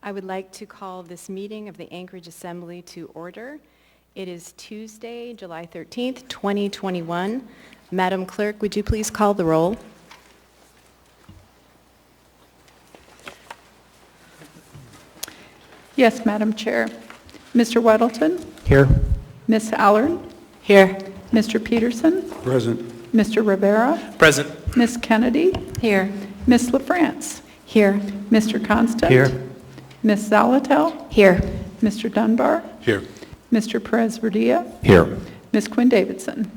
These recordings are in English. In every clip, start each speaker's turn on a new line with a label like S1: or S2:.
S1: I would like to call this meeting of the Anchorage Assembly to order. It is Tuesday, July 13th, 2021. Madam Clerk, would you please call the roll?
S2: Yes, Madam Chair. Mr. Weddleton?
S3: Here.
S2: Ms. Allard?
S1: Here.
S2: Mr. Peterson?
S3: Present.
S2: Mr. Rivera?
S3: Present.
S2: Ms. Kennedy?
S1: Here.
S2: Ms. LaFrance?
S1: Here.
S2: Mr. Constant?
S3: Here.
S2: Ms. Zalatel?
S1: Here.
S2: Mr. Dunbar?
S3: Here.
S2: Mr. Perez-Verdia?
S3: Here.
S2: Ms. Quinn Davidson?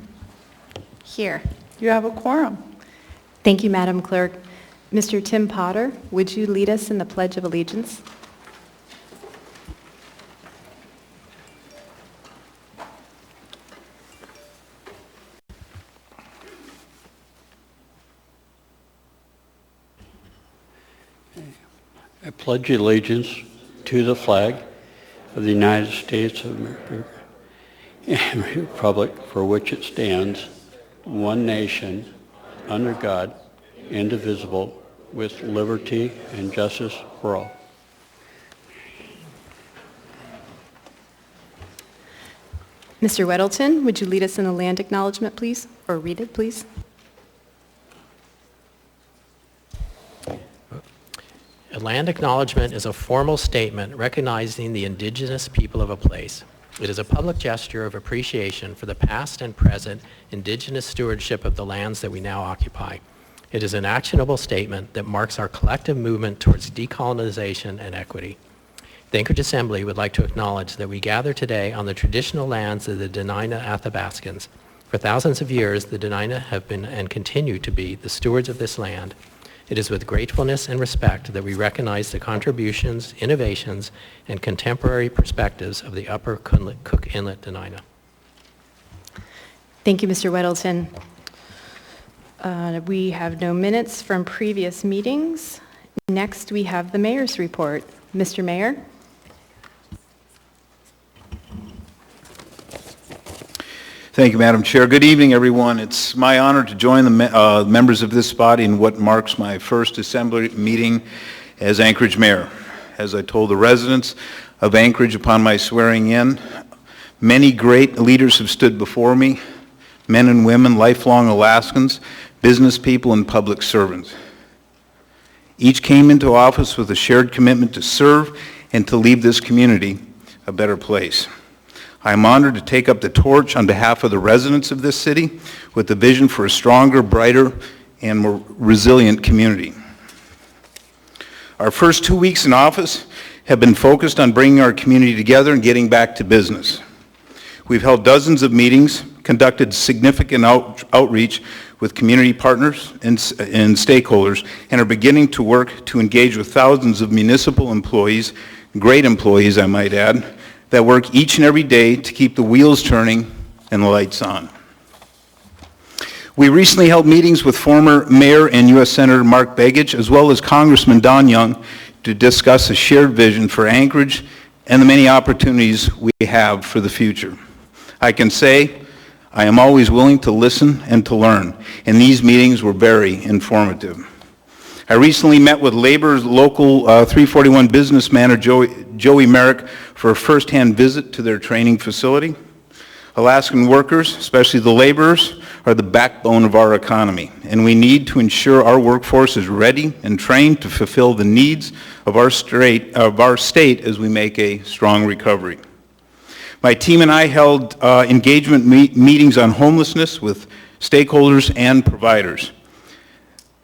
S1: Here.
S2: You have a quorum.
S1: Thank you, Madam Clerk. Mr. Tim Potter, would you lead us in the Pledge of Allegiance?
S4: I pledge allegiance to the flag of the United States of America and the republic for which it stands, one nation, under God, indivisible, with liberty and justice for all.
S1: Mr. Weddleton, would you lead us in the land acknowledgement, please? Or read it, please?
S3: A land acknowledgement is a formal statement recognizing the indigenous people of a place. It is a public gesture of appreciation for the past and present indigenous stewardship of the lands that we now occupy. It is an actionable statement that marks our collective movement towards decolonization and equity. The Anchorage Assembly would like to acknowledge that we gather today on the traditional lands of the Dena'ina Athabascans. For thousands of years, the Dena'ina have been and continue to be the stewards of this land. It is with gratefulness and respect that we recognize the contributions, innovations, and contemporary perspectives of the Upper Cook Inlet Dena'ina.
S1: Thank you, Mr. Weddleton. We have no minutes from previous meetings. Next, we have the mayor's report. Mr. Mayor?
S5: Thank you, Madam Chair. Good evening, everyone. It's my honor to join the members of this body in what marks my first Assembly meeting as Anchorage Mayor. As I told the residents of Anchorage upon my swearing in, many great leaders have stood before me, men and women, lifelong Alaskans, business people, and public servants. Each came into office with a shared commitment to serve and to leave this community a better place. I am honored to take up the torch on behalf of the residents of this city with the vision for a stronger, brighter, and more resilient community. Our first 2 weeks in office have been focused on bringing our community together and getting back to business. We've held dozens of meetings, conducted significant outreach with community partners and stakeholders, and are beginning to work to engage with thousands of municipal employees, great employees I might add, that work each and every day to keep the wheels turning and the lights on. We recently held meetings with former Mayor and U.S. Senator Mark Begich, as well as Congressman Don Young, to discuss a shared vision for Anchorage and the many opportunities we have for the future. I can say I am always willing to listen and to learn, and these meetings were very informative. I recently met with Labor's local 341 business manager, Joey Merrick, for a first-hand visit to their training facility. Alaskan workers, especially the laborers, are the backbone of our economy, and we need to ensure our workforce is ready and trained to fulfill the needs of our state as we make a strong recovery. My team and I held engagement meetings on homelessness with stakeholders and providers.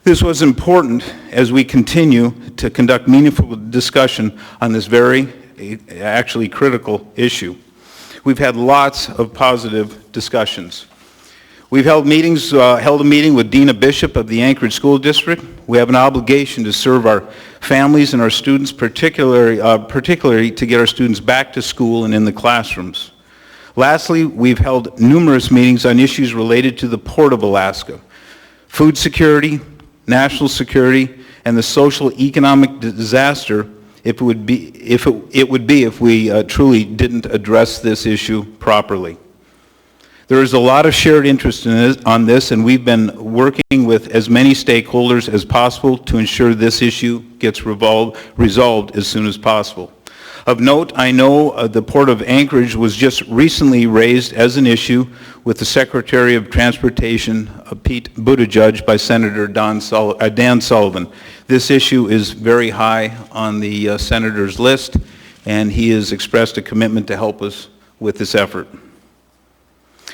S5: This was important as we continue to conduct meaningful discussion on this very, actually critical issue. We've had lots of positive discussions. We've held a meeting with Dina Bishop of the Anchorage School District. We have an obligation to serve our families and our students, particularly to get our students back to school and in the classrooms. Lastly, we've held numerous meetings on issues related to the Port of Alaska, food security, national security, and the social economic disaster it would be if we truly didn't address this issue properly. There is a lot of shared interest on this, and we've been working with as many stakeholders as possible to ensure this issue gets resolved as soon as possible. Of note, I know the Port of Anchorage was just recently raised as an issue with the Secretary of Transportation, Pete Buttigieg, by Senator Dan Sullivan. This issue is very high on the Senator's list, and he has expressed a commitment to help us with this effort.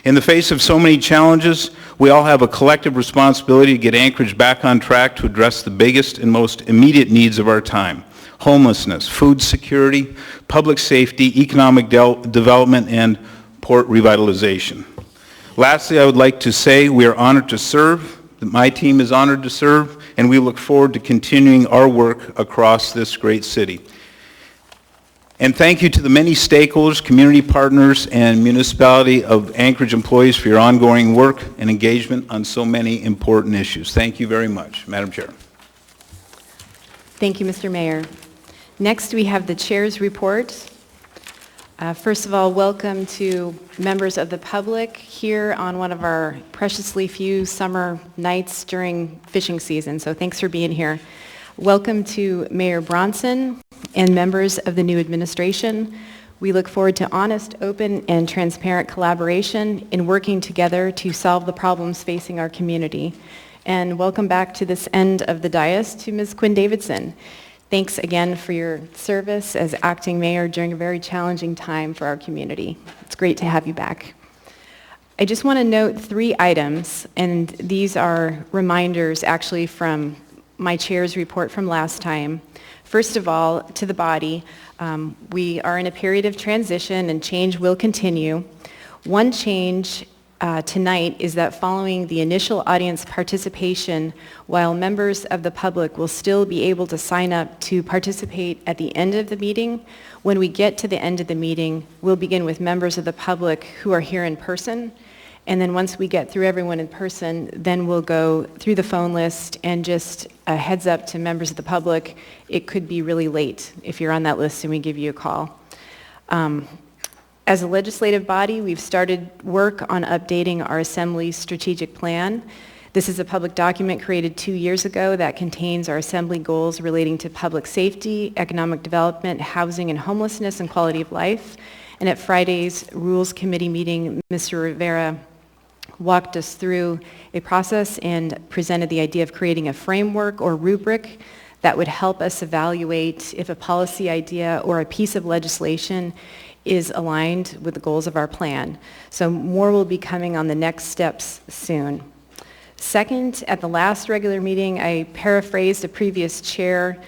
S5: In the face of so many challenges, we all have a collective responsibility to get Anchorage back on track to address the biggest and most immediate needs of our time: homelessness, food security, public safety, economic development, and port revitalization. Lastly, I would like to say we are honored to serve, that my team is honored to serve, and we look forward to continuing our work across this great city. And thank you to the many stakeholders, community partners, and municipality of Anchorage employees for your ongoing work and engagement on so many important issues. Thank you very much, Madam Chair.
S1: Thank you, Mr. Mayor. Next, we have the Chair's report. First of all, welcome to members of the public here on one of our preciously few summer nights during fishing season, so thanks for being here. Welcome to Mayor Bronson and members of the new administration. We look forward to honest, open, and transparent collaboration in working together to solve the problems facing our community. And welcome back to this end of the dais to Ms. Quinn Davidson. Thanks again for your service as acting mayor during a very challenging time for our community. It's great to have you back. I just want to note 3 items, and these are reminders actually from my chair's report from last time. First of all, to the body, we are in a period of transition and change will continue. One change tonight is that following the initial audience participation, while members of the public will still be able to sign up to participate at the end of the meeting, when we get to the end of the meeting, we'll begin with members of the public who are here in person. And then once we get through everyone in person, then we'll go through the phone list, and just a heads up to members of the public, it could be really late if you're on that list and we give you a call. As a legislative body, we've started work on updating our Assembly's strategic plan. This is a public document created 2 years ago that contains our Assembly goals relating to public safety, economic development, housing and homelessness, and quality of life. And at Friday's Rules Committee meeting, Mr. Rivera walked us through a process and presented the idea of creating a framework or rubric that would help us evaluate if a policy idea or a piece of legislation is aligned with the goals of our plan. So more will be coming on the next steps soon. Second, at the last regular meeting, I paraphrased a previous chair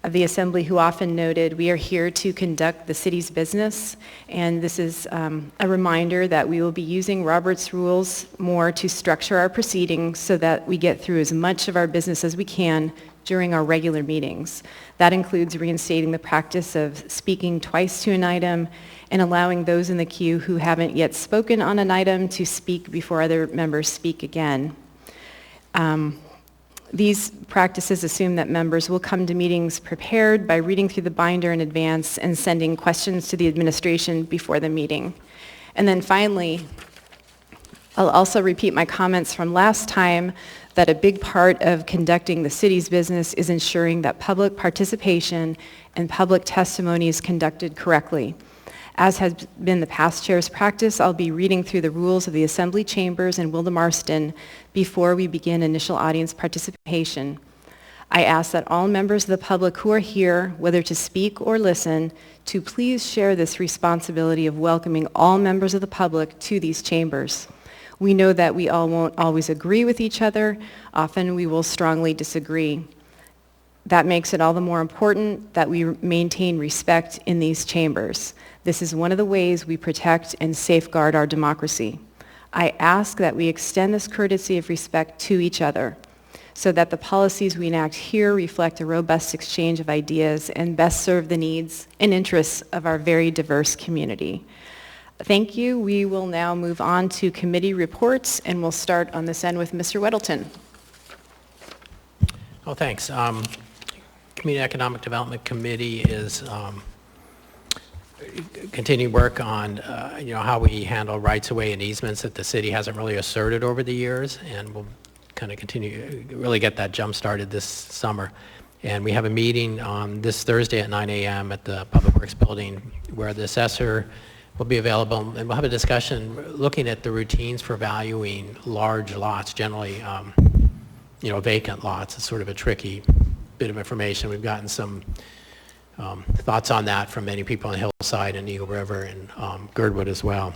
S1: of the Assembly who often noted, we are here to conduct the city's business, and this is a reminder that we will be using Robert's rules more to structure our proceedings so that we get through as much of our business as we can during our regular meetings. That includes reinstating the practice of speaking twice to an item and allowing those in the queue who haven't yet spoken on an item to speak before other members speak again. These practices assume that members will come to meetings prepared by reading through the binder in advance and sending questions to the administration before the meeting. And then finally, I'll also repeat my comments from last time that a big part of conducting the city's business is ensuring that public participation and public testimony is conducted correctly. As has been the past chair's practice, I'll be reading through the rules of the Assembly chambers in William-Marston before we begin initial audience participation. I ask that all members of the public who are here, whether to speak or listen, to please share this responsibility of welcoming all members of the public to these chambers. We know that we all won't always agree with each other. Often we will strongly disagree. That makes it all the more important that we maintain respect in these chambers. This is one of the ways we protect and safeguard our democracy. I ask that we extend this courtesy of respect to each other so that the policies we enact here reflect a robust exchange of ideas and best serve the needs and interests of our very diverse community. Thank you. We will now move on to committee reports, and we'll start on this end with Mr. Weddleton.
S3: Oh, thanks. Community Economic Development Committee is continue work on, how we handle rights-of-way and easements that the city hasn't really asserted over the years, and we'll kind of continue, really get that jump-started this summer. And we have a meeting this Thursday at 9 a.m. at the Public Works Building where the assessor will be available, and we'll have a discussion looking at the routines for valuing large lots, generally, vacant lots. It's sort of a tricky bit of information. We've gotten some thoughts on that from many people on Hillside and Eagle River and Girdwood as well.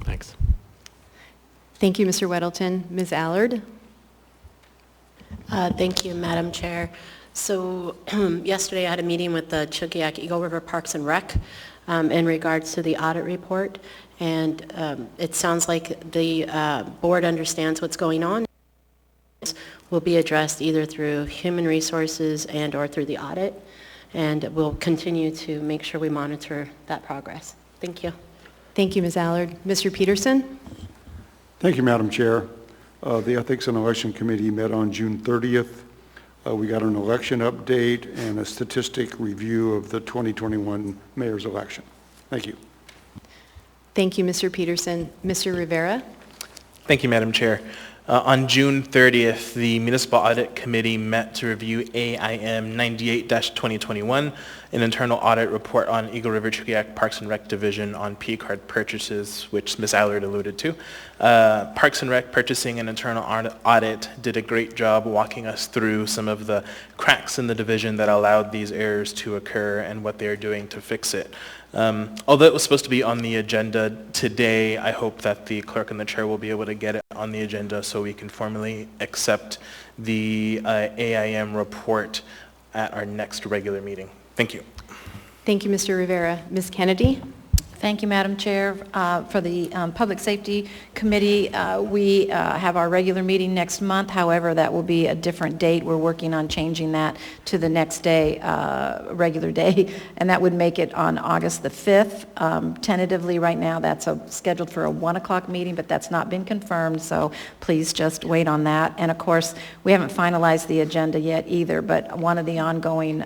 S3: Thanks.
S1: Thank you, Mr. Weddleton. Ms. Allard?
S6: Thank you, Madam Chair. So yesterday I had a meeting with the Chilliwack Eagle River Parks and Rec in regards to the audit report, and it sounds like the board understands what's going on. Will be addressed either through human resources and or through the audit, and we'll continue to make sure we monitor that progress. Thank you.
S1: Thank you, Ms. Allard. Mr. Peterson?
S7: Thank you, Madam Chair. The Ethics and Election Committee met on June 30th. We got an election update and a statistic review of the 2021 mayor's election. Thank you.
S1: Thank you, Mr. Peterson. Mr. Rivera?
S8: Thank you, Madam Chair. On June 30th, the Municipal Audit Committee met to review AIM 98-2021, an internal audit report on Eagle River Chilliwack Parks and Rec Division on P-card purchases, which Ms. Allard alluded to. Parks and Rec purchasing an internal audit did a great job walking us through some of the cracks in the division that allowed these errors to occur and what they are doing to fix it. Although it was supposed to be on the agenda today, I hope that the clerk and the chair will be able to get it on the agenda so we can formally accept the AIM report at our next regular meeting. Thank you.
S1: Thank you, Mr. Rivera. Ms. Kennedy?
S9: Thank you, Madam Chair. For the Public Safety Committee, we have our regular meeting next month. However, that will be a different date. We're working on changing that to the next day, regular day, and that would make it on August the 5th. Tentatively, right now, that's scheduled for a 1 o'clock meeting, but that's not been confirmed, so please just wait on that. And of course, we haven't finalized the agenda yet either, but one of the ongoing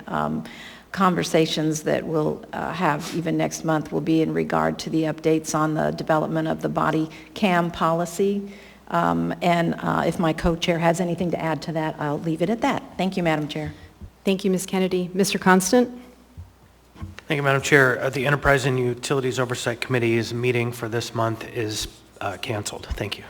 S9: conversations that we'll have even next month will be in regard to the updates on the development of the body cam policy. And if my co-chair has anything to add to that, I'll leave it at that. Thank you, Madam Chair.
S1: Thank you, Ms. Kennedy. Mr. Constant?
S10: Thank you, Madam Chair. The Enterprise and Utilities Oversight Committee's meeting for this month is canceled. Thank you.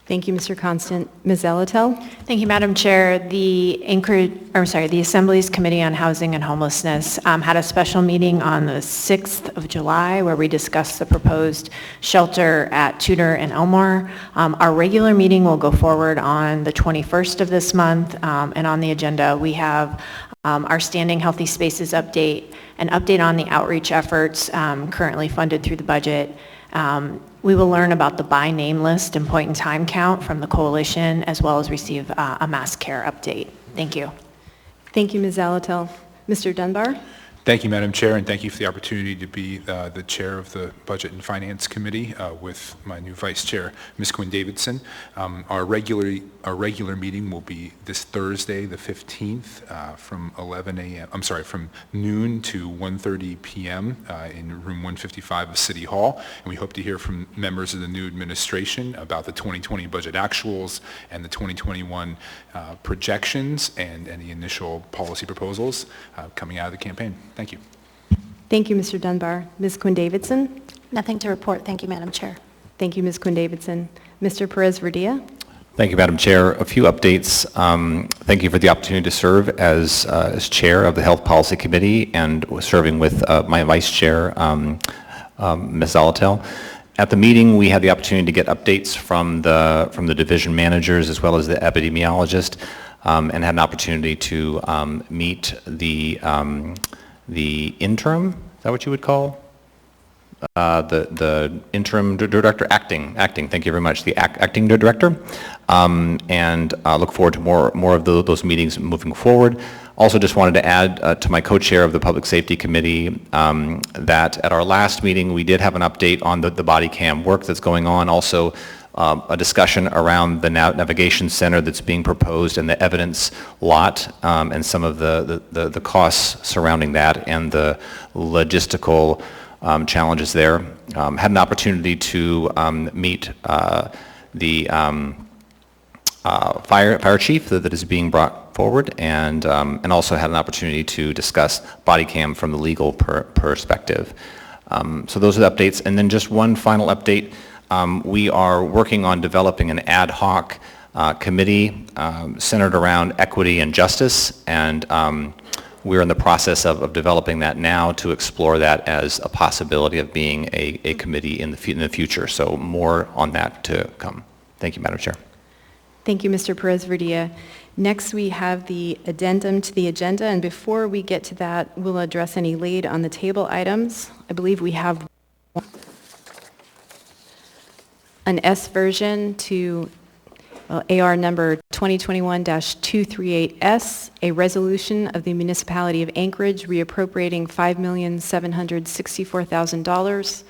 S1: Thank you, Mr. Constant. Ms. Zelatel?
S11: Thank you, Madam Chair. The Assembly's Committee on Housing and Homelessness had a special meeting on the 6th of July where we discussed the proposed shelter at Tudor and Elmore. Our regular meeting will go forward on the 21st of this month, and on the agenda we have our standing Healthy Spaces update, an update on the outreach efforts currently funded through the budget. We will learn about the by name list and point in time count from the coalition, as well as receive a mass care update. Thank you.
S1: Thank you, Ms. Zelatel. Mr. Dunbar?
S12: Thank you, Madam Chair, and thank you for the opportunity to be the chair of the Budget and Finance Committee with my new vice chair, Ms. Quinn Davidson. Our regular meeting will be this Thursday, the 15th, from 11 a.m. from noon to 1:30 p.m. In room 155 of City Hall, and we hope to hear from members of the new administration about the 2020 budget actuals and the 2021 projections and any initial policy proposals coming out of the campaign. Thank you.
S1: Thank you, Mr. Dunbar. Ms. Quinn Davidson?
S6: Nothing to report. Thank you, Madam Chair.
S1: Thank you, Ms. Quinn Davidson. Mr. Perez-Verdia?
S13: Thank you, Madam Chair. A few updates. Thank you for the opportunity to serve as chair of the Health Policy Committee and serving with my vice chair, Ms. Zelatel. At the meeting, we had the opportunity to get updates from the division managers as well as the epidemiologist, and had an opportunity to meet the interim, is that what you would call? The interim director, acting, thank you very much, the acting director, and look forward to more of those meetings moving forward. Also just wanted to add to my co-chair of the Public Safety Committee that at our last meeting we did have an update on the body cam work that's going on. Also a discussion around the navigation center that's being proposed and the evidence lot, and some of the costs surrounding that and the logistical challenges there. Had an opportunity to meet the fire chief that is being brought forward, and also had an opportunity to discuss body cam from the legal perspective. So those are the updates. And then just one final update. We are working on developing an ad hoc committee centered around equity and justice, and we're in the process of developing that now to explore that as a possibility of being a committee in the future. So more on that to come. Thank you, Madam Chair.
S1: Thank you, Mr. Perez-Verdia. Next, we have the addendum to the agenda, and before we get to that, we'll address any laid on the table items. I believe we have an S version to AR number 2021-238S, a resolution of the Municipality of Anchorage reappropriating $5,764,000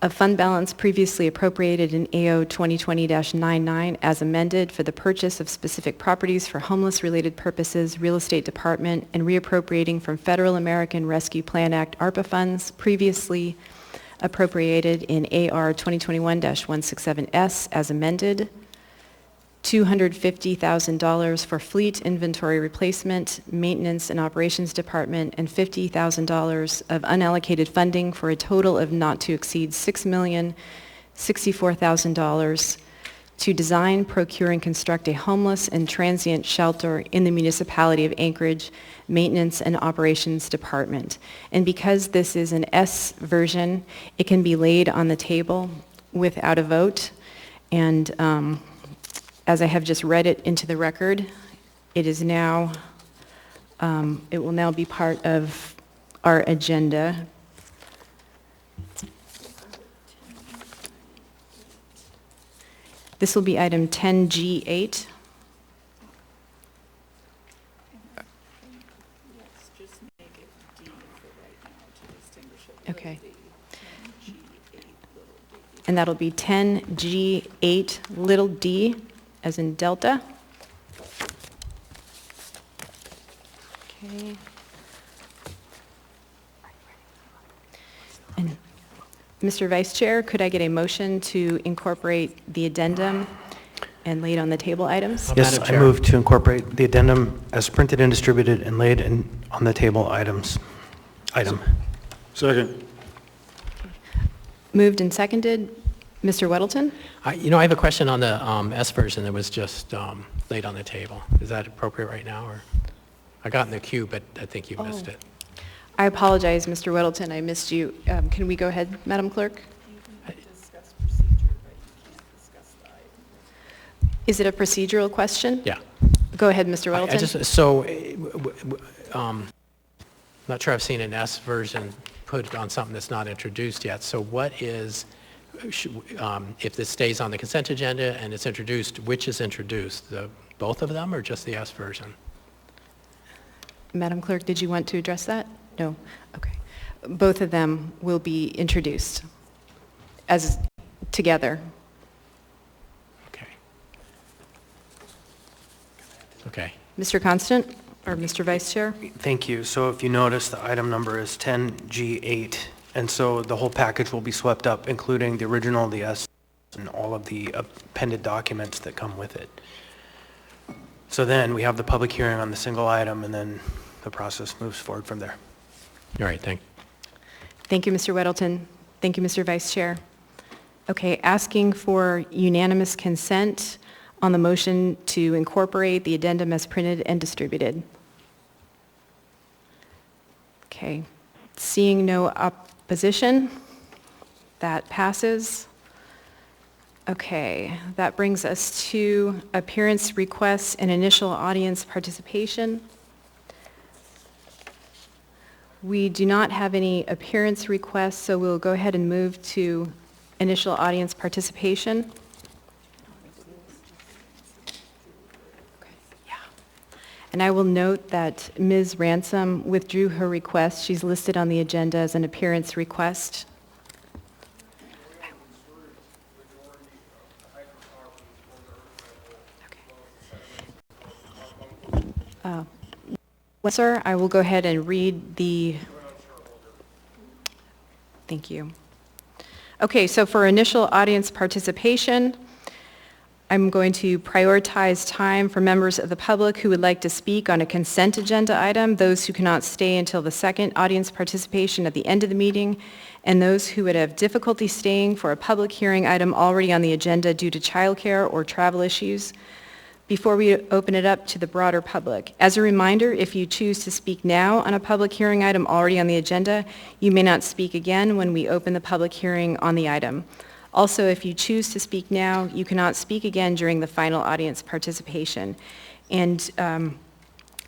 S1: of fund balance previously appropriated in AO 2020-99 as amended for the purchase of specific properties for homeless-related purposes, real estate department, and reappropriating from Federal American Rescue Plan Act ARPA funds previously appropriated in AR 2021-167S as amended, $250,000 for fleet inventory replacement, maintenance and operations department, and $50,000 of unallocated funding for a total of not to exceed $6,064,000 to design, procure, and construct a homeless and transient shelter in the Municipality of Anchorage Maintenance and Operations Department. And because this is an S version, it can be laid on the table without a vote. And as I have just read it into the record, it is now, it will now be part of our agenda. This will be item 10G8. Okay. And that'll be 10G8 little d as in Delta. Okay. And Mr. Vice Chair, could I get a motion to incorporate the addendum and laid on the table items?
S10: Yes, I move to incorporate the addendum as printed and distributed and laid on the table items.
S7: Second.
S1: Moved and seconded. Mr. Weddleton?
S3: I have a question on the S version that was just laid on the table. Is that appropriate right now, or? I got in the queue, but I think you missed it.
S1: I apologize, Mr. Weddleton, I missed you. Can we go ahead, Madam Clerk? Is it a procedural question?
S3: Yeah.
S1: Go ahead, Mr. Weddleton.
S3: Not sure I've seen an S version put on something that's not introduced yet. So what is, if this stays on the consent agenda and it's introduced, which is introduced? Both of them or just the S version?
S1: Madam Clerk, did you want to address that? No? Okay. Both of them will be introduced as together.
S3: Okay. Okay.
S1: Mr. Constant or Mr. Vice Chair?
S10: Thank you. So if you notice, the item number is 10G8, and so the whole package will be swept up, including the original, the S, and all of the appended documents that come with it. So then we have the public hearing on the single item, and then the process moves forward from there.
S3: All right, thank
S1: you, Mr. Weddleton. Thank you, Mr. Vice Chair. Okay, asking for unanimous consent on the motion to incorporate the addendum as printed and distributed. Okay, seeing no opposition, that passes. Okay, that brings us to appearance requests and initial audience participation. We do not have any appearance requests, so we'll go ahead and move to initial audience participation. And I will note that Ms. Ransom withdrew her request. She's listed on the agenda as an appearance request. Sir, I will go ahead and read the Thank you. Okay, so for initial audience participation, I'm going to prioritize time for members of the public who would like to speak on a consent agenda item, those who cannot stay until the second audience participation at the end of the meeting, and those who would have difficulty staying for a public hearing item already on the agenda due to childcare or travel issues, before we open it up to the broader public. As a reminder, if you choose to speak now on a public hearing item already on the agenda, you may not speak again when we open the public hearing on the item. Also, if you choose to speak now, you cannot speak again during the final audience participation. And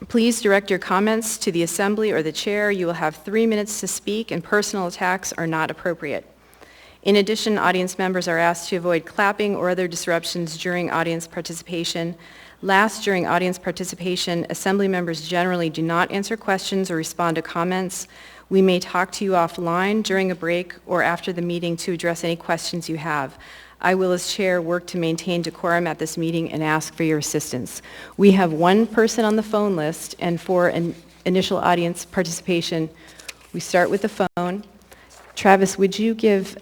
S1: please direct your comments to the assembly or the chair. You will have 3 minutes to speak, and personal attacks are not appropriate. In addition, audience members are asked to avoid clapping or other disruptions during audience participation. Last, during audience participation, assembly members generally do not answer questions or respond to comments. We may talk to you offline during a break or after the meeting to address any questions you have. I will, as chair, work to maintain decorum at this meeting and ask for your assistance. We have one person on the phone list, and for an initial audience participation, we start with the phone. Travis, would you give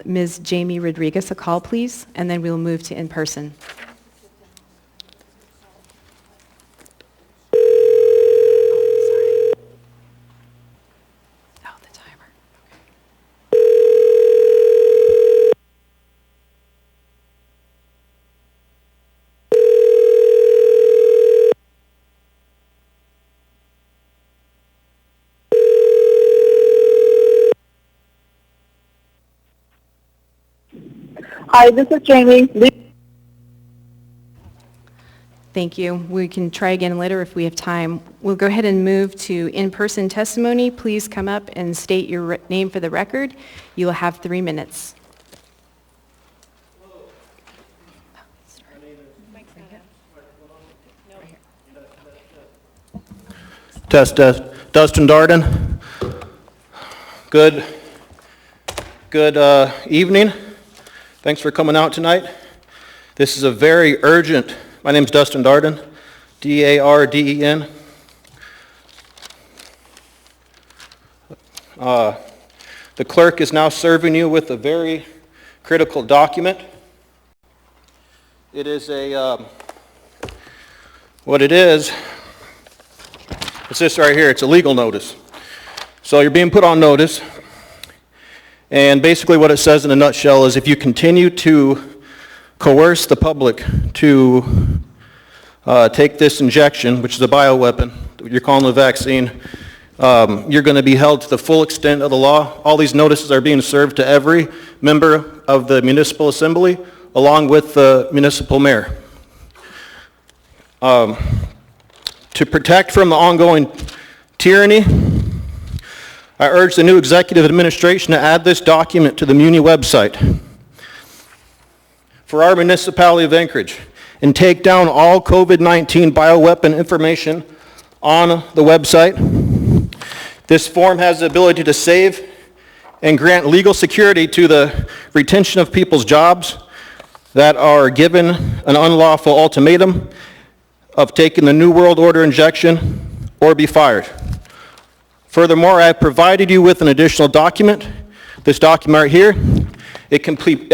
S1: Ms. Jamie Rodriguez a call, please? And then we'll move to in-person.
S14: Hi, this is Jamie.
S1: Thank you. We can try again later if we have time. We'll go ahead and move to in-person testimony. Please come up and state your name for the record. You will have 3 minutes.
S15: Test. Dustin Darden. Good evening. Thanks for coming out tonight. This is a very urgent, my name's Dustin Darden, D-A-R-D-E-N. The clerk is now serving you with a very critical document. It is what it is, it's this right here, it's a legal notice. So you're being put on notice. And basically what it says in a nutshell is if you continue to coerce the public to take this injection, which is a bioweapon, you're calling a vaccine, you're going to be held to the full extent of the law. All these notices are being served to every member of the municipal assembly, along with the municipal mayor. To protect from the ongoing tyranny, I urge the new executive administration to add this document to the Muni website for our municipality of Anchorage and take down all COVID-19 bioweapon information on the website. This form has the ability to save and grant legal security to the retention of people's jobs that are given an unlawful ultimatum of taking the New World Order injection or be fired. Furthermore, I have provided you with an additional document, this document right here.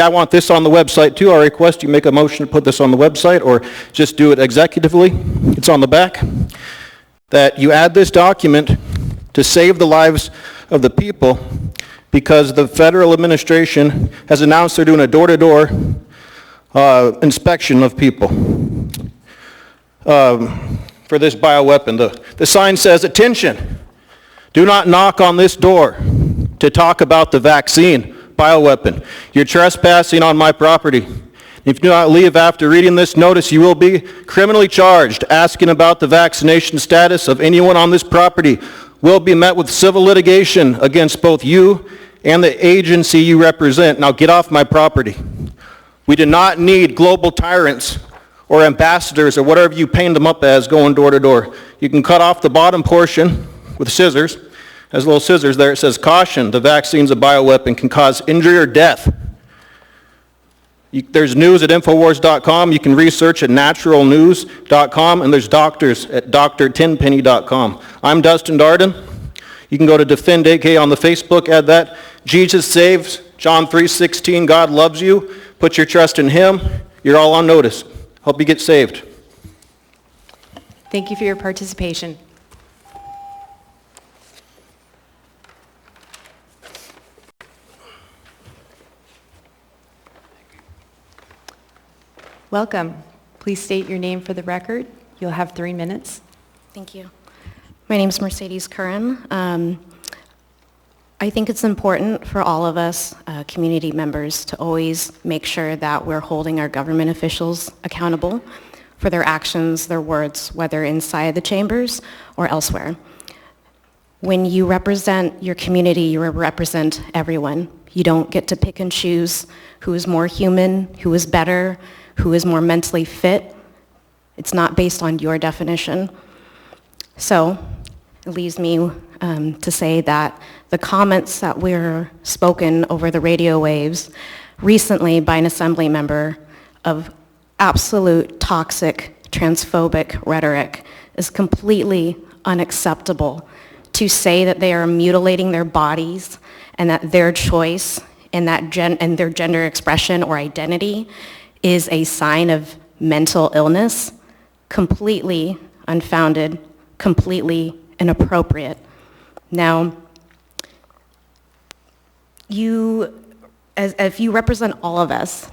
S15: I want this on the website too. I request you make a motion to put this on the website or just do it executively. It's on the back. That you add this document to save the lives of the people because the federal administration has announced they're doing a door-to-door inspection of people for this bioweapon. The sign says, "Attention! Do not knock on this door to talk about the vaccine bioweapon. You're trespassing on my property. If you do not leave after reading this notice, you will be criminally charged. Asking about the vaccination status of anyone on this property will be met with civil litigation against both you and the agency you represent. Now get off my property." We do not need global tyrants or ambassadors or whatever you paint them up as going door to door. You can cut off the bottom portion with scissors. There's little scissors there. It says, "Caution, the vaccine's a bioweapon, can cause injury or death." There's news at Infowars.com. You can research at naturalnews.com, and there's doctors at drtenpenny.com. I'm Dustin Darden. You can go to Defend AK on the Facebook, add that. Jesus saves, John 3:16, God loves you. Put your trust in him. You're all on notice. Hope you get saved.
S1: Thank you for your participation. Welcome. Please state your name for the record. You'll have 3 minutes.
S14: Thank you. My name is Mercedes Curran. I think it's important for all of us, community members, to always make sure that we're holding our government officials accountable for their actions, their words, whether inside the chambers or elsewhere. When you represent your community, you represent everyone. You don't get to pick and choose who is more human, who is better, who is more mentally fit. It's not based on your definition. So it leaves me to say that the comments that were spoken over the radio waves recently by an assembly member of absolute toxic, transphobic rhetoric is completely unacceptable. To say that they are mutilating their bodies and that their choice and and their gender expression or identity is a sign of mental illness, completely unfounded, completely inappropriate. Now, if you represent all of us,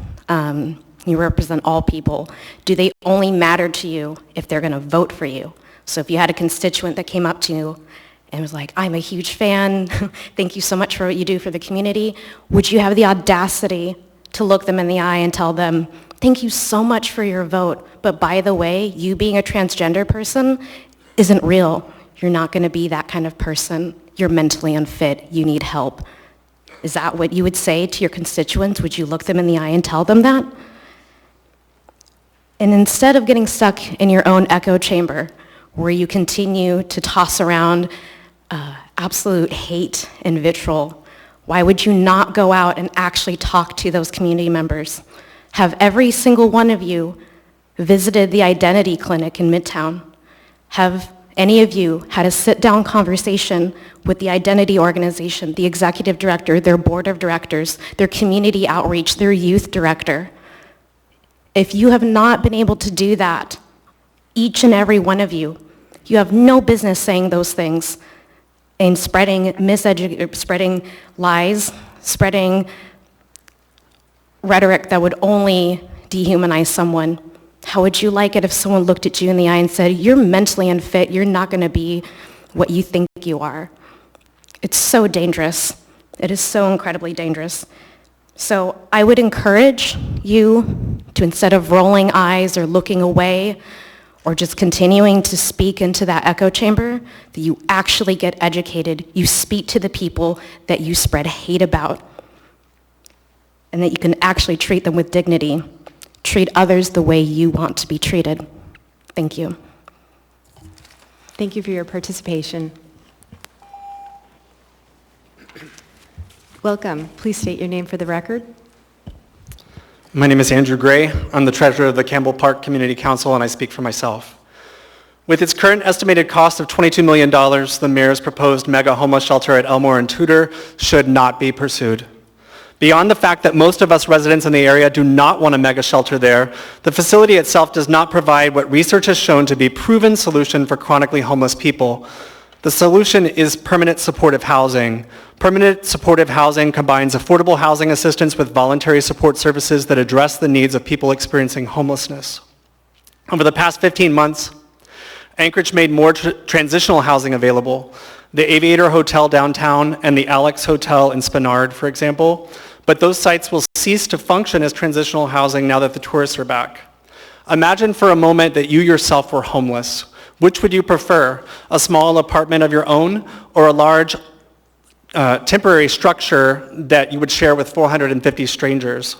S14: you represent all people, do they only matter to you if they're going to vote for you? So if you had a constituent that came up to you and was like, I'm a huge fan, thank you so much for what you do for the community, would you have the audacity to look them in the eye and tell them, thank you so much for your vote, but by the way, you being a transgender person isn't real. You're not going to be that kind of person. You're mentally unfit. You need help. Is that what you would say to your constituents? Would you look them in the eye and tell them that? And instead of getting stuck in your own echo chamber, where you continue to toss around absolute hate and vitriol, why would you not go out and actually talk to those community members? Have every single one of you visited the Identity Clinic in Midtown? Have any of you had a sit-down conversation with the Identity Organization, the executive director, their board of directors, their community outreach, their youth director? If you have not been able to do that, each and every one of you, you have no business saying those things and spreading lies, spreading rhetoric that would only dehumanize someone. How would you like it if someone looked at you in the eye and said, you're mentally unfit, you're not going to be what you think you are? It's so dangerous. It is so incredibly dangerous. So I would encourage you to, instead of rolling eyes or looking away or just continuing to speak into that echo chamber, that you actually get educated, you speak to the people that you spread hate about, and that you can actually treat them with dignity. Treat others the way you want to be treated. Thank you.
S1: Thank you for your participation. Welcome. Please state your name for the record.
S16: My name is Andrew Gray. I'm the treasurer of the Campbell Park Community Council, and I speak for myself. With its current estimated cost of $22 million, the mayor's proposed mega homeless shelter at Elmore and Tudor should not be pursued. Beyond the fact that most of us residents in the area do not want a mega shelter there, the facility itself does not provide what research has shown to be a proven solution for chronically homeless people. The solution is permanent supportive housing. Permanent supportive housing combines affordable housing assistance with voluntary support services that address the needs of people experiencing homelessness. Over the past 15 months, Anchorage made more transitional housing available. The Aviator Hotel downtown and the Alex Hotel in Spenard, for example, but those sites will cease to function as transitional housing now that the tourists are back. Imagine for a moment that you yourself were homeless. Which would you prefer, a small apartment of your own or a large temporary structure that you would share with 450 strangers?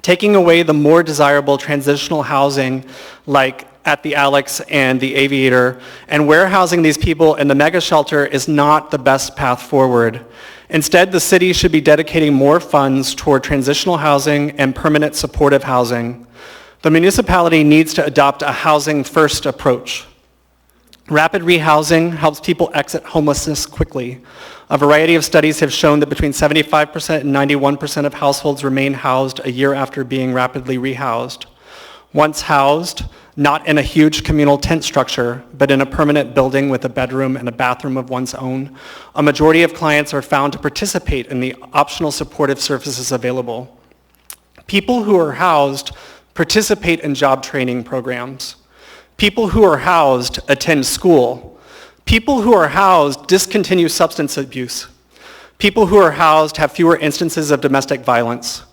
S16: Taking away the more desirable transitional housing like at the Alex and the Aviator and warehousing these people in the mega shelter is not the best path forward. Instead, the city should be dedicating more funds toward transitional housing and permanent supportive housing. The municipality needs to adopt a housing-first approach. Rapid rehousing helps people exit homelessness quickly. A variety of studies have shown that between 75% and 91% of households remain housed a year after being rapidly rehoused. Once housed, not in a huge communal tent structure, but in a permanent building with a bedroom and a bathroom of one's own, a majority of clients are found to participate in the optional supportive services available. People who are housed participate in job training programs. People who are housed attend school. People who are housed discontinue substance abuse. People who are housed have fewer instances of domestic violence.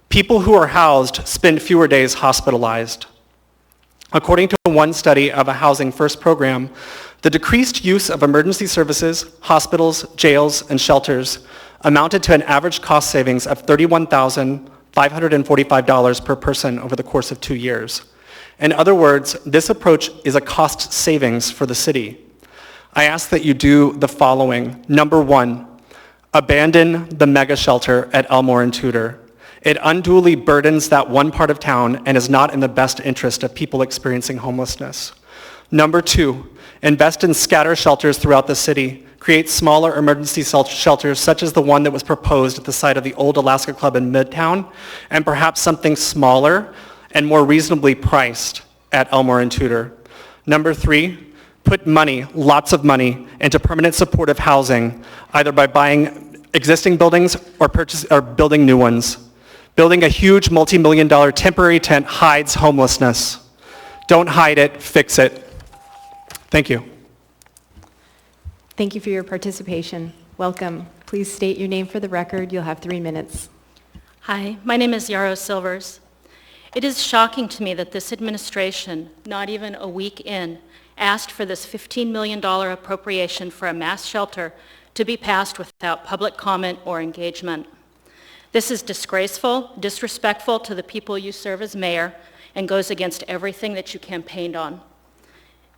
S16: People who are housed spend fewer days hospitalized. According to one study of a Housing First program, the decreased use of emergency services, hospitals, jails, and shelters amounted to an average cost savings of $31,545 per person over the course of 2 years. In other words, this approach is a cost savings for the city. I ask that you do the following. Number 1, abandon the mega shelter at Elmore and Tudor. It unduly burdens that one part of town and is not in the best interest of people experiencing homelessness. Number 2, invest in scatter shelters throughout the city. Create smaller emergency shelters such as the one that was proposed at the site of the old Alaska Club in Midtown, and perhaps something smaller and more reasonably priced at Elmore and Tudor. Number 3, put money, lots of money, into permanent supportive housing, either by buying existing buildings or building new ones. Building a huge multi-million-dollar temporary tent hides homelessness. Don't hide it, fix it. Thank you.
S1: Thank you for your participation. Welcome. Please state your name for the record. You'll have 3 minutes.
S17: Hi, my name is Yarrow Silvers. It is shocking to me that this administration, not even a week in, asked for this $15 million appropriation for a mass shelter to be passed without public comment or engagement. This is disgraceful, disrespectful to the people you serve as mayor, and goes against everything that you campaigned on.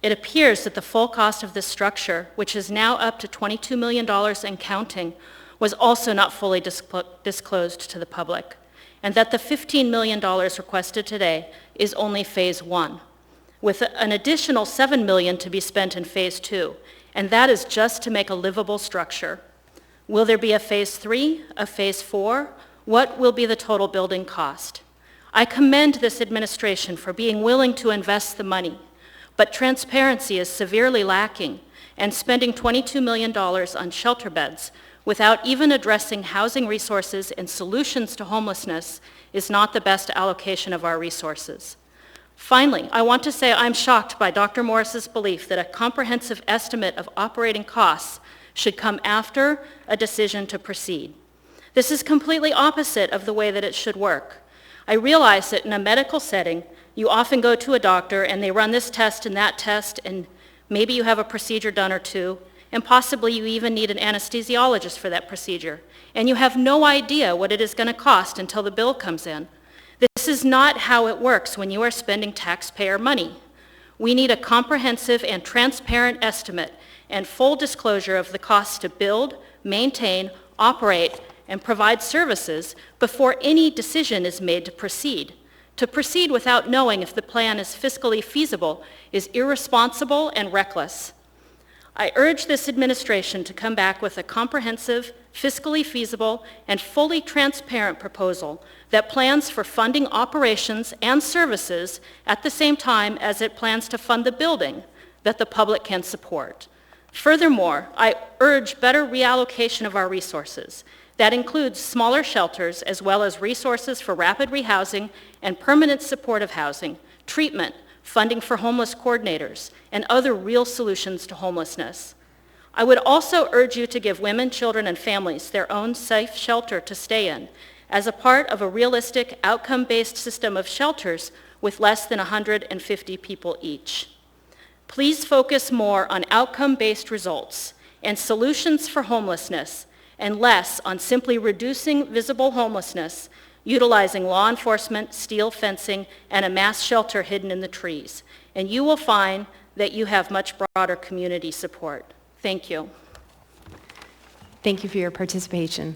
S17: It appears that the full cost of this structure, which is now up to $22 million and counting, was also not fully disclosed to the public, and that the $15 million requested today is only phase 1, with an additional $7 million to be spent in phase 2, and that is just to make a livable structure. Will there be a phase 3, a phase 4? What will be the total building cost? I commend this administration for being willing to invest the money, but transparency is severely lacking, and spending $22 million on shelter beds without even addressing housing resources and solutions to homelessness is not the best allocation of our resources. Finally, I want to say I'm shocked by Dr. Morris's belief that a comprehensive estimate of operating costs should come after a decision to proceed. This is completely opposite of the way that it should work. I realize that in a medical setting, you often go to a doctor and they run this test and that test, and maybe you have a procedure done or two, and possibly you even need an anesthesiologist for that procedure, and you have no idea what it is going to cost until the bill comes in. This is not how it works when you are spending taxpayer money. We need a comprehensive and transparent estimate and full disclosure of the costs to build, maintain, operate, and provide services before any decision is made to proceed. To proceed without knowing if the plan is fiscally feasible is irresponsible and reckless. I urge this administration to come back with a comprehensive, fiscally feasible, and fully transparent proposal that plans for funding operations and services at the same time as it plans to fund the building that the public can support. Furthermore, I urge better reallocation of our resources. That includes smaller shelters as well as resources for rapid rehousing and permanent supportive housing, treatment, funding for homeless coordinators, and other real solutions to homelessness. I would also urge you to give women, children, and families their own safe shelter to stay in as a part of a realistic, outcome-based system of shelters with less than 150 people each. Please focus more on outcome-based results and solutions for homelessness and less on simply reducing visible homelessness, utilizing law enforcement, steel fencing, and a mass shelter hidden in the trees. And you will find that you have much broader community support. Thank you.
S1: Thank you for your participation.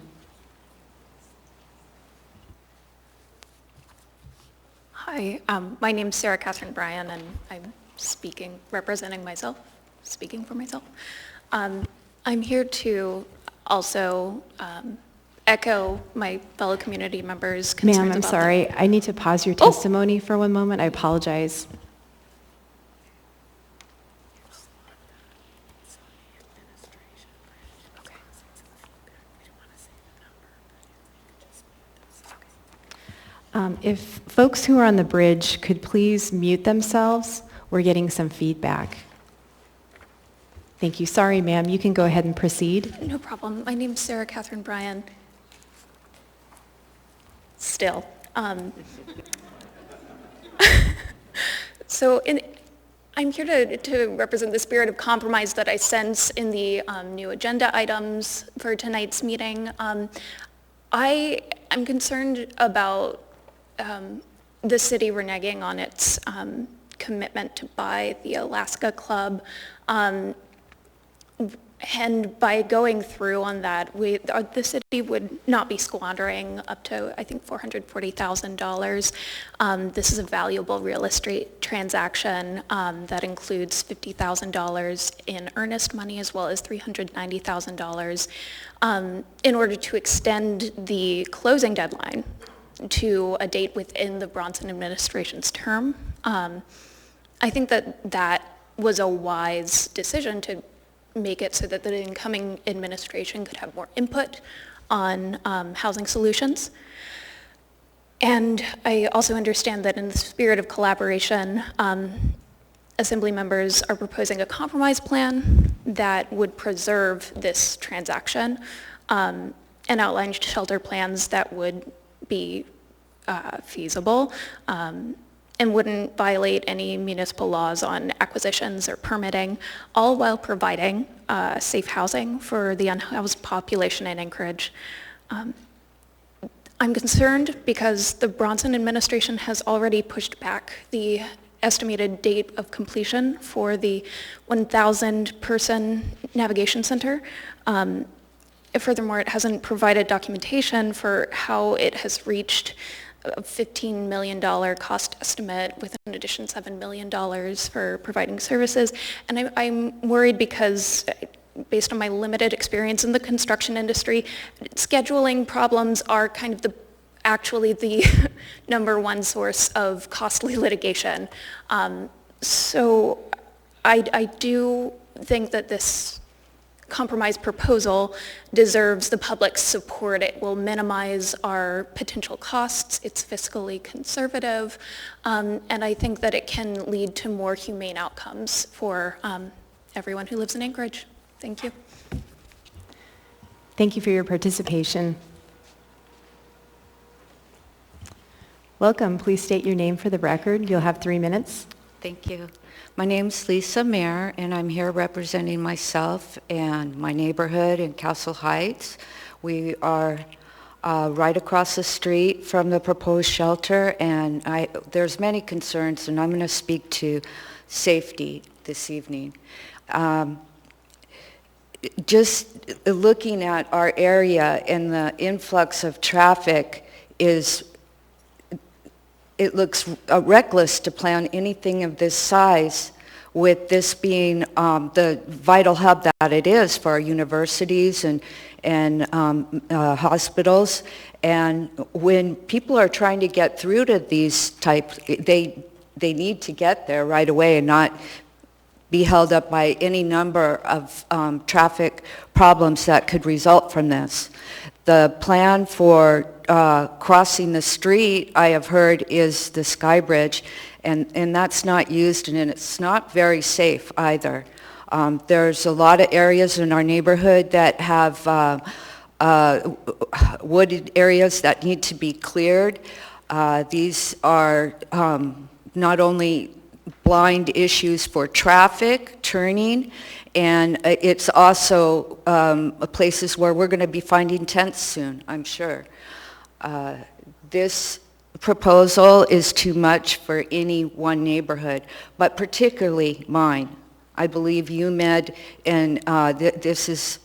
S18: Hi, my name's Sarah Catherine Bryan, and I'm representing myself. speaking for myself. I'm here to also echo my fellow community members' concerns
S1: Ma'am,
S18: about
S1: I'm
S18: the-
S1: sorry. I need to pause your testimony for one moment. I apologize. If folks who are on the bridge could please mute themselves, we're getting some feedback. Thank you. Sorry, ma'am. You can go ahead and proceed.
S18: No problem. My name's Sarah Catherine Bryan. Still. I'm here to represent the spirit of compromise that I sense in the new agenda items for tonight's meeting. I am concerned about the city reneging on its commitment to buy the Alaska Club. And by going through on that, the city would not be squandering up to, I think, $440,000. This is a valuable real estate transaction that includes $50,000 in earnest money as well as $390,000 in order to extend the closing deadline to a date within the Bronson administration's term. I think that was a wise decision to make it so that the incoming administration could have more input on housing solutions. And I also understand that in the spirit of collaboration, Assembly members are proposing a compromise plan that would preserve this transaction and outline shelter plans that would be feasible and wouldn't violate any municipal laws on acquisitions or permitting, all while providing safe housing for the unhoused population in Anchorage. I'm concerned because the Bronson administration has already pushed back the estimated date of completion for the 1,000-person navigation center. Furthermore, it hasn't provided documentation for how it has reached a $15 million cost estimate with an additional $7 million for providing services. And I'm worried because, based on my limited experience in the construction industry, scheduling problems are kind of actually the number one source of costly litigation. So I do think that this compromise proposal deserves the public's support. It will minimize our potential costs. It's fiscally conservative. And I think that it can lead to more humane outcomes for everyone who lives in Anchorage. Thank you.
S1: Thank you for your participation. Welcome. Please state your name for the record. You'll have 3 minutes.
S19: Thank you. My name's Lisa Mayer, and I'm here representing myself and my neighborhood in Castle Heights. We are right across the street from the proposed shelter, and there's many concerns, and I'm going to speak to safety this evening. Just looking at our area and the influx of traffic it looks reckless to plan anything of this size with this being the vital hub that it is for our universities and hospitals. And when people are trying to get through to these types, they need to get there right away and not be held up by any number of traffic problems that could result from this. The plan for crossing the street, I have heard, is the Sky Bridge, and that's not used, and it's not very safe either. There's a lot of areas in our neighborhood that have wooded areas that need to be cleared. These are not only blind issues for traffic, turning, and it's also places where we're going to be finding tents soon, I'm sure. This proposal is too much for any one neighborhood, but particularly mine. I believe UMed, and this is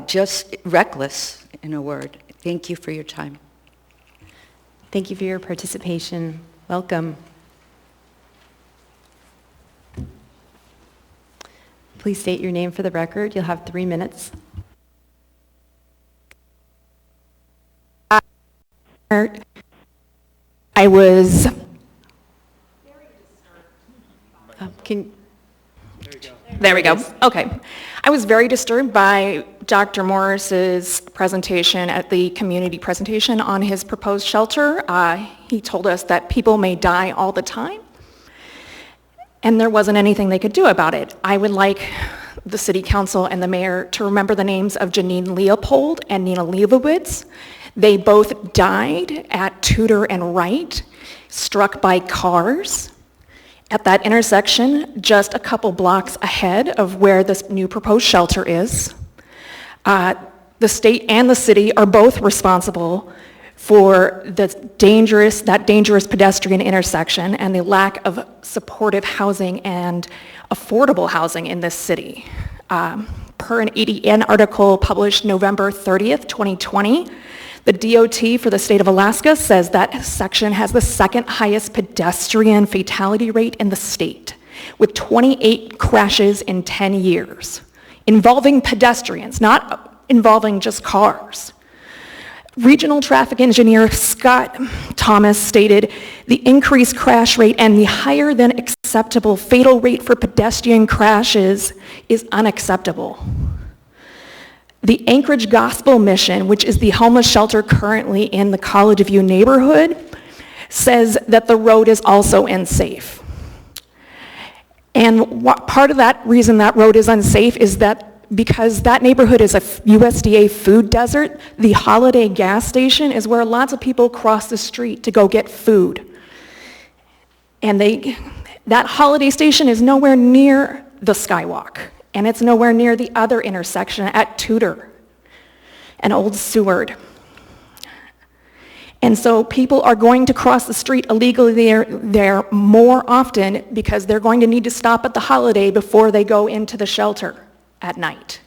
S19: just reckless, in a word. Thank you for your time.
S1: Thank you for your participation. Welcome. Please state your name for the record. You'll have 3 minutes.
S20: I was There we go. Okay. I was very disturbed by Dr. Morris's presentation at the community presentation on his proposed shelter. He told us that people may die all the time, and there wasn't anything they could do about it. I would like the city council and the mayor to remember the names of Janine Leopold and Nina Leibowitz. They both died at Tudor and Wright, struck by cars at that intersection just a couple blocks ahead of where this new proposed shelter is. The state and the city are both responsible for that dangerous pedestrian intersection and the lack of supportive housing and affordable housing in this city. Per an ADN article published November 30th, 2020, the DOT for the state of Alaska says that section has the second highest pedestrian fatality rate in the state, with 28 crashes in 10 years, involving pedestrians, not involving just cars. Regional traffic engineer Scott Thomas stated, the increased crash rate and the higher than acceptable fatal rate for pedestrian crashes is unacceptable. The Anchorage Gospel Mission, which is the homeless shelter currently in the College View neighborhood, says that the road is also unsafe. And part of that reason that road is unsafe is that because that neighborhood is a USDA food desert, the Holiday gas station is where lots of people cross the street to go get food. And that Holiday station is nowhere near the Skywalk. And it's nowhere near the other intersection at Tudor and Old Seward. And so people are going to cross the street illegally there more often because they're going to need to stop at the Holiday before they go into the shelter at night.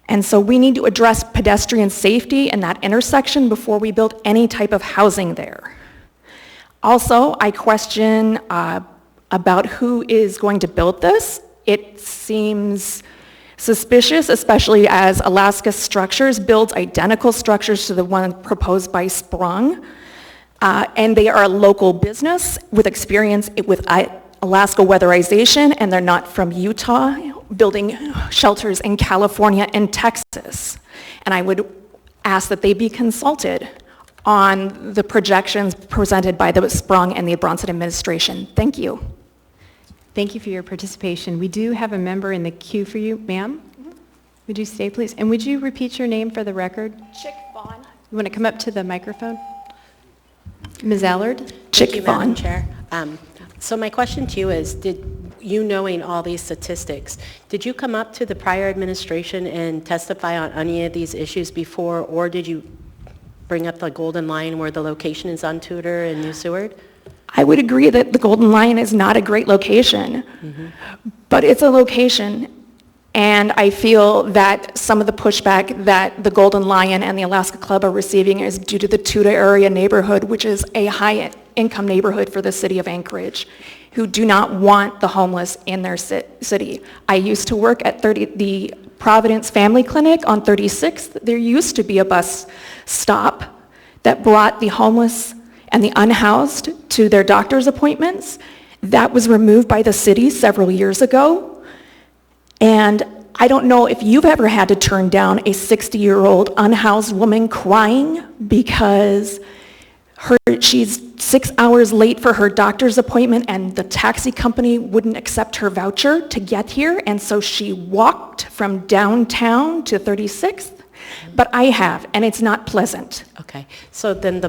S20: And so we need to address pedestrian safety in that intersection before we build any type of housing there. Also, I question about who is going to build this. It seems suspicious, especially as Alaska Structures builds identical structures to the one proposed by Sprung. And they are a local business with experience with Alaska weatherization, and they're not from Utah, building shelters in California and Texas. And I would ask that they be consulted on the projections presented by the Sprung and the Bronson administration. Thank you.
S1: Thank you for your participation. We do have a member in the queue for you, ma'am. Would you stay, please? And would you repeat your name for the record?
S20: Chick Vaughn.
S1: You want to come up to the microphone? Ms. Allard?
S6: Thank you, Madam Chair. So my question to you is, you knowing all these statistics, did you come up to the prior administration and testify on any of these issues before, or did you bring up the Golden Line where the location is on Tudor and New Seward?
S20: I would agree that the Golden Line is not a great location, but it's a location, and I feel that some of the pushback that the Golden Lion and the Alaska Club are receiving is due to the Tudor area neighborhood, which is a high-income neighborhood for the city of Anchorage, who do not want the homeless in their city. I used to work at the Providence Family Clinic on 36th. There used to be a bus stop that brought the homeless and the unhoused to their doctor's appointments. That was removed by the city several years ago. And I don't know if you've ever had to turn down a 60-year-old unhoused woman crying because she's 6 hours late for her doctor's appointment and the taxi company wouldn't accept her voucher to get here, and so she walked from downtown to 36th. But I have, and it's not pleasant.
S6: Okay, so then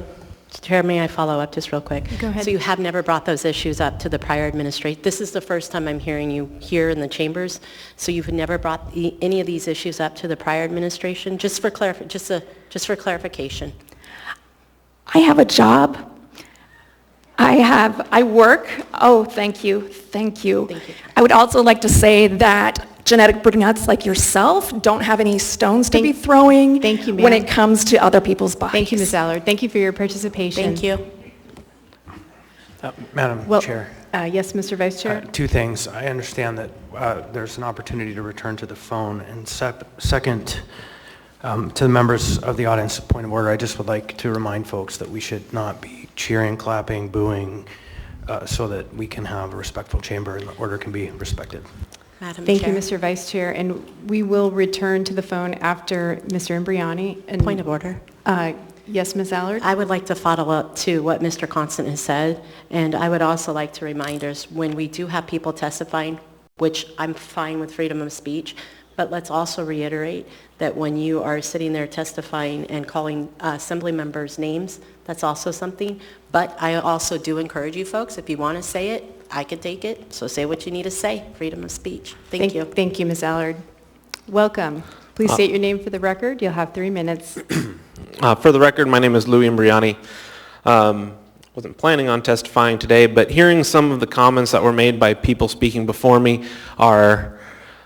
S6: Chair, may I follow up just real quick?
S1: Go ahead.
S6: So you have never brought those issues up to the prior administration. This is the first time I'm hearing you here in the chambers. So you've never brought any of these issues up to the prior administration? Just for clarification.
S20: I have a job. I work. Oh, thank you. I would also like to say that genetic brunettes like yourself don't have any stones to be throwing when it comes to other people's bodies.
S1: Thank you, Ms. Allard. Thank you for your participation.
S6: Thank you.
S10: Madam
S1: Well,
S10: Chair.
S1: Yes, Mr. Vice Chair?
S10: Two things. I understand that there's an opportunity to return to the phone. And second, to the members of the audience, point of order, I just would like to remind folks that we should not be cheering, clapping, booing, so that we can have a respectful chamber and the order can be respected.
S6: Madam
S1: Thank
S6: Chair.
S1: you, Mr. Vice Chair. And we will return to the phone after Mr. Imbriani. And,
S6: Point of order.
S1: Yes, Ms. Allard?
S6: I would like to follow up to what Mr. Constant has said, and I would also like to remind us when we do have people testifying, which I'm fine with freedom of speech, but let's also reiterate that when you are sitting there testifying and calling assembly members names, that's also something. But I also do encourage you folks, if you want to say it, I can take it, so say what you need to say, freedom of speech. Thank you.
S1: Thank you, Ms. Allard. Welcome. Please state your name for the record. You'll have 3 minutes.
S21: For the record, my name is Louis Imbriani. Wasn't planning on testifying today, but hearing some of the comments that were made by people speaking before me are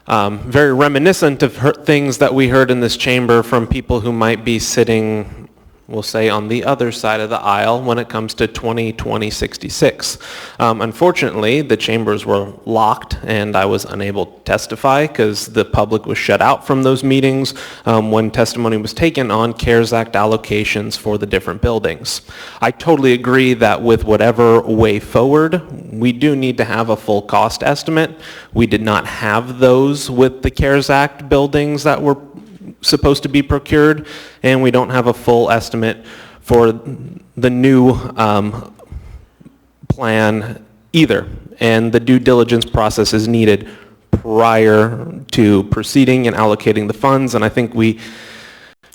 S21: very reminiscent of things that we heard in this chamber from people who might be sitting, we'll say, on the other side of the aisle when it comes to 2066. Unfortunately, the chambers were locked and I was unable to testify because the public was shut out from those meetings when testimony was taken on CARES Act allocations for the different buildings. I totally agree that with whatever way forward, we do need to have a full cost estimate. We did not have those with the CARES Act buildings that were supposed to be procured, and we don't have a full estimate for the new plan either. And the due diligence process is needed prior to proceeding and allocating the funds, and I think we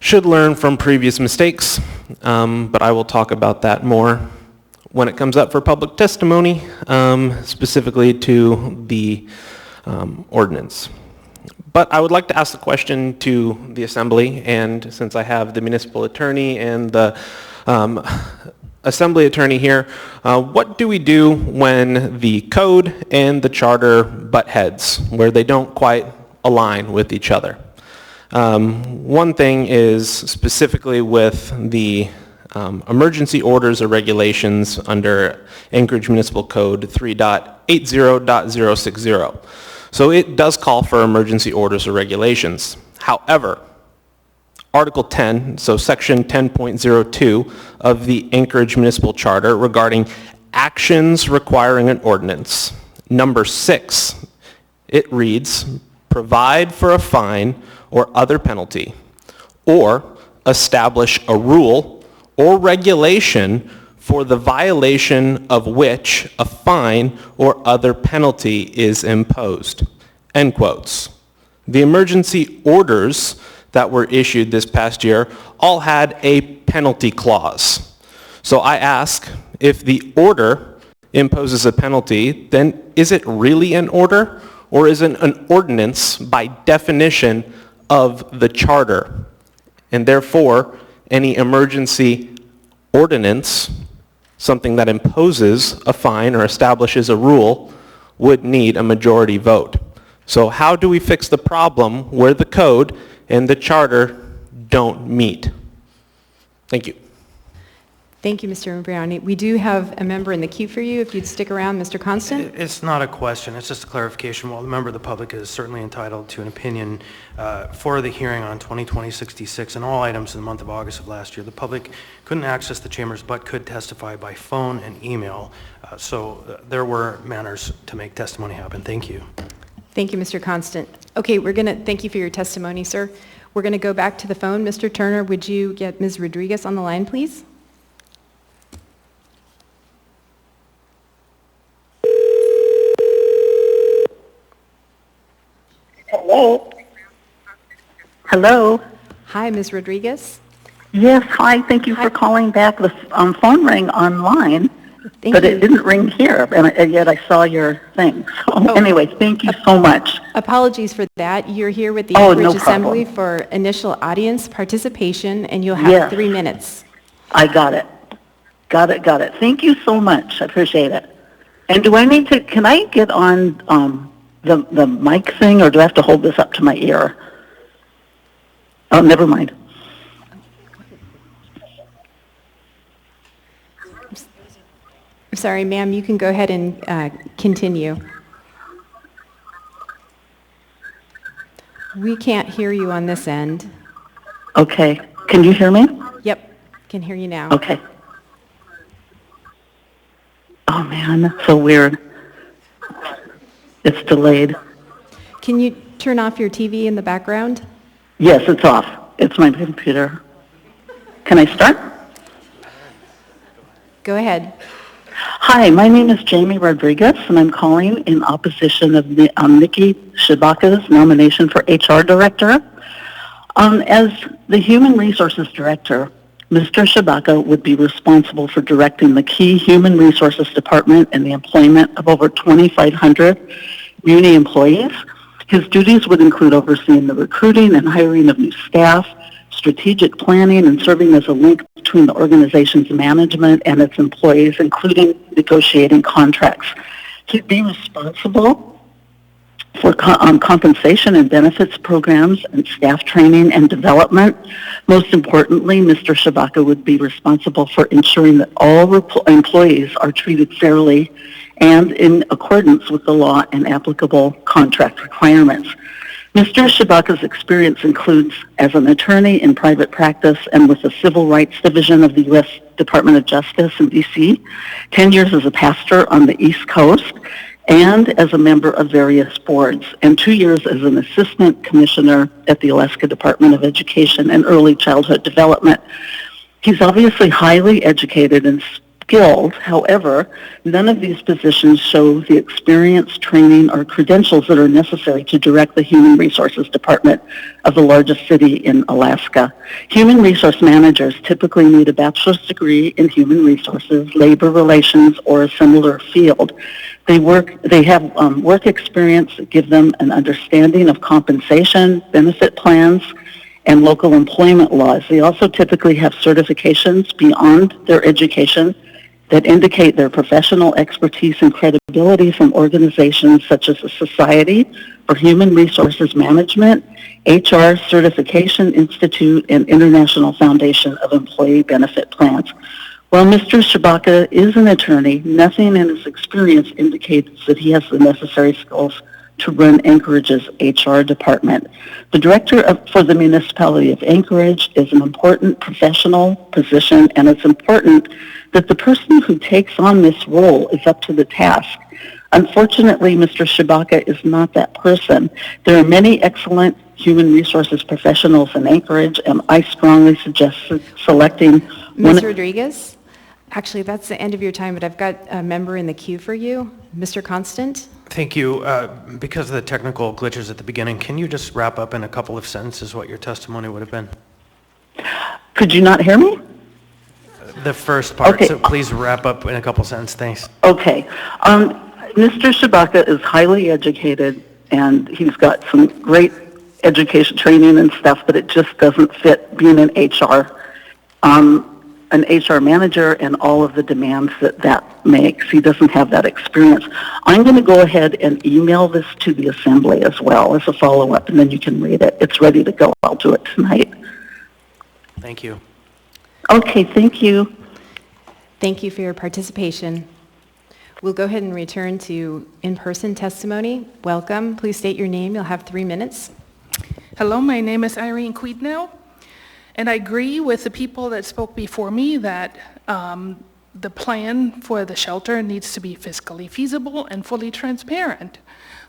S21: should learn from previous mistakes, but I will talk about that more when it comes up for public testimony, specifically to the ordinance. But I would like to ask the question to the Assembly, and since I have the municipal attorney and the Assembly attorney here, what do we do when the code and the charter butt heads, where they don't quite align with each other? One thing is specifically with the emergency orders or regulations under Anchorage Municipal Code 3.80.060. So it does call for emergency orders or regulations. However, Article 10, so Section 10.02 of the Anchorage Municipal Charter regarding actions requiring an ordinance, number 6, it reads, provide for a fine or other penalty, or establish a rule or regulation for the violation of which a fine or other penalty is imposed. End quotes. The emergency orders that were issued this past year all had a penalty clause. So I ask, if the order imposes a penalty, then is it really an order, or is it an ordinance by definition of the charter? And therefore, any emergency ordinance, something that imposes a fine or establishes a rule, would need a majority vote. So how do we fix the problem where the code and the charter don't meet? Thank you.
S1: Thank you, Mr. Imbriani. We do have a member in the queue for you. If you'd stick around, Mr. Constant.
S10: It's not a question, it's just a clarification. While the member of the public is certainly entitled to an opinion for the hearing on 2020-66 and all items in the month of August of last year, the public couldn't access the chambers but could testify by phone and email. So there were manners to make testimony happen. Thank you.
S1: Thank you, Mr. Constant. Okay, thank you for your testimony, sir. We're going to go back to the phone. Mr. Turner, would you get Ms. Rodriguez on the line, please?
S22: Hello? Hello?
S1: Hi, Ms. Rodriguez.
S22: Yes, hi. Thank you for calling back. The phone rang online,
S1: Thank
S22: but
S1: you.
S22: it didn't ring here, and yet I saw your thing. So anyway, thank you so much.
S1: Apologies for that. You're here with the
S22: Oh,
S1: Anchorage
S22: no
S1: Assembly
S22: problem.
S1: for initial audience participation, and you'll have
S22: Yes.
S1: 3 minutes.
S22: I got it. Got it. Thank you so much. I appreciate it. And do I need to, can I get on the mic thing, or do I have to hold this up to my ear? Oh, never mind.
S1: I'm sorry, ma'am, you can go ahead and continue. We can't hear you on this end.
S22: Okay. Can you hear me?
S1: Yep, can hear you now.
S22: Okay. Oh, man, that's so weird. It's delayed.
S1: Can you turn off your TV in the background?
S22: Yes, it's off. It's my computer. Can I start?
S1: Go ahead.
S22: Hi, my name is Jamie Rodriguez, and I'm calling in opposition of Nikki Shibaka's nomination for HR Director. As the Human Resources Director, Mr. Shibaka would be responsible for directing the key Human Resources Department and the employment of over 2,500 Muni employees. His duties would include overseeing the recruiting and hiring of new staff, strategic planning, and serving as a link between the organization's management and its employees, including negotiating contracts. He'd be responsible for compensation and benefits programs and staff training and development. Most importantly, Mr. Shibaka would be responsible for ensuring that all employees are treated fairly and in accordance with the law and applicable contract requirements. Mr. Shibaka's experience includes as an attorney in private practice and with the Civil Rights Division of the U.S. Department of Justice in D.C., 10 years as a pastor on the East Coast, and as a member of various boards, and 2 years as an assistant commissioner at the Alaska Department of Education and Early Childhood Development. He's obviously highly educated and skilled. However, none of these positions show the experience, training, or credentials that are necessary to direct the Human Resources Department of the largest city in Alaska. Human resource managers typically need a bachelor's degree in human resources, labor relations, or a similar field. They have work experience that give them an understanding of compensation, benefit plans, and local employment laws. They also typically have certifications beyond their education that indicate their professional expertise and credibility from organizations such as the Society for Human Resources Management, HR Certification Institute, and International Foundation of Employee Benefit Plans. While Mr. Shibaka is an attorney, nothing in his experience indicates that he has the necessary skills to run Anchorage's HR department. The director for the municipality of Anchorage is an important professional position, and it's important that the person who takes on this role is up to the task. Unfortunately, Mr. Shibaka is not that person. There are many excellent human resources professionals in Anchorage, and I strongly suggest selecting
S1: Ms. Rodriguez, actually, that's the end of your time, but I've got a member in the queue for you. Mr. Constant?
S10: Thank you. Because of the technical glitches at the beginning, can you just wrap up in a couple of sentences what your testimony would have been?
S22: Could you not hear me?
S10: The first part,
S22: okay.
S10: So please wrap up in a couple sentences. Thanks.
S22: Okay. Mr. Shibaka is highly educated, and he's got some great education training and stuff, but it just doesn't fit being an HR manager and all of the demands that makes. He doesn't have that experience. I'm going to go ahead and email this to the Assembly as well as a follow-up, and then you can read it. It's ready to go. I'll do it tonight.
S10: Thank you.
S22: Okay, thank you.
S1: Thank you for your participation. We'll go ahead and return to in-person testimony. Welcome. Please state your name. You'll have 3 minutes.
S2: Hello, my name is Irene Queednell, and I agree with the people that spoke before me that the plan for the shelter needs to be fiscally feasible and fully transparent.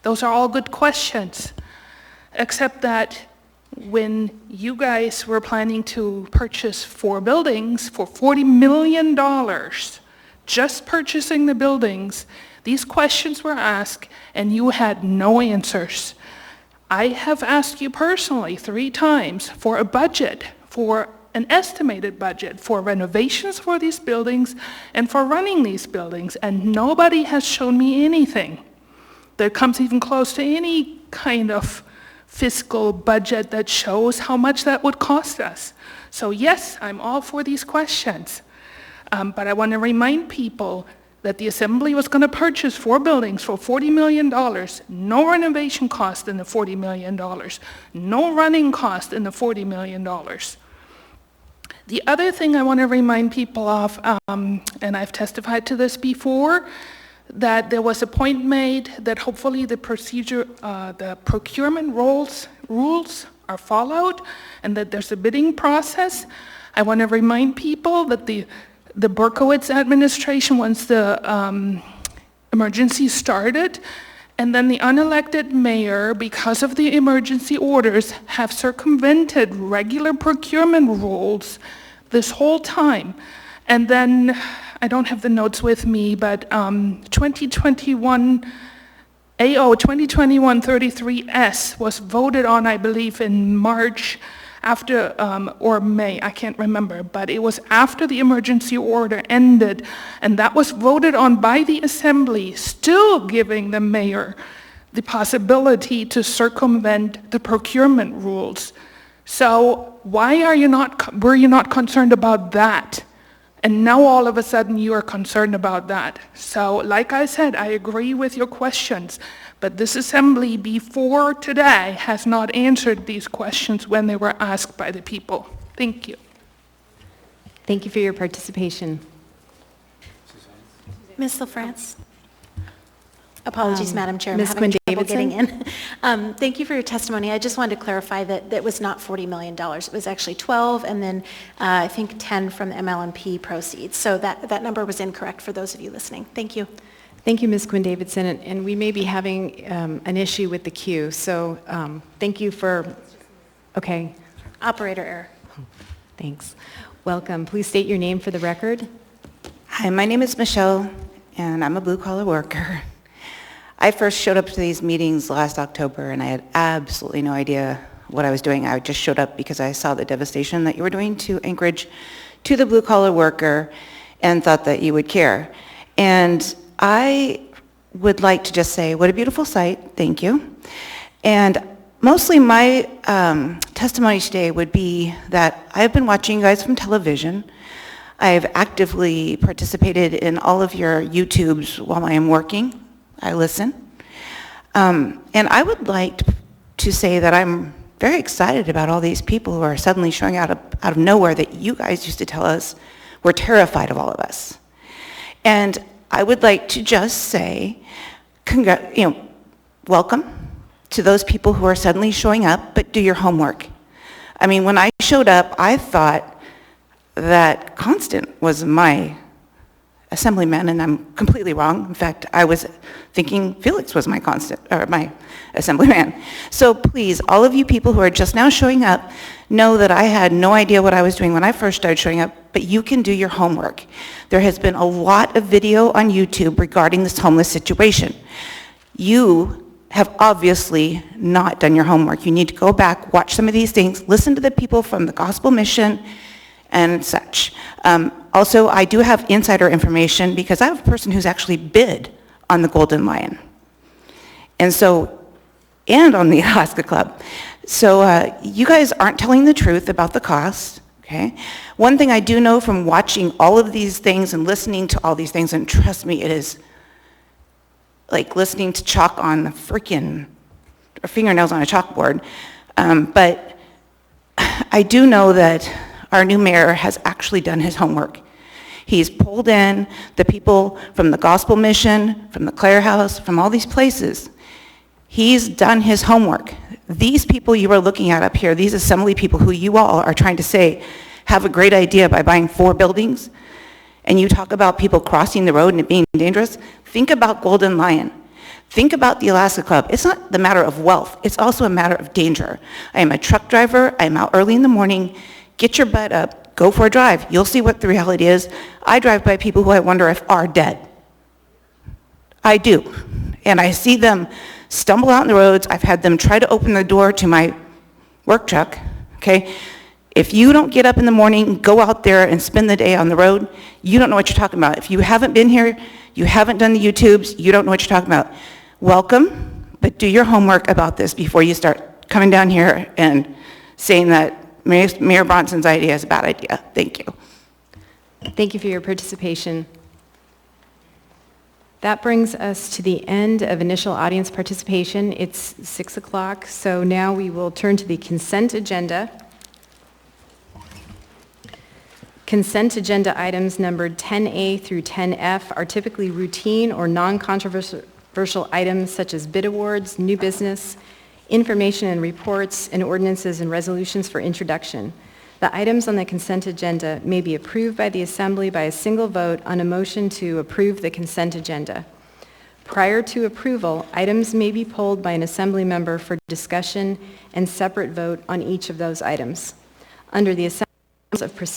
S2: Those are all good questions, except that when you guys were planning to purchase 4 buildings for $40 million, just purchasing the buildings, these questions were asked and you had no answers. I have asked you personally 3 times for a budget, for an estimated budget for renovations for these buildings and for running these buildings, and nobody has shown me anything that comes even close to any kind of fiscal budget that shows how much that would cost us. So yes, I'm all for these questions, but I want to remind people that the Assembly was going to purchase 4 buildings for $40 million, no renovation cost in the $40 million, no running cost in the $40 million. The other thing I want to remind people of, and I've testified to this before, that there was a point made that hopefully the procurement rules are followed and that there's a bidding process. I want to remind people that the Berkowitz administration, once the emergency started, and then the unelected mayor, because of the emergency orders, have circumvented regular procurement rules this whole time. And then, I don't have the notes with me, but 2021 33S was voted on, I believe, in March after, or May, I can't remember, but it was after the emergency order ended, and that was voted on by the Assembly, still giving the mayor the possibility to circumvent the procurement rules. So why were you not concerned about that? And now all of a sudden you are concerned about that. So like I said, I agree with your questions, but this Assembly before today has not answered these questions when they were asked by the people. Thank you.
S1: Thank you for your participation.
S4: Ms. LaFrance? Apologies, Madam Chair, I'm
S1: Ms.
S4: having trouble
S1: Quinn-Davidson?
S4: getting in. Thank you for your testimony. I just wanted to clarify that it was not $40 million. It was actually 12, and then I think 10 from the MLMP proceeds. So that number was incorrect for those of you listening. Thank you.
S1: Thank you, Ms. Quinn-Davidson, and we may be having an issue with the queue, so thank you for, okay.
S4: Operator error.
S1: Thanks. Welcome. Please state your name for the record.
S5: Hi, my name is Michelle, and I'm a blue-collar worker. I first showed up to these meetings last October, and I had absolutely no idea what I was doing. I just showed up because I saw the devastation that you were doing to Anchorage, to the blue-collar worker, and thought that you would care. And I would like to just say, what a beautiful site, thank you. And mostly my testimony today would be that I've been watching you guys from television. I've actively participated in all of your YouTubes while I am working. I listen. And I would like to say that I'm very excited about all these people who are suddenly showing out of nowhere that you guys used to tell us were terrified of all of us. And I would like to just say, welcome to those people who are suddenly showing up, but do your homework. I mean, when I showed up, I thought that Constant was my assemblyman, and I'm completely wrong. In fact, I was thinking Felix was my assemblyman. So please, all of you people who are just now showing up, know that I had no idea what I was doing when I first started showing up, but you can do your homework. There has been a lot of video on YouTube regarding this homeless situation. You have obviously not done your homework. You need to go back, watch some of these things, listen to the people from the Gospel Mission and such. Also, I do have insider information because I have a person who's actually bid on the Golden Lion. And on the Alaska Club. So you guys aren't telling the truth about the cost, okay? One thing I do know from watching all of these things and listening to all these things, and trust me, it is like listening to chalk on the freaking, or fingernails on a chalkboard. But I do know that our new mayor has actually done his homework. He's pulled in the people from the Gospel Mission, from the Clare House, from all these places. He's done his homework. These people you are looking at up here, these assembly people who you all are trying to say have a great idea by buying 4 buildings, and you talk about people crossing the road and it being dangerous, think about Golden Lion. Think about the Alaska Club. It's not the matter of wealth, it's also a matter of danger. I am a truck driver, I'm out early in the morning, get your butt up, go for a drive. You'll see what the reality is. I drive by people who I wonder if are dead. I do. And I see them stumble out in the roads. I've had them try to open the door to my work truck, okay? If you don't get up in the morning, go out there and spend the day on the road, you don't know what you're talking about. If you haven't been here, you haven't done the YouTubes, you don't know what you're talking about. Welcome, but do your homework about this before you start coming down here and saying that Mayor Bronson's idea is a bad idea. Thank you.
S1: Thank you for your participation. That brings us to the end of initial audience participation. It's 6 o'clock, so now we will turn to the consent agenda. Consent agenda items numbered 10A through 10F are typically routine or non-controversial items such as bid awards, new business, information and reports, and ordinances and resolutions for introduction. The items on the consent agenda may be approved by the Assembly by a single vote on a motion to approve the consent agenda. Prior to approval, items may be pulled by an Assembly member for discussion and separate vote on each of those items. Under the Assembly Rules of Procedure,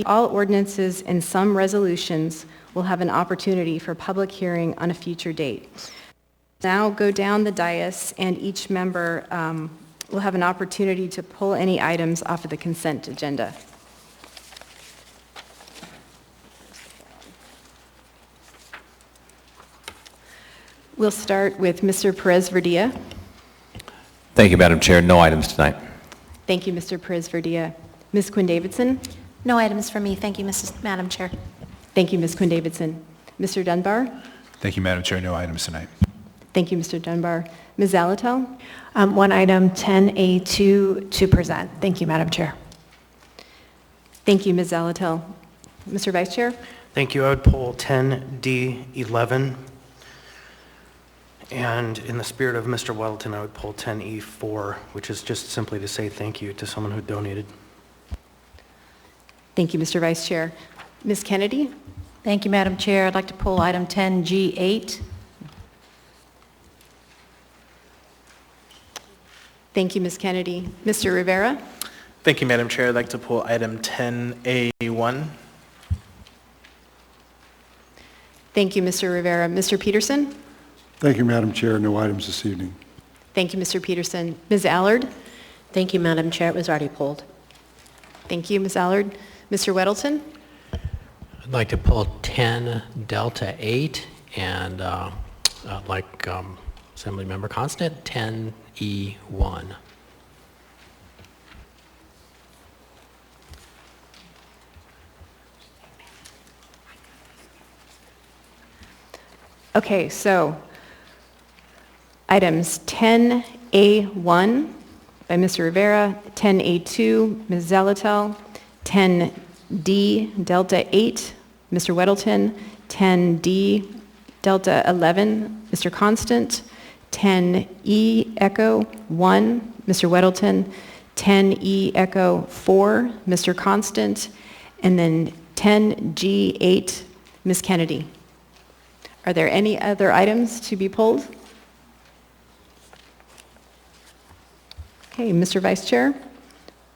S1: all ordinances and some resolutions will have an opportunity for public hearing on a future date. Now go down the dais, and each member will have an opportunity to pull any items off of the consent agenda. We'll start with Mr. Perez-Verdia.
S13: Thank you, Madam Chair. No items tonight.
S1: Thank you, Mr. Perez-Verdia. Ms. Quinn-Davidson?
S4: No items for me. Thank you, Madam Chair.
S1: Thank you, Ms. Quinn-Davidson. Mr. Dunbar?
S12: Thank you, Madam Chair. No items tonight.
S1: Thank you, Mr. Dunbar. Ms. Zalatel?
S11: One item, 10A2, to present. Thank you, Madam Chair.
S1: Thank you, Ms. Zalatel. Mr. Vice Chair?
S10: Thank you. I would pull 10D11. And in the spirit of Mr. Weddleton, I would pull 10E4, which is just simply to say thank you to someone who donated.
S1: Thank you, Mr. Vice Chair. Ms. Kennedy?
S8: Thank you, Madam Chair. I'd like to pull item 10G8.
S1: Thank you, Ms. Kennedy. Mr. Rivera?
S9: Thank you, Madam Chair. I'd like to pull item 10A1.
S1: Thank you, Mr. Rivera. Mr. Peterson?
S7: Thank you, Madam Chair. No items this evening.
S1: Thank you, Mr. Peterson. Ms. Allard?
S6: Thank you, Madam Chair. It was already pulled.
S1: Thank you, Ms. Allard. Mr. Weddleton?
S3: I'd like to pull 10 Delta 8 and like Assembly Member Constant, 10E1.
S1: Okay, so items 10A1 by Mr. Rivera, 10A2, Ms. Zalatel, 10D Delta 8, Mr. Weddleton, 10D Delta 11, Mr. Constant, 10E Echo 1, Mr. Weddleton, 10E Echo 4, Mr. Constant, and then 10G8, Ms. Kennedy. Are there any other items to be pulled? Okay, Mr. Vice Chair,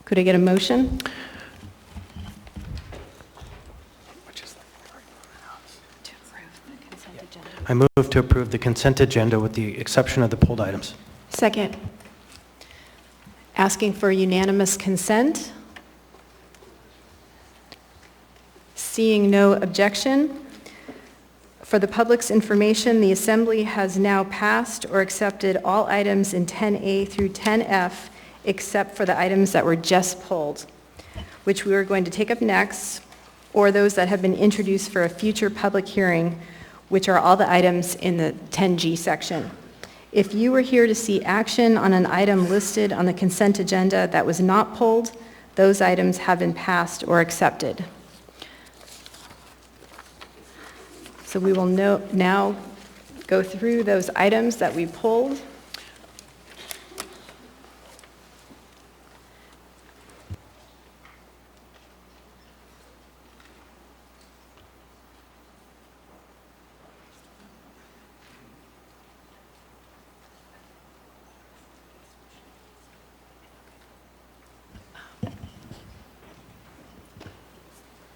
S1: could I get a motion?
S10: I move to approve the consent agenda with the exception of the pulled items.
S1: Second. Asking for unanimous consent. Seeing no objection. For the public's information, the Assembly has now passed or accepted all items in 10A through 10F except for the items that were just pulled, which we are going to take up next, or those that have been introduced for a future public hearing, which are all the items in the 10G section. If you were here to see action on an item listed on the consent agenda that was not pulled, those items have been passed or accepted. So we will now go through those items that we pulled.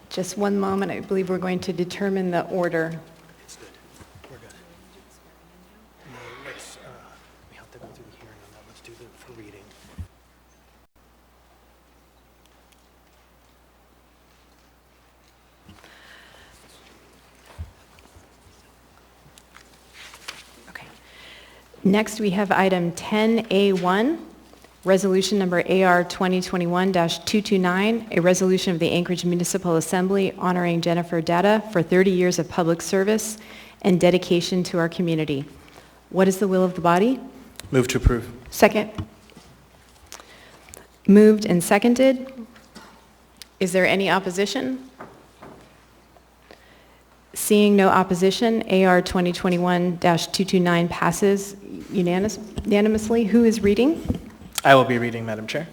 S1: Just one moment. I believe we're going to determine the order.
S10: It's good. We're good. No, let's, we have to go through the hearing on that. Let's do the for reading.
S1: Okay. Next, we have item 10A1. Resolution number AR 2021-229, a resolution of the Anchorage Municipal Assembly honoring Jennifer Data for 30 years of public service and dedication to our community. What is the will of the body?
S9: Move to approve.
S1: Second. Moved and seconded. Is there any opposition? Seeing no opposition, AR 2021-229 passes unanimously. Who is reading?
S9: I will be reading, Madam Chair.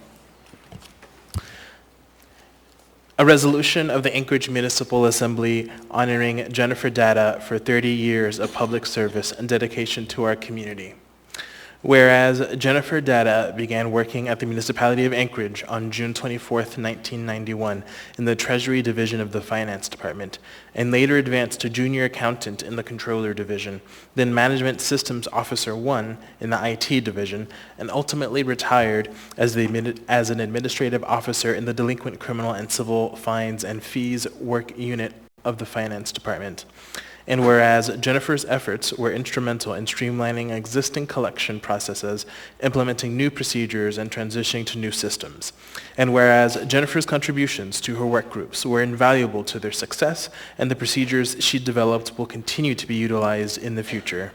S9: A resolution of the Anchorage Municipal Assembly honoring Jennifer Data for 30 years of public service and dedication to our community. Whereas Jennifer Data began working at the Municipality of Anchorage on June 24, 1991 in the Treasury Division of the Finance Department, and later advanced to Junior Accountant in the Controller Division, then Management Systems Officer 1 in the IT Division, and ultimately retired as an Administrative Officer in the Delinquent Criminal and Civil Fines and Fees Work Unit of the Finance Department. And whereas Jennifer's efforts were instrumental in streamlining existing collection processes, implementing new procedures, and transitioning to new systems. And whereas Jennifer's contributions to her work groups were invaluable to their success, and the procedures she developed will continue to be utilized in the future.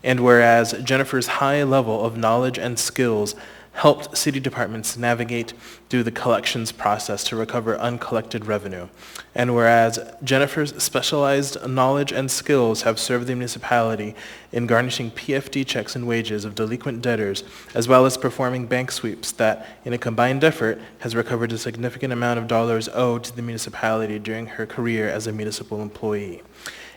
S9: And whereas Jennifer's high level of knowledge and skills helped city departments navigate through the collections process to recover uncollected revenue. And whereas Jennifer's specialized knowledge and skills have served the municipality in garnishing PFD checks and wages of delinquent debtors, as well as performing bank sweeps that, in a combined effort, has recovered a significant amount of dollars owed to the municipality during her career as a municipal employee.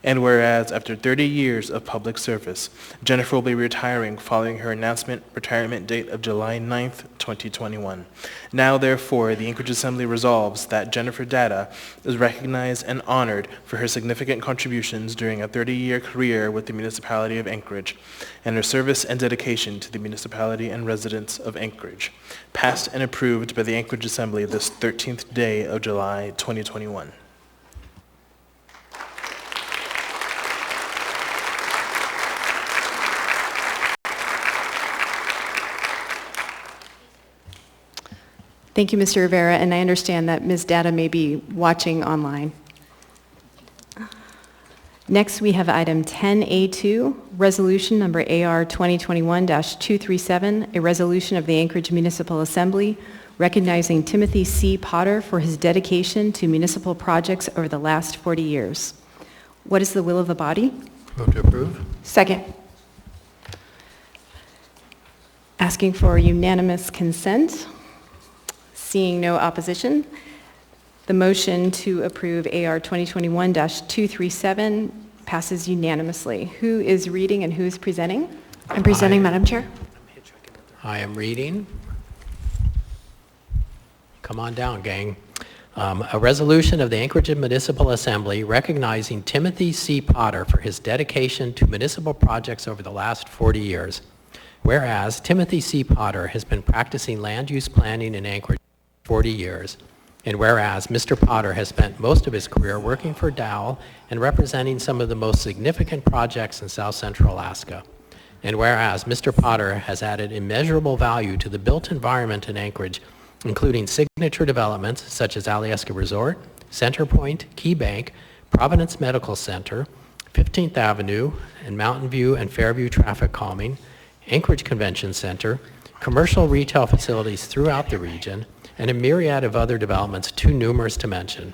S9: And whereas after 30 years of public service, Jennifer will be retiring following her retirement date of July 9th, 2021. Now, therefore, the Anchorage Assembly resolves that Jennifer Data is recognized and honored for her significant contributions during a 30-year career with the Municipality of Anchorage and her service and dedication to the municipality and residents of Anchorage. Passed and approved by the Anchorage Assembly this 13th day of July, 2021.
S1: Thank you, Mr. Rivera, and I understand that Ms. Data may be watching online. Next, we have item 10A2, resolution number AR 2021-237, a resolution of the Anchorage Municipal Assembly recognizing Timothy C. Potter for his dedication to municipal projects over the last 40 years. What is the will of the body?
S3: Move to approve.
S1: Second. Asking for unanimous consent. Seeing no opposition, the motion to approve AR 2021-237 passes unanimously. Who is reading and who is presenting?
S11: I'm presenting, Madam Chair.
S3: I am reading. Come on down, gang. A resolution of the Anchorage Municipal Assembly recognizing Timothy C. Potter for his dedication to municipal projects over the last 40 years. Whereas Timothy C. Potter has been practicing land use planning in Anchorage 40 years, and whereas Mr. Potter has spent most of his career working for Dow and representing some of the most significant projects in South Central Alaska, and whereas Mr. Potter has added immeasurable value to the built environment in Anchorage, including signature developments such as Alyeska Resort, Center Point, Key Bank, Providence Medical Center, 15th Avenue, and Mountain View and Fairview traffic calming, Anchorage Convention Center, commercial retail facilities throughout the region, and a myriad of other developments too numerous to mention.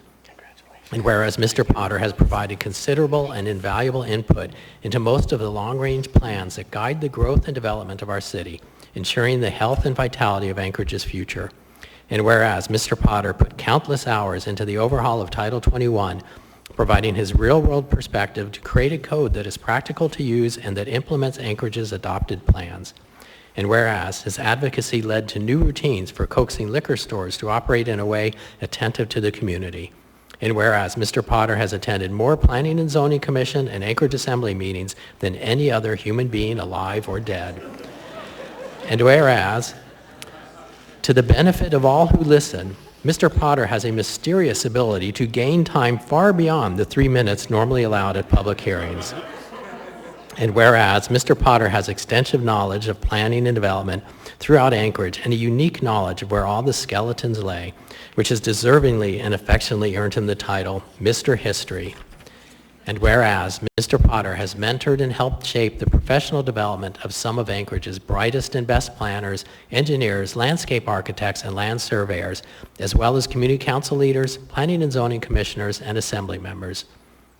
S3: And whereas Mr. Potter has provided considerable and invaluable input into most of the long-range plans that guide the growth and development of our city, ensuring the health and vitality of Anchorage's future. And whereas Mr. Potter put countless hours into the overhaul of Title 21, providing his real-world perspective to create a code that is practical to use and that implements Anchorage's adopted plans. And whereas his advocacy led to new routines for coaxing liquor stores to operate in a way attentive to the community. And whereas Mr. Potter has attended more Planning and Zoning Commission and Anchorage Assembly meetings than any other human being alive or dead. And whereas, to the benefit of all who listen, Mr. Potter has a mysterious ability to gain time far beyond the 3 minutes normally allowed at public hearings. And whereas Mr. Potter has extensive knowledge of planning and development throughout Anchorage and a unique knowledge of where all the skeletons lay, which has deservingly and affectionately earned him the title Mr. History. And whereas Mr. Potter has mentored and helped shape the professional development of some of Anchorage's brightest and best planners, engineers, landscape architects, and land surveyors, as well as community council leaders, planning and zoning commissioners, and assembly members.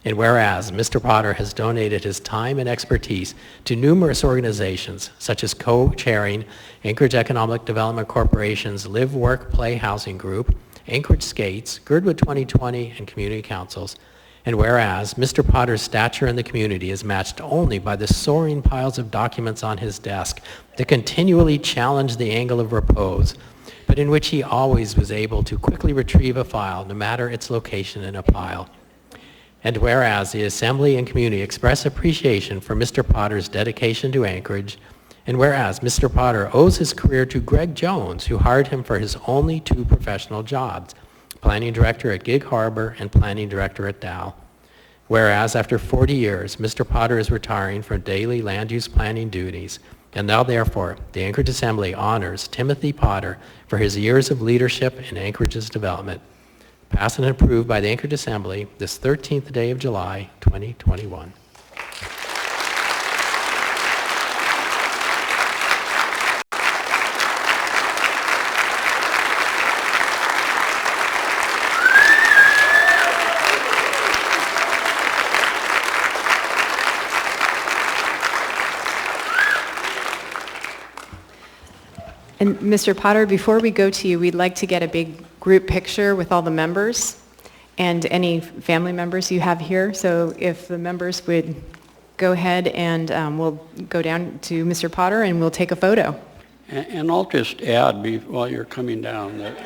S3: And whereas Mr. Potter has donated his time and expertise to numerous organizations, such as co-chairing Anchorage Economic Development Corporation's Live, Work, Play Housing Group, Anchorage Skates, Girdwood 2020, and community councils. And whereas Mr. Potter's stature in the community is matched only by the soaring piles of documents on his desk that continually challenge the angle of repose, but in which he always was able to quickly retrieve a file, no matter its location in a pile. And whereas the Assembly and community express appreciation for Mr. Potter's dedication to Anchorage, and whereas Mr. Potter owes his career to Greg Jones, who hired him for his only 2 professional jobs, Planning Director at Gig Harbor and Planning Director at Dow. Whereas after 40 years, Mr. Potter is retiring from daily land use planning duties, and now therefore, the Anchorage Assembly honors Timothy Potter for his years of leadership in Anchorage's development. Passed and approved by the Anchorage Assembly this 13th day of July, 2021.
S1: And Mr. Potter, before we go to you, we'd like to get a big group picture with all the members and any family members you have here. So if the members would go ahead and we'll go down to Mr. Potter and we'll take a photo.
S14: And I'll just add while you're coming down that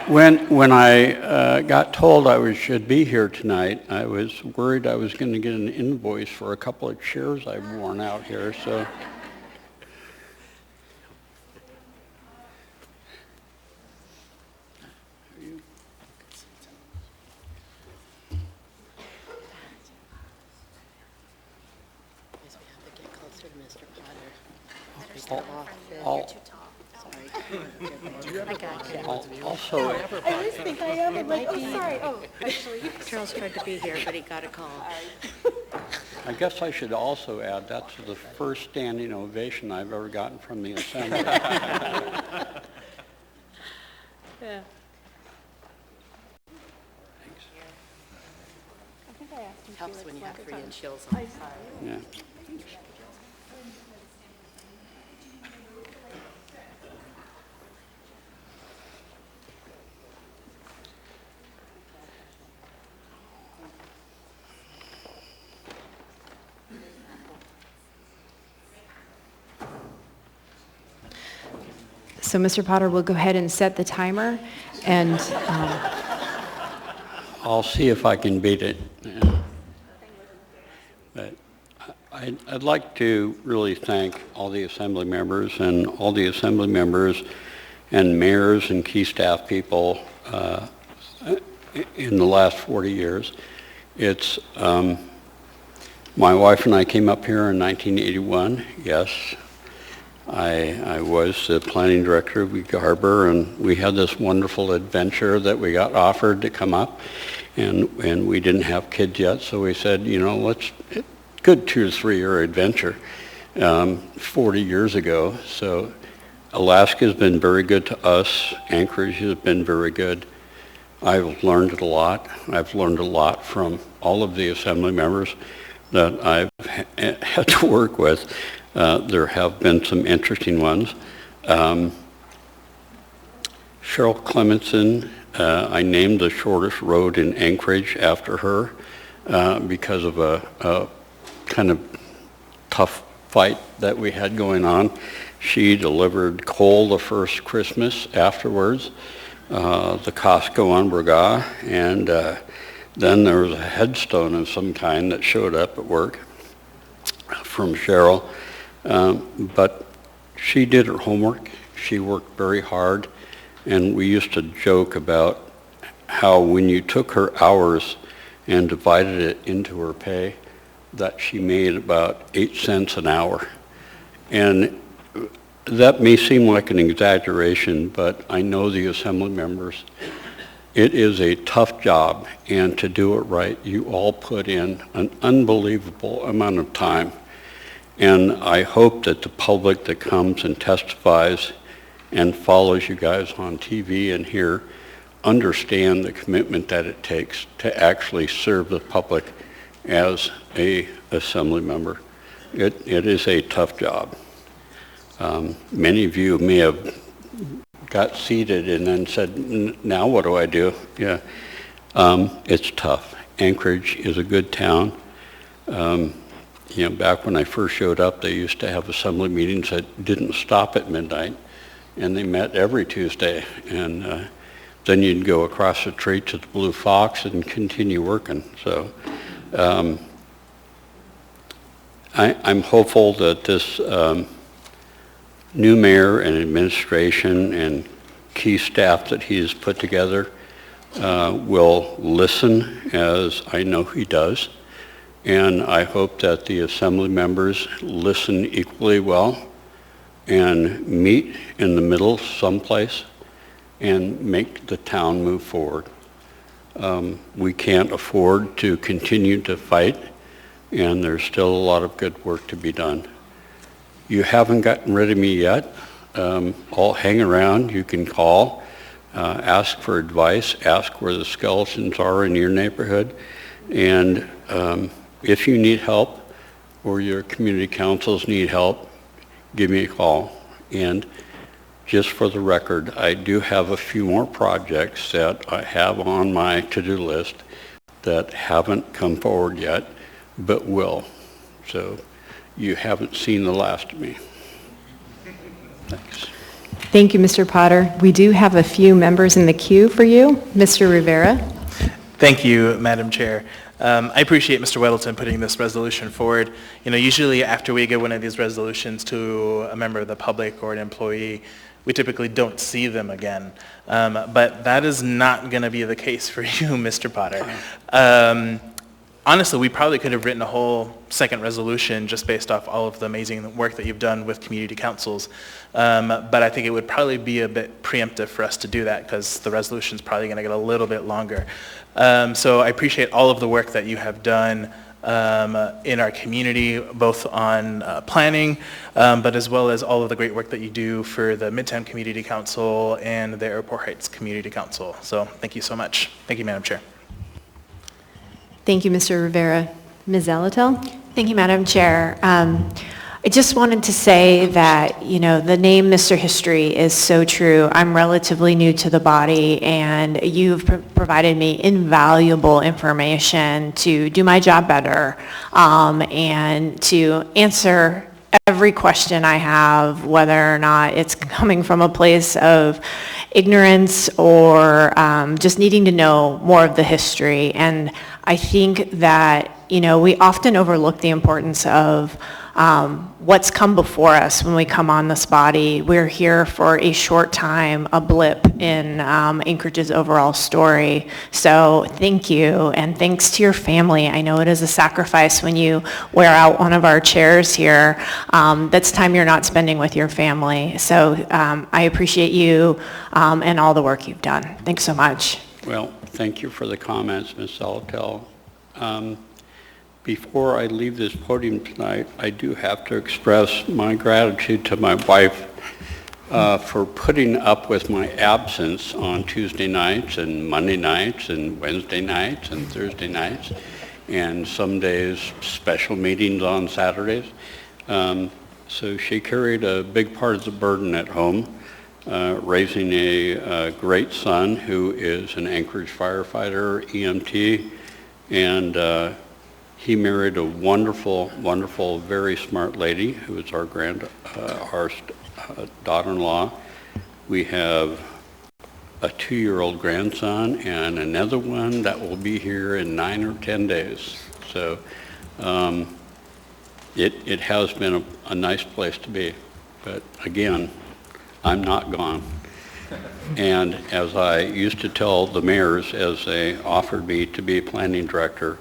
S14: when I got told I should be here tonight, I was worried I was going to get an invoice for a couple of chairs I've worn out here. So. Also,
S6: I always think I am. I'm like, oh, sorry. Oh, actually, Charles tried to be here, but he got a call.
S14: I guess I should also add that's the first standing ovation I've ever gotten from the Assembly.
S6: Yeah. Helps when you have free and chills on.
S14: Yeah.
S1: So Mr. Potter, we'll go ahead and set the timer, and
S14: I'll see if I can beat it. But I'd like to really thank all the Assembly members and all the Assembly members and mayors and key staff people in the last 40 years. It's my wife and I came up here in 1981, yes. I was the planning director of Gig Harbor, and we had this wonderful adventure that we got offered to come up, and we didn't have kids yet, so we said, you know, let's, good 2 to 3 year adventure 40 years ago. So Alaska has been very good to us. Anchorage has been very good. I've learned a lot. I've learned a lot from all of the Assembly members that I've had to work with. There have been some interesting ones. Cheryl Clemenson, I named the shortest road in Anchorage after her because of a kind of tough fight that we had going on. She delivered coal the first Christmas afterwards, the Costco on Burgaw, and then there was a headstone of some kind that showed up at work from Cheryl. But she did her homework. She worked very hard, and we used to joke about how when you took her hours and divided it into her pay, that she made about 8 cents an hour. And that may seem like an exaggeration, but I know the Assembly members. It is a tough job, and to do it right, you all put in an unbelievable amount of time. And I hope that the public that comes and testifies and follows you guys on TV and here understand the commitment that it takes to actually serve the public as a assembly member. It is a tough job. Many of you may have got seated and then said, now what do I do? Yeah, it's tough. Anchorage is a good town. You know, back when I first showed up, they used to have assembly meetings that didn't stop at midnight, and they met every Tuesday. And then you'd go across the street to the Blue Fox and continue working. So I'm hopeful that this new mayor and administration and key staff that he has put together will listen, as I know he does. And I hope that the assembly members listen equally well and meet in the middle someplace and make the town move forward. We can't afford to continue to fight, and there's still a lot of good work to be done. You haven't gotten rid of me yet. I'll hang around. You can call, ask for advice, ask where the skeletons are in your neighborhood, and if you need help or your community councils need help, give me a call. And just for the record, I do have a few more projects that I have on my to-do list that haven't come forward yet, but will. So you haven't seen the last of me. Thanks.
S1: Thank you, Mr. Potter. We do have a few members in the queue for you. Mr. Rivera.
S9: Thank you, Madam Chair. I appreciate Mr. Weddleton putting this resolution forward. You know, usually after we give one of these resolutions to a member of the public or an employee, we typically don't see them again. But that is not going to be the case for you, Mr. Potter. Honestly, we probably could have written a whole second resolution just based off all of the amazing work that you've done with community councils. But I think it would probably be a bit preemptive for us to do that because the resolution is probably going to get a little bit longer. So I appreciate all of the work that you have done in our community, both on planning, but as well as all of the great work that you do for the Midtown Community Council and the Airport Heights Community Council. So thank you so much. Thank you, Madam Chair.
S1: Thank you, Mr. Rivera. Ms. Zalatel?
S11: Thank you, Madam Chair. I just wanted to say that, you know, the name Mr. History is so true. I'm relatively new to the body, and you've provided me invaluable information to do my job better and to answer every question I have, whether or not it's coming from a place of ignorance or just needing to know more of the history. And I think that, you know, we often overlook the importance of what's come before us when we come on this body. We're here for a short time, a blip in Anchorage's overall story. So thank you, and thanks to your family. I know it is a sacrifice when you wear out one of our chairs here. That's time you're not spending with your family. So I appreciate you and all the work you've done. Thanks so much.
S14: Well, thank you for the comments, Ms. Zalatel. Before I leave this podium tonight, I do have to express my gratitude to my wife for putting up with my absence on Tuesday nights and Monday nights and Wednesday nights and Thursday nights, and some days special meetings on Saturdays. So she carried a big part of the burden at home, raising a great son who is an Anchorage firefighter, EMT, and he married a wonderful, wonderful, very smart lady who is our daughter-in-law. We have a 2-year-old grandson and another one that will be here in 9 or 10 days. So it has been a nice place to be. But again, I'm not gone. And as I used to tell the mayors as they offered me to be planning director,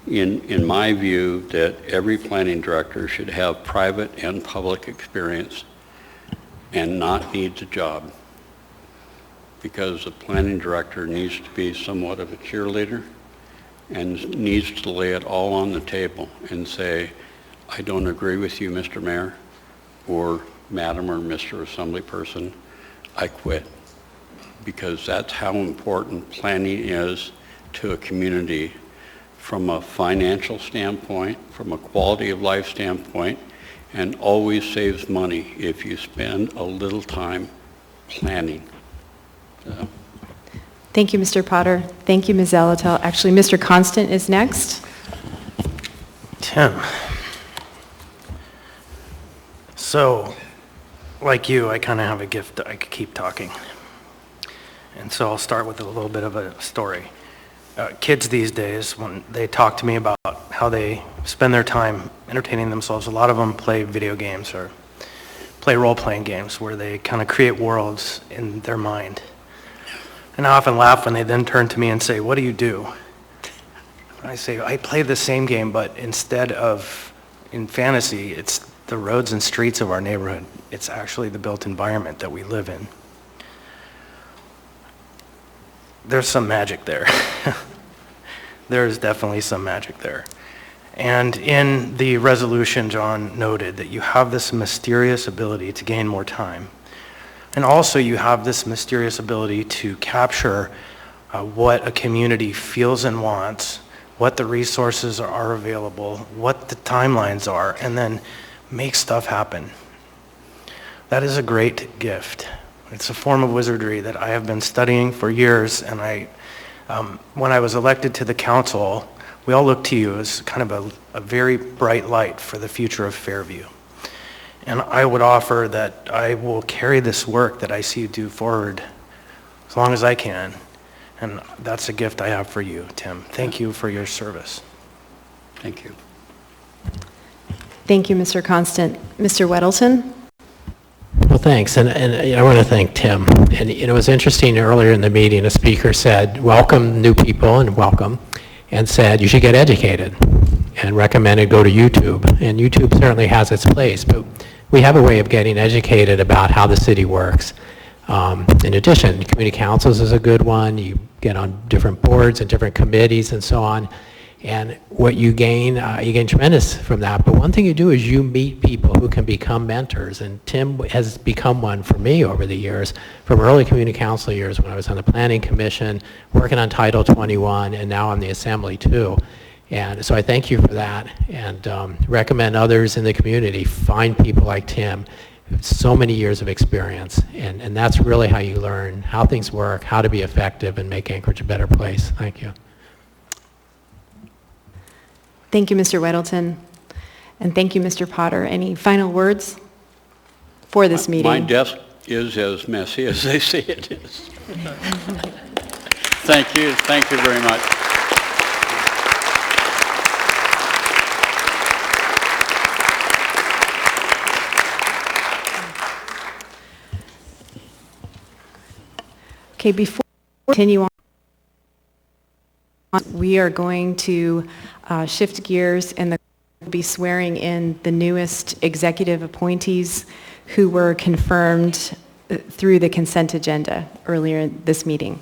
S14: in my view, that every planning director should have private and public experience and not need the job, because the planning director needs to be somewhat of a cheerleader and needs to lay it all on the table and say, I don't agree with you, Mr. Mayor, or Madam or Mr. Assembly Person, I quit. because that's how important planning is to a community from a financial standpoint, from a quality of life standpoint, and always saves money if you spend a little time planning. So.
S1: Thank you, Mr. Potter. Thank you, Ms. Zalatel. Actually, Mr. Constant is next.
S10: Tim. So, like you, I kind of have a gift that I could keep talking. And so I'll start with a little bit of a story. Kids these days, when they talk to me about how they spend their time entertaining themselves, a lot of them play video games or play role-playing games where they kind of create worlds in their mind. And I often laugh when they then turn to me and say, "What do you do?" I say, "I play the same game, but instead of in fantasy, it's the roads and streets of our neighborhood. It's actually the built environment that we live in." There's some magic there. There's definitely some magic there. And in the resolution, John noted that you have this mysterious ability to gain more time. And also you have this mysterious ability to capture what a community feels and wants, what the resources are available, what the timelines are, and then make stuff happen. That is a great gift. It's a form of wizardry that I have been studying for years, and when I was elected to the council, we all looked to you as kind of a very bright light for the future of Fairview. And I would offer that I will carry this work that I see you do forward as long as I can, and that's a gift I have for you, Tim. Thank you for your service.
S14: Thank you.
S1: Thank you, Mr. Constant. Mr. Weddleton?
S3: Well, thanks, and I want to thank Tim. And it was interesting earlier in the meeting, a speaker said, welcome new people, and welcome, and said you should get educated, and recommended go to YouTube. And YouTube certainly has its place, but we have a way of getting educated about how the city works. In addition, community councils is a good one. You get on different boards and different committees and so on. And what you gain tremendous from that. But one thing you do is you meet people who can become mentors. And Tim has become one for me over the years, from early community council years when I was on the planning commission, working on Title 21, and now on the assembly too. And so I thank you for that, and recommend others in the community find people like Tim, so many years of experience. And that's really how you learn how things work, how to be effective, and make Anchorage a better place. Thank you.
S1: Thank you, Mr. Weddleton. And thank you, Mr. Potter. Any final words for this meeting?
S14: My desk is as messy as they say it is. Thank you. Thank you very much.
S1: Okay, before we continue on, we are going to shift gears and we'll be swearing in the newest executive appointees who were confirmed through the consent agenda earlier in this meeting.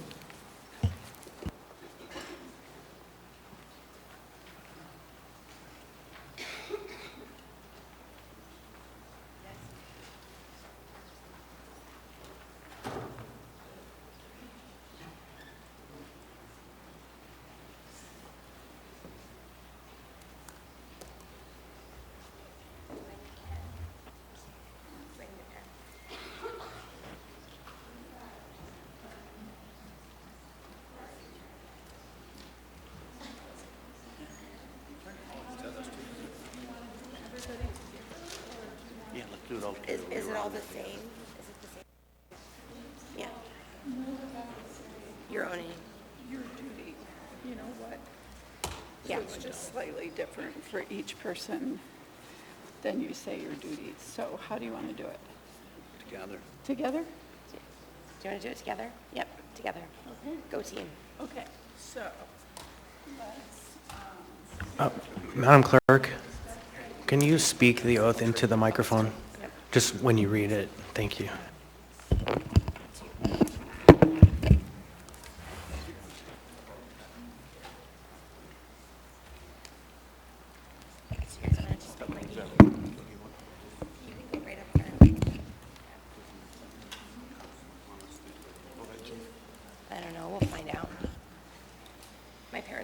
S15: Is it all the same? Is it the same? Yeah. Your own.
S16: Your duty, you know what?
S15: Yeah.
S16: So it's just slightly different for each person than you say your duties. So how do you want to do it?
S14: Together.
S15: Together? Do you want to do it together? Yep, together. Okay. Go team.
S16: Okay, so let's,
S10: Madam Clerk, can you speak the oath into the microphone? Just when you read it. Thank you.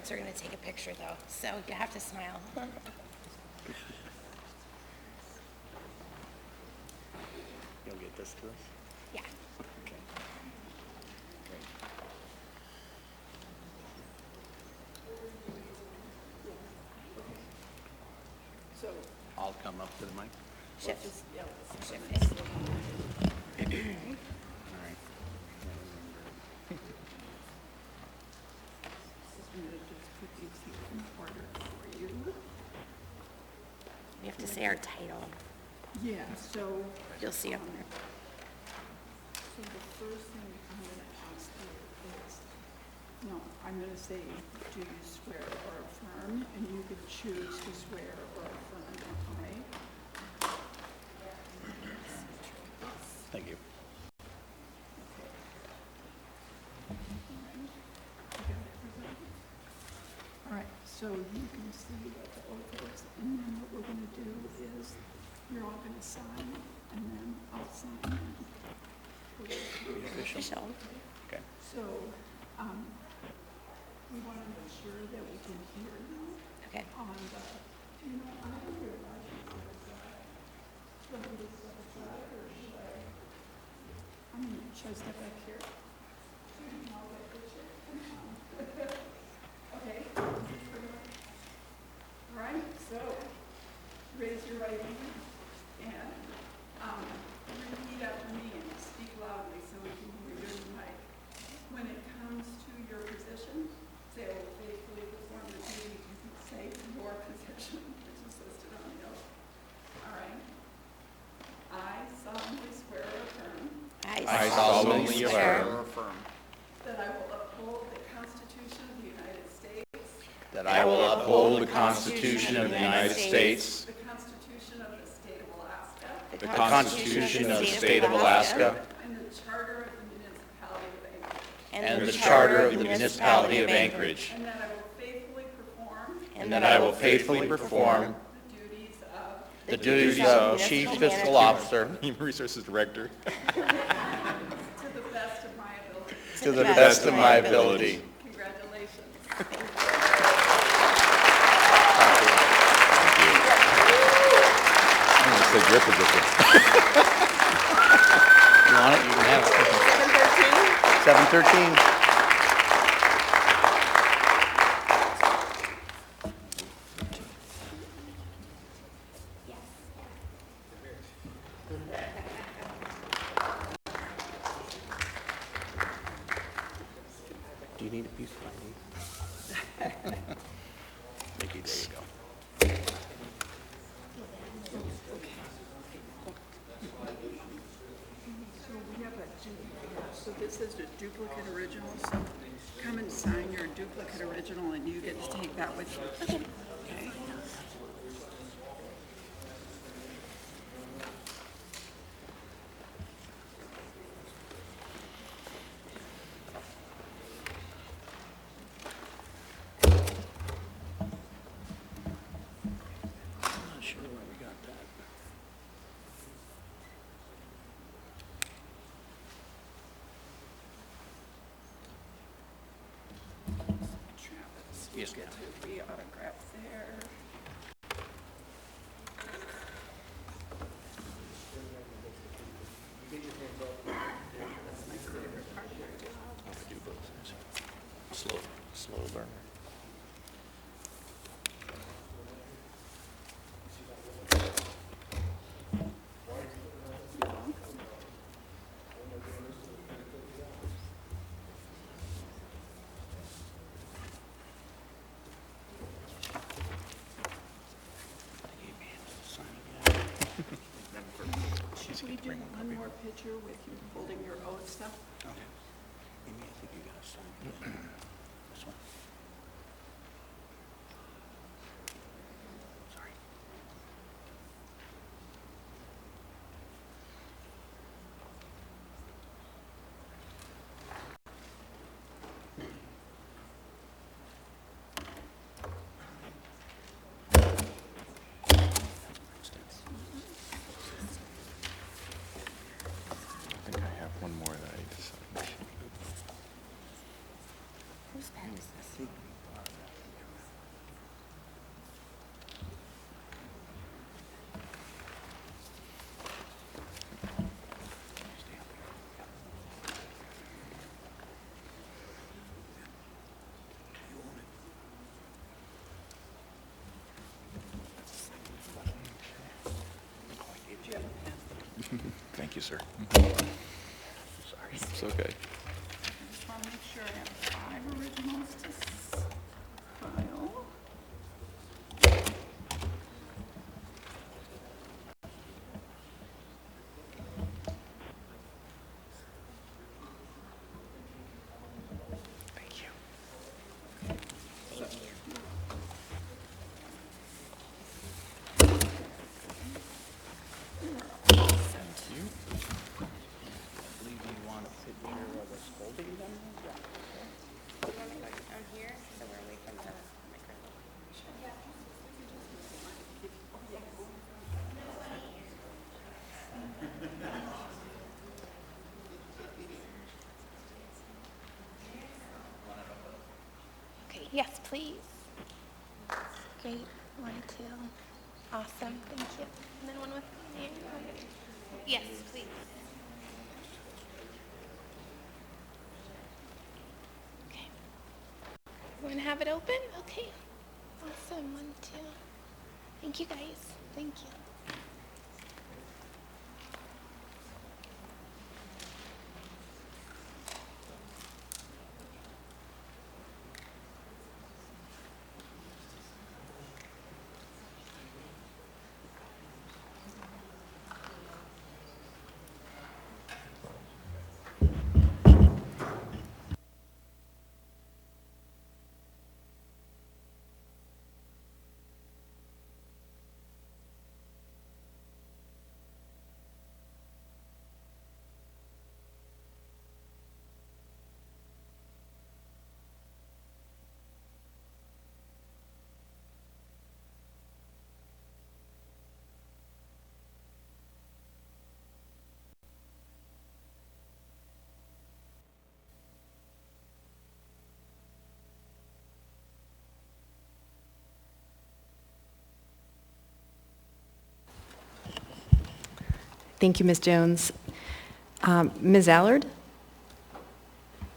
S15: parents are going to take a picture, though, so you have to smile.
S17: You'll get this to us?
S15: Yeah.
S17: Okay. Great.
S16: So,
S17: I'll come up to the mic.
S15: Shift.
S17: All
S15: Shift.
S17: right.
S16: I'm going to just put these here in order for you.
S15: We have to say our title.
S16: Yeah, so.
S15: You'll see up there.
S16: So the first thing I'm going to ask you is, no, I'm going to say, do you swear or affirm? And you can choose to swear or affirm, okay?
S17: Thank you.
S16: All right, so you can see what the oath is, and then what we're going to do is, you're all going to sign, and then I'll sign.
S15: Official.
S17: Okay.
S16: So, we want to make sure that we can hear you.
S15: Okay.
S16: On the, you know, I don't realize should I step aside or should I step back here? Okay. All right, so raise your right hand and repeat after me and speak loudly so we can hear you in the mic. When it comes to your position, say I will faithfully perform the duties, you can say your position, which is listed on the oath. All right. I solemnly swear or affirm.
S17: I solemnly swear or affirm
S16: That I will uphold the Constitution of the United States.
S17: that I will uphold the Constitution of the United States,
S16: The Constitution of the State of Alaska.
S17: the Constitution of the State of Alaska,
S16: And the Charter of the Municipality of Anchorage.
S17: and the Charter of the Municipality of Anchorage,
S16: And that I will faithfully perform.
S17: and that I will faithfully perform
S16: The duties of.
S17: the duties of Chief Fiscal Officer, Human Resources Director,
S16: To the best of my ability.
S17: to the best of my ability.
S16: Congratulations.
S17: I'm going to take your position. You want it? You can have it. 7:13. Do you need a piece of ID? Mickey, there you go.
S16: So we have a so this is a duplicate original, so come and sign your duplicate original and you get to take that with you. Okay.
S17: I'm not sure where we got that.
S16: Travis,
S17: Yes,
S16: get
S17: ma'am.
S16: to the autograph there.
S17: Slow burner.
S16: Should we do one more picture with you holding your oath stuff?
S17: Okay. Amy, I think you got to sign it. This one. Sorry. I think I have one more that I need to sign.
S15: Whose pen is this?
S17: Thank you, sir.
S15: Sorry.
S17: It's okay.
S16: Just want to make sure I have 5 originals to file.
S17: Thank you.
S15: Okay, yes, please. Great, 1, 2. Awesome, thank you. And then one with me. Yes, please. Okay. You want to have it open? Okay. Awesome, 1, 2. Thank you, guys. Thank you.
S1: Thank you, Ms. Jones. Ms. Allard?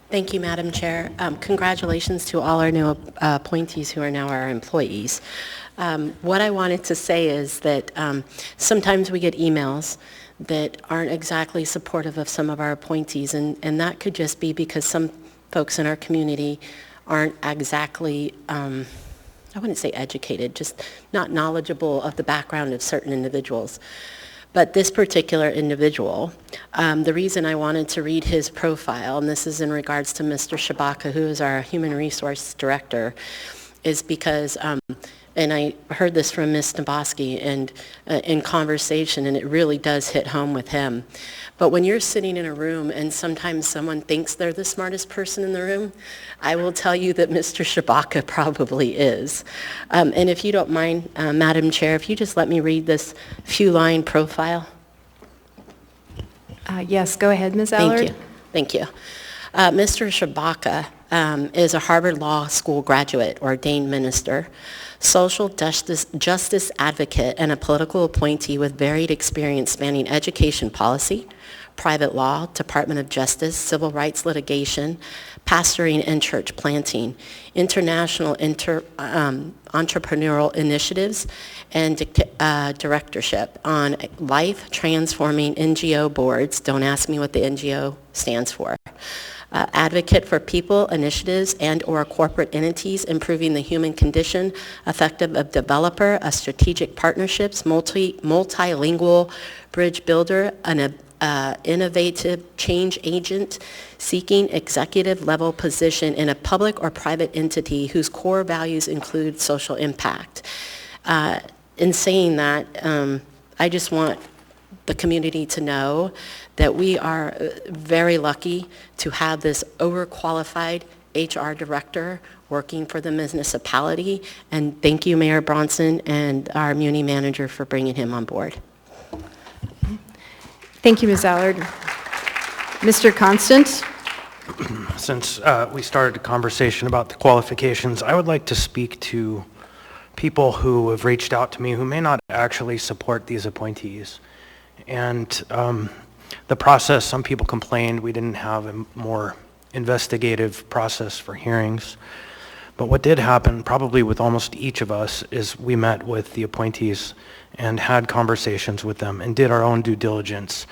S6: Thank you, Madam Chair. Congratulations to all our new appointees who are now our employees. What I wanted to say is that sometimes we get emails that aren't exactly supportive of some of our appointees, and that could just be because some folks in our community aren't exactly, I wouldn't say educated, just not knowledgeable of the background of certain individuals. But this particular individual, the reason I wanted to read his profile, and this is in regards to Mr. Shabaka, who is our Human Resource Director, is because, and I heard this from Ms. Naboski and in conversation, and it really does hit home with him. But when you're sitting in a room and sometimes someone thinks they're the smartest person in the room, I will tell you that Mr. Shabaka probably is. And if you don't mind, Madam Chair, if you just let me read this few-line profile.
S1: Yes, go ahead, Ms. Allard.
S6: Thank you. Mr. Shabaka is a Harvard Law School graduate, ordained minister, social justice advocate, and a political appointee with varied experience spanning education policy, private law, Department of Justice, civil rights litigation, pastoring and church planting, international entrepreneurial initiatives, and directorship on life-transforming NGO boards. Don't ask me what the NGO stands for. Advocate for people, initiatives, and or corporate entities improving the human condition, effective of developer, a strategic partnerships, multilingual bridge builder, an innovative change agent, seeking executive level position in a public or private entity whose core values include social impact. In saying that, I just want the community to know that we are very lucky to have this overqualified HR director working for the municipality. And thank you, Mayor Bronson and our Muni manager for bringing him on board.
S1: Thank you, Ms. Allard. Mr. Constant?
S10: Since we started a conversation about the qualifications, I would like to speak to people who have reached out to me who may not actually support these appointees. And the process, some people complained we didn't have a more investigative process for hearings. But what did happen, probably with almost each of us, is we met with the appointees and had conversations with them and did our own due diligence.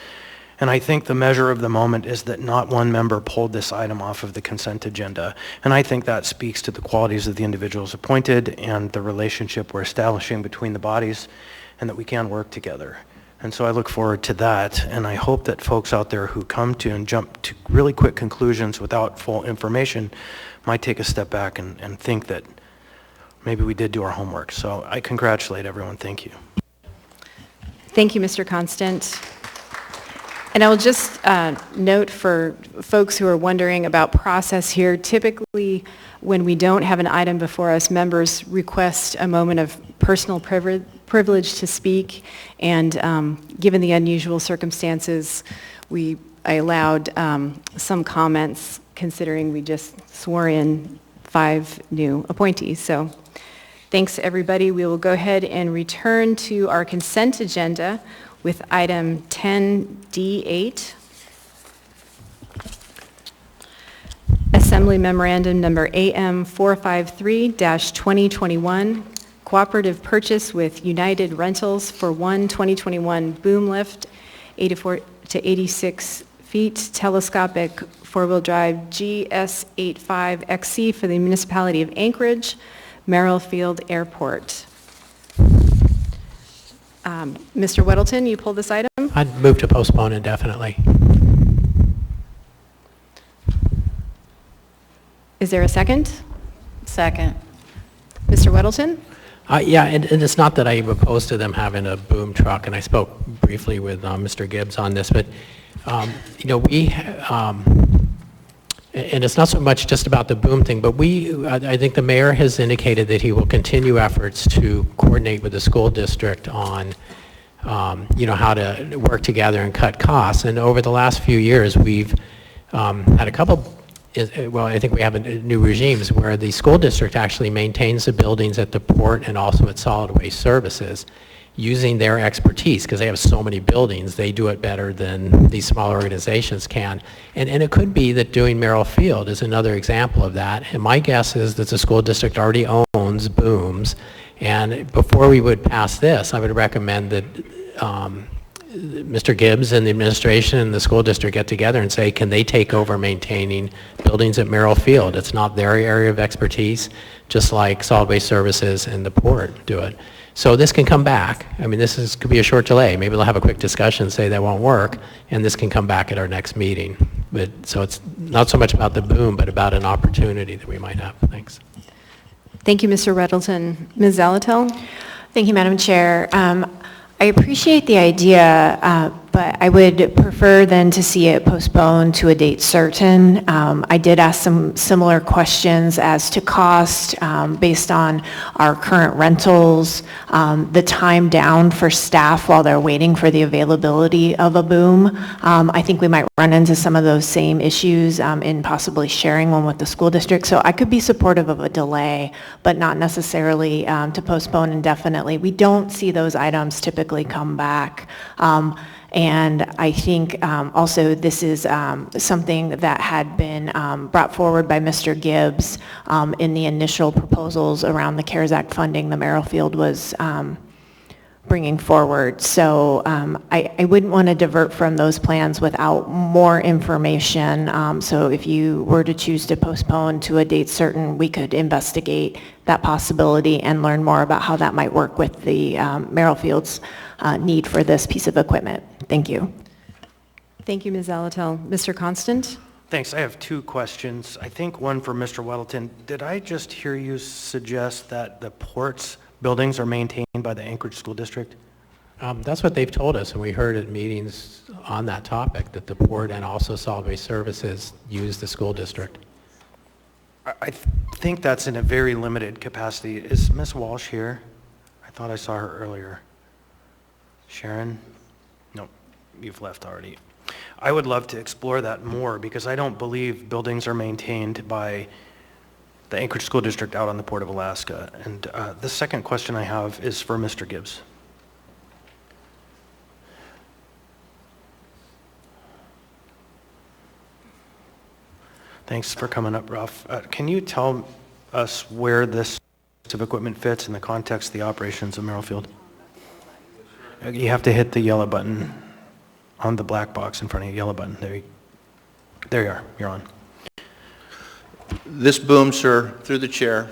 S10: And I think the measure of the moment is that not one member pulled this item off of the consent agenda. And I think that speaks to the qualities of the individuals appointed and the relationship we're establishing between the bodies, and that we can work together. And so I look forward to that, and I hope that folks out there who come to and jump to really quick conclusions without full information might take a step back and think that maybe we did do our homework. So I congratulate everyone. Thank you.
S1: Thank you, Mr. Constant. And I will just note for folks who are wondering about process here, typically when we don't have an item before us, members request a moment of personal privilege to speak, and given the unusual circumstances, I allowed some comments considering we just swore in 5 new appointees. So thanks, everybody. We will go ahead and return to our consent agenda with item 10D8. Assembly Memorandum Number AM 453-2021, cooperative purchase with United Rentals for one 2021 boom lift, 84 to 86 feet, telescopic four-wheel drive GS85XC for the municipality of Anchorage, Merrill Field Airport. Mr. Weddleton, you pulled this item?
S3: I'd move to postpone indefinitely.
S1: Is there a second?
S8: Second.
S1: Mr. Weddleton?
S3: Yeah, and it's not that I'm opposed to them having a boom truck, and I spoke briefly with Mr. Gibbs on this, but, you know, and it's not so much just about the boom thing, but I think the mayor has indicated that he will continue efforts to coordinate with the school district on, you know, how to work together and cut costs. And over the last few years, we've had a couple, well, I think we have new regimes where the school district actually maintains the buildings at the port and also at solid waste services, using their expertise, because they have so many buildings, they do it better than these smaller organizations can. And it could be that doing Merrill Field is another example of that. And my guess is that the school district already owns booms. And before we would pass this, I would recommend that Mr. Gibbs and the administration and the school district get together and say, can they take over maintaining buildings at Merrill Field? It's not their area of expertise, just like solid waste services and the port do it. So this can come back. I mean, could be a short delay. Maybe they'll have a quick discussion, say that won't work, and this can come back at our next meeting. So it's not so much about the boom, but about an opportunity that we might have. Thanks.
S1: Thank you, Mr. Weddleton. Ms. Zalatel?
S11: Thank you, Madam Chair. I appreciate the idea, but I would prefer then to see it postponed to a date certain. I did ask some similar questions as to cost based on our current rentals, the time down for staff while they're waiting for the availability of a boom. I think we might run into some of those same issues in possibly sharing one with the school district. So I could be supportive of a delay, but not necessarily to postpone indefinitely. We don't see those items typically come back. And I think also this is something that had been brought forward by Mr. Gibbs in the initial proposals around the CARES Act funding the Merrill Field was bringing forward. So I wouldn't want to divert from those plans without more information. So if you were to choose to postpone to a date certain, we could investigate that possibility and learn more about how that might work with the Merrill Field's need for this piece of equipment. Thank you.
S1: Thank you, Ms. Zalatel. Mr. Constant?
S10: Thanks. I have 2 questions. I think one for Mr. Weddleton. Did I just hear you suggest that the port's buildings are maintained by the Anchorage School District?
S3: That's what they've told us, and we heard at meetings on that topic that the port and also solid waste services use the school district.
S10: I think that's in a very limited capacity. Is Ms. Walsh here? I thought I saw her earlier. Sharon? No, you've left already. I would love to explore that more because I don't believe buildings are maintained by the Anchorage School District out on the Port of Alaska. And the second question I have is for Mr. Gibbs. Thanks for coming up, Ralph. Can you tell us where this piece of equipment fits in the context of the operations of Merrill Field? You have to hit the yellow button on the black box in front of you, yellow button. There you are. You're on.
S17: This boom, sir, through the chair,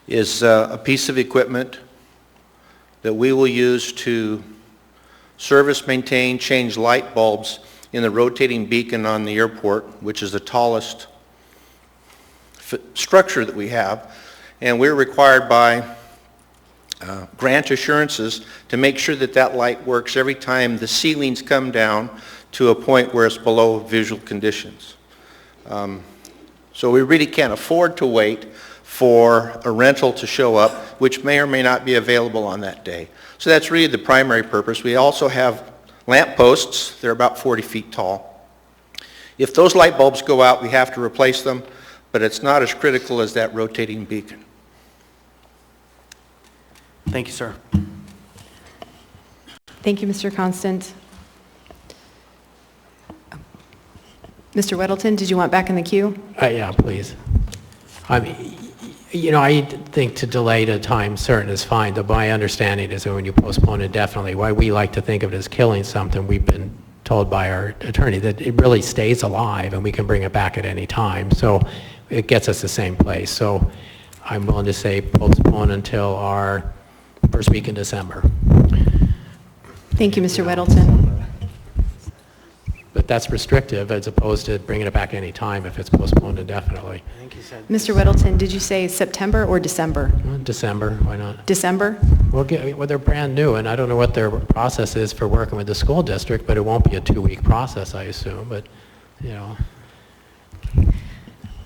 S17: is a piece of equipment that we will use to service, maintain, change light bulbs in the rotating beacon on the airport, which is the tallest structure that we have. And we're required by grant assurances to make sure that that light works every time the ceilings come down to a point where it's below visual conditions. So we really can't afford to wait for a rental to show up, which may or may not be available on that day. So that's really the primary purpose. We also have lamp posts. They're about 40 feet tall. If those light bulbs go out, we have to replace them, but it's not as critical as that rotating beacon.
S10: Thank you, sir.
S1: Thank you, Mr. Constant. Mr. Weddleton, did you want back in the queue?
S3: Yeah, please. I mean, you know, I think to delay to time certain is fine. But my understanding is that when you postpone indefinitely, why we like to think of it as killing something, we've been told by our attorney that it really stays alive and we can bring it back at any time. So it gets us the same place. So I'm willing to say postpone until our first week in December.
S1: Thank you, Mr. Weddleton.
S3: But that's restrictive as opposed to bringing it back any time if it's postponed indefinitely.
S10: I think you said
S1: Mr. Weddleton, did you say September or December?
S3: December, why not?
S1: December?
S3: Well, they're brand new, and I don't know what their process is for working with the school district, but it won't be a 2-week process, I assume. But, you know,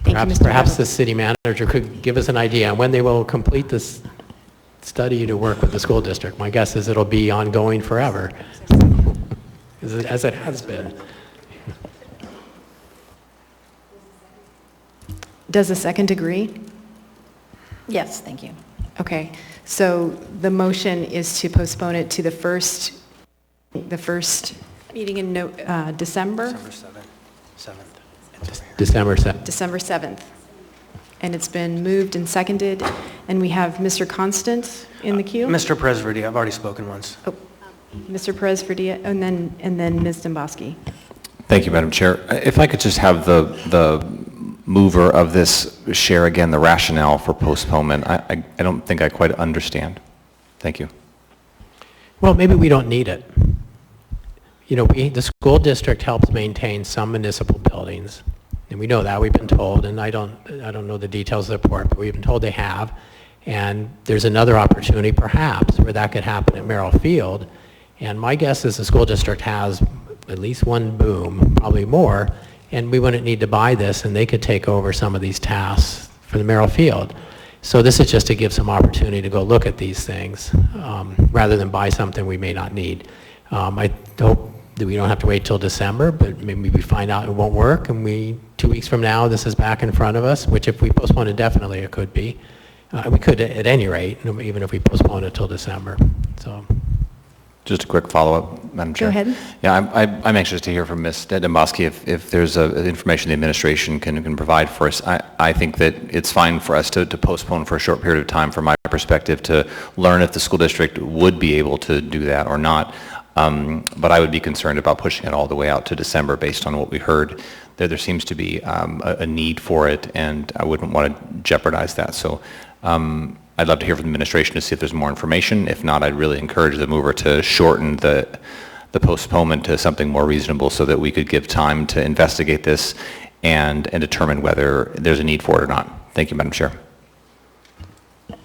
S3: perhaps the city manager could give us an idea on when they will complete this study to work with the school district. My guess is it'll be ongoing forever, as it has been.
S1: Does a second agree?
S8: Yes, thank you.
S1: Okay, so the motion is to postpone it to the first meeting in December?
S10: December 7th.
S3: December 7th.
S1: December 7th. And it's been moved and seconded, and we have Mr. Constant in the queue?
S10: Mr. Presverdi, I've already spoken once.
S1: Oh, Mr. Perez-Verdia, and then Ms. Domboski.
S13: Thank you, Madam Chair. If I could just have the mover of this share again the rationale for postponement. I don't think I quite understand. Thank you.
S3: Well, maybe we don't need it. You know, the school district helps maintain some municipal buildings, and we know that. We've been told, and I don't know the details of the report, but we've been told they have. And there's another opportunity, perhaps, where that could happen at Merrill Field. And my guess is the school district has at least one boom, probably more, and we wouldn't need to buy this, and they could take over some of these tasks for the Merrill Field. So this is just to give some opportunity to go look at these things, rather than buy something we may not need. I hope that we don't have to wait till December, but maybe we find out it won't work, and 2 weeks from now, this is back in front of us, which if we postpone indefinitely, it could be. We could at any rate, even if we postpone it till December. So.
S13: Just a quick follow-up, Madam Chair.
S1: Go ahead.
S13: Yeah, I'm anxious to hear from Ms. Domboski if there's information the administration can provide for us. I think that it's fine for us to postpone for a short period of time, from my perspective, to learn if the school district would be able to do that or not. But I would be concerned about pushing it all the way out to December based on what we heard. There seems to be a need for it, and I wouldn't want to jeopardize that. So I'd love to hear from the administration to see if there's more information. If not, I'd really encourage the mover to shorten the postponement to something more reasonable so that we could give time to investigate this and determine whether there's a need for it or not. Thank you, Madam Chair.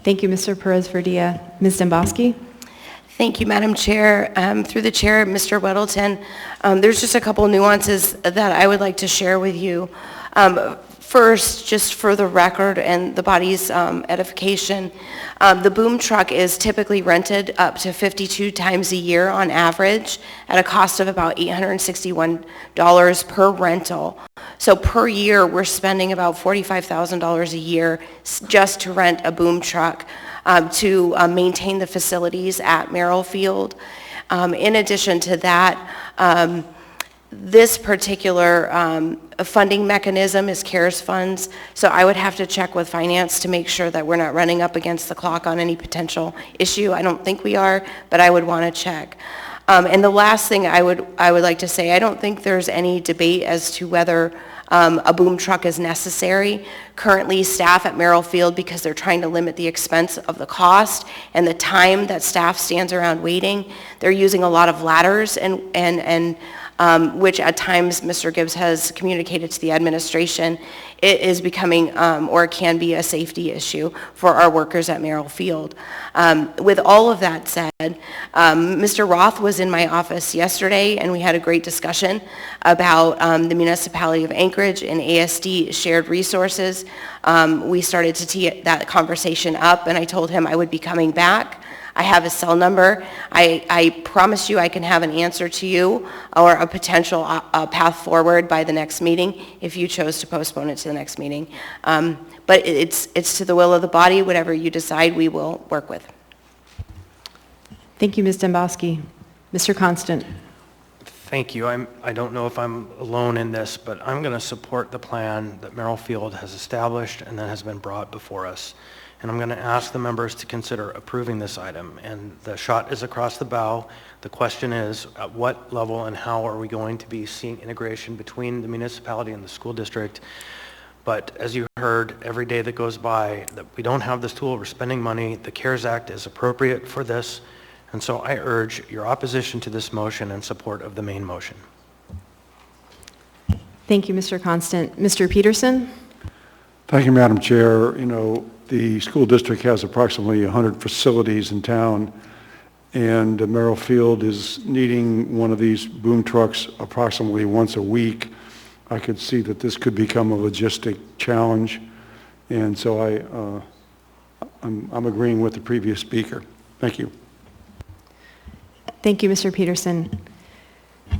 S1: Thank you, Mr. Perez-Verdia. Ms. Domboski?
S18: Thank you, Madam Chair. Through the chair, Mr. Weddleton, there's just a couple nuances that I would like to share with you. First, just for the record and the body's edification, the boom truck is typically rented up to 52 times a year on average at a cost of about $861 per rental. So per year, we're spending about $45,000 a year just to rent a boom truck to maintain the facilities at Merrill Field. In addition to that, this particular funding mechanism is CARES funds, so I would have to check with finance to make sure that we're not running up against the clock on any potential issue. I don't think we are, but I would want to check. And the last thing I would like to say, I don't think there's any debate as to whether a boom truck is necessary. Currently, staff at Merrill Field, because they're trying to limit the expense of the cost and the time that staff stands around waiting, they're using a lot of ladders and which at times Mr. Gibbs has communicated to the administration, it is becoming or can be a safety issue for our workers at Merrill Field. With all of that said, Mr. Roth was in my office yesterday and we had a great discussion about the municipality of Anchorage and ASD shared resources. We started to tee that conversation up and I told him I would be coming back. I have his cell number. I promise you I can have an answer to you or a potential path forward by the next meeting if you chose to postpone it to the next meeting. But it's to the will of the body. Whatever you decide, we will work with.
S1: Thank you, Ms. Dembowski. Mr. Constant.
S10: Thank you. I don't know if I'm alone in this, but I'm going to support the plan that Merrill Field has established and that has been brought before us. And I'm going to ask the members to consider approving this item. And the shot is across the bow. The question is, at what level and how are we going to be seeing integration between the municipality and the school district? But as you heard, every day that goes by that we don't have this tool, we're spending money. The CARES Act is appropriate for this. And so I urge your opposition to this motion and support of the main motion.
S1: Thank you, Mr. Constant. Mr. Peterson?
S7: Thank you, Madam Chair. You know, the school district has approximately 100 facilities in town, and Merrill Field is needing one of these boom trucks approximately once a week. I could see that this could become a logistic challenge, and so I'm agreeing with the previous speaker. Thank you.
S1: Thank you, Mr. Peterson.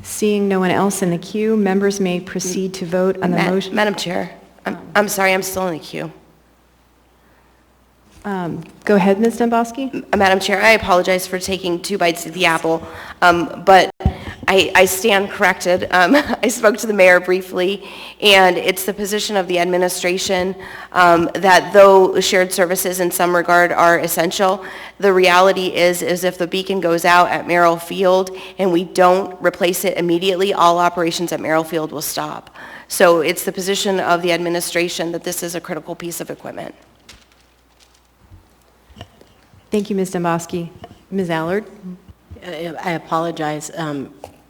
S1: Seeing no one else in the queue, members may proceed to vote on the motion.
S18: Madam Chair, I'm sorry, I'm still in the queue.
S1: Go ahead, Ms. Dembowski.
S18: Madam Chair, I apologize for taking 2 bites of the apple, but I stand corrected. I spoke to the mayor briefly, and it's the position of the administration that though shared services in some regard are essential, the reality is if the beacon goes out at Merrill Field and we don't replace it immediately, all operations at Merrill Field will stop. So it's the position of the administration that this is a critical piece of equipment.
S1: Thank you, Ms. Dembowski. Ms. Allard?
S6: I apologize.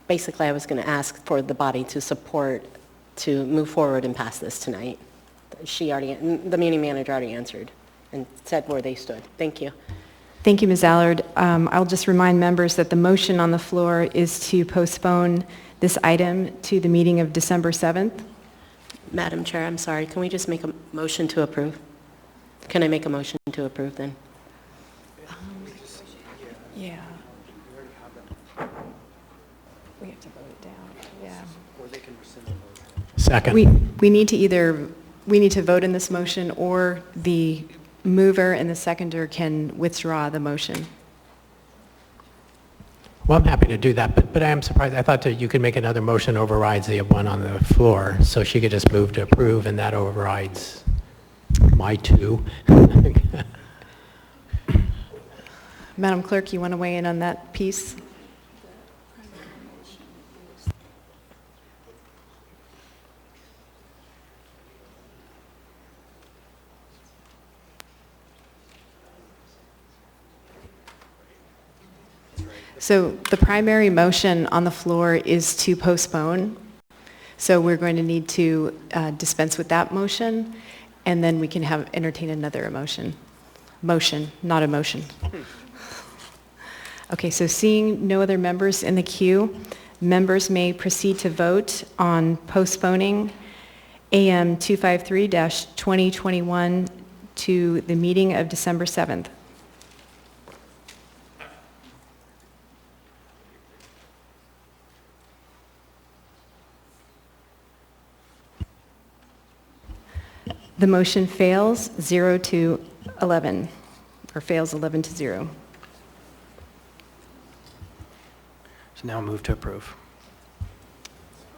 S6: Basically, I was going to ask for the body to support to move forward and pass this tonight. The meeting manager already answered and said where they stood. Thank you.
S1: Thank you, Ms. Allard. I'll just remind members that the motion on the floor is to postpone this item to the meeting of December 7th.
S6: Madam Chair, I'm sorry. Can we just make a motion to approve? Can I make a motion to approve then?
S1: Yeah. We have to vote it down. Yeah.
S3: Or they can rescind the motion. Second.
S1: We need to vote in this motion, or the mover and the seconder can withdraw the motion.
S3: Well, I'm happy to do that, but I am surprised. I thought that you could make another motion overrides the one on the floor, so she could just move to approve, and that overrides my 2.
S1: Madam Clerk, you want to weigh in on that piece? So the primary motion on the floor is to postpone. So we're going to need to dispense with that motion, and then we can entertain another motion, not a motion. Okay, so seeing no other members in the queue, members may proceed to vote on postponing AM 253-2021 to the meeting of December 7th. The motion fails 0 to 11, or fails 11 to 0.
S10: So now move to approve.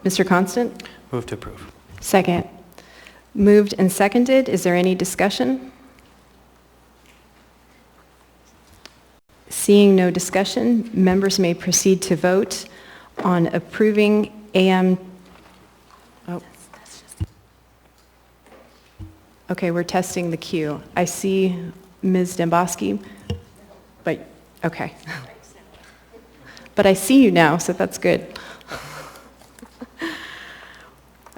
S1: Mr. Constant?
S10: Move to approve.
S1: Second. Moved and seconded. Is there any discussion? Seeing no discussion, members may proceed to vote on approving AM. Oh. Okay, we're testing the queue. I see Ms. Demboski, but, okay. But I see you now, so that's good.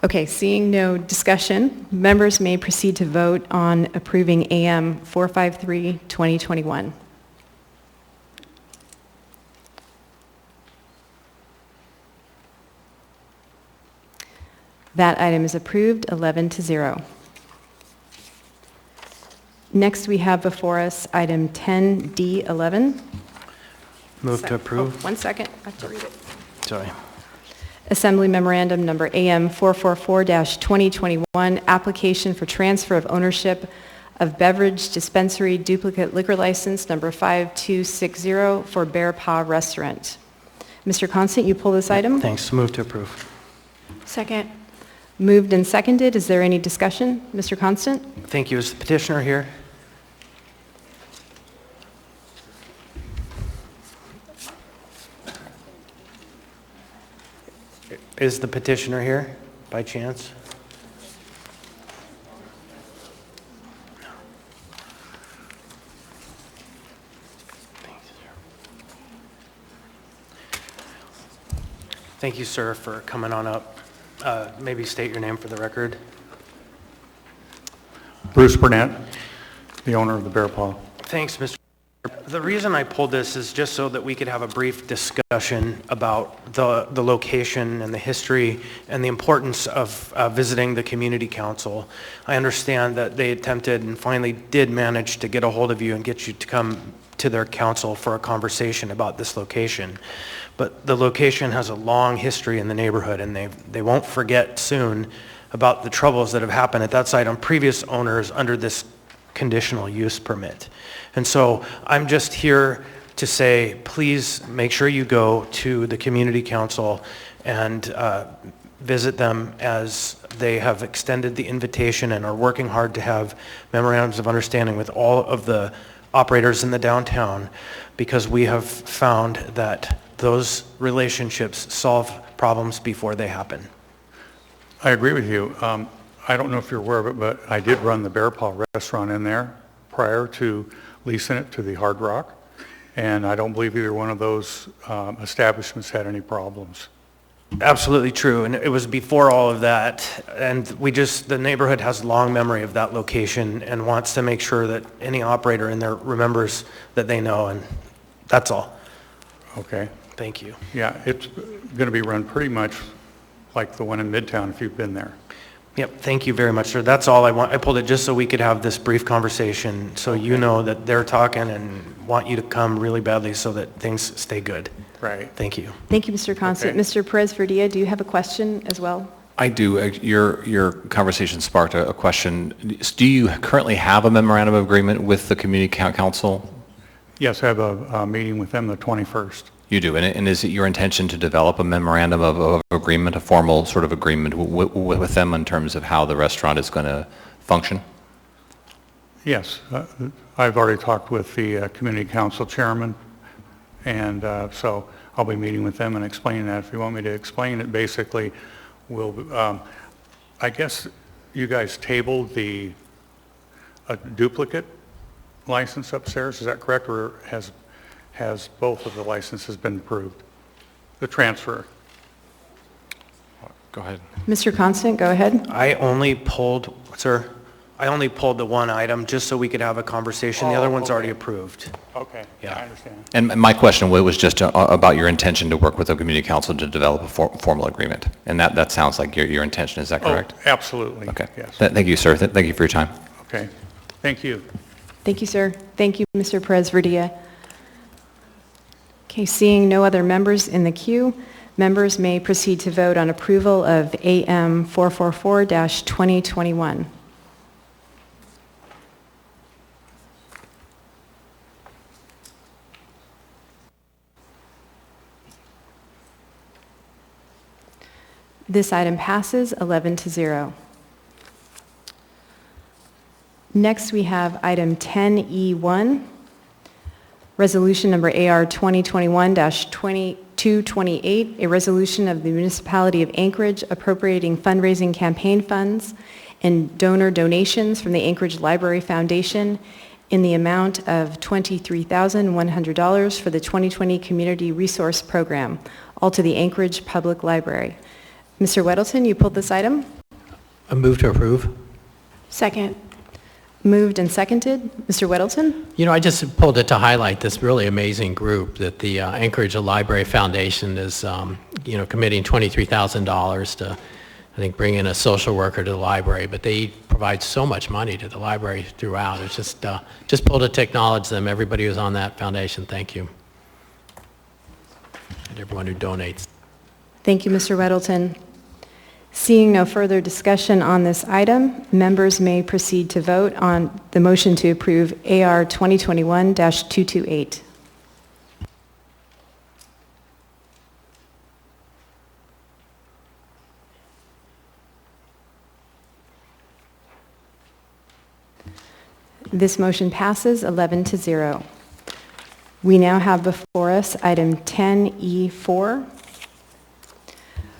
S1: Okay, seeing no discussion, members may proceed to vote on approving AM 453, 2021. That item is approved, 11-0. Next, we have before us item 10D11.
S10: Move to approve.
S1: Oh, 1 second, I have to read it.
S10: Sorry.
S1: Assembly Memorandum Number AM 444-2021, application for transfer of ownership of beverage dispensary duplicate liquor license number 5260 for Bear Paw Restaurant. Mr. Constant, you pull this item?
S10: Thanks. Move to approve.
S1: Second. Moved and seconded. Is there any discussion? Mr. Constant?
S10: Thank you. Is the petitioner here? Is the petitioner here by chance? Thank you, sir, for coming on up. Maybe state your name for the record.
S19: Bruce Burnett, the owner of the Bear Paw.
S10: Thanks, Mr. The reason I pulled this is just so that we could have a brief discussion about the location and the history and the importance of visiting the community council. I understand that they attempted and finally did manage to get a hold of you and get you to come to their council for a conversation about this location. But the location has a long history in the neighborhood, and they won't forget soon about the troubles that have happened at that site on previous owners under this conditional use permit. And so I'm just here to say, please make sure you go to the community council and visit them, as they have extended the invitation and are working hard to have memorandums of understanding with all of the operators in the downtown, because we have found that those relationships solve problems before they happen.
S19: I agree with you. I don't know if you're aware of it, but I did run the Bear Paw restaurant in there prior to leasing it to the Hard Rock, and I don't believe either one of those establishments had any problems.
S10: Absolutely true, and it was before all of that, and the neighborhood has long memory of that location and wants to make sure that any operator in there remembers that they know, and that's all.
S19: Okay.
S10: Thank you.
S19: Yeah, it's going to be run pretty much like the one in Midtown if you've been there.
S10: Yep, thank you very much, sir. That's all I want. I pulled it just so we could have this brief conversation, so you know that they're talking and want you to come really badly so that things stay good.
S19: Right.
S10: Thank you.
S1: Thank you, Mr. Constant.
S19: Okay.
S1: Mr. Perez-Verdia, do you have a question as well?
S13: I do. Your conversation sparked a question. Do you currently have a memorandum of agreement with the community council?
S19: Yes, I have a meeting with them the 21st.
S13: You do, and is it your intention to develop a memorandum of agreement, a formal sort of agreement with them in terms of how the restaurant is going to function?
S19: Yes, I've already talked with the community council chairman, and so I'll be meeting with them and explaining that. If you want me to explain it, basically, I guess you guys tabled a duplicate license upstairs, is that correct, or has both of the licenses been approved? The transfer.
S13: Go ahead.
S1: Mr. Constant, go ahead.
S10: I only pulled the one item just so we could have a conversation. The other one's already approved.
S19: Okay,
S10: Yeah.
S19: I understand.
S13: And my question was just about your intention to work with the community council to develop a formal agreement. And that sounds like your intention. Is that correct?
S19: Oh, absolutely.
S13: Okay.
S19: Yes.
S13: Thank you, sir. Thank you for your time.
S19: Okay. Thank you.
S1: Thank you, sir. Thank you, Mr. Perez-Verdia. Okay, seeing no other members in the queue, members may proceed to vote on approval of AM 444-2021. This item passes 11-0. Next, we have item 10E1, resolution number AR 2021-2228, a resolution of the Municipality of Anchorage appropriating fundraising campaign funds and donor donations from the Anchorage Library Foundation in the amount of $23,100 for the 2020 Community Resource Program, all to the Anchorage Public Library. Mr. Weddleton, you pulled this item?
S3: I move to approve.
S1: Second. Moved and seconded. Mr. Weddleton?
S3: You know, I just pulled it to highlight this really amazing group that the Anchorage Library Foundation is, committing $23,000 to, I think, bring in a social worker to the library. But they provide so much money to the library throughout. It's just pulled it to acknowledge them. Everybody who's on that foundation, thank you. And everyone who donates.
S1: Thank you, Mr. Weddleton. Seeing no further discussion on this item, members may proceed to vote on the motion to approve AR 2021-228. This motion passes 11-0. We now have before us item 10E4,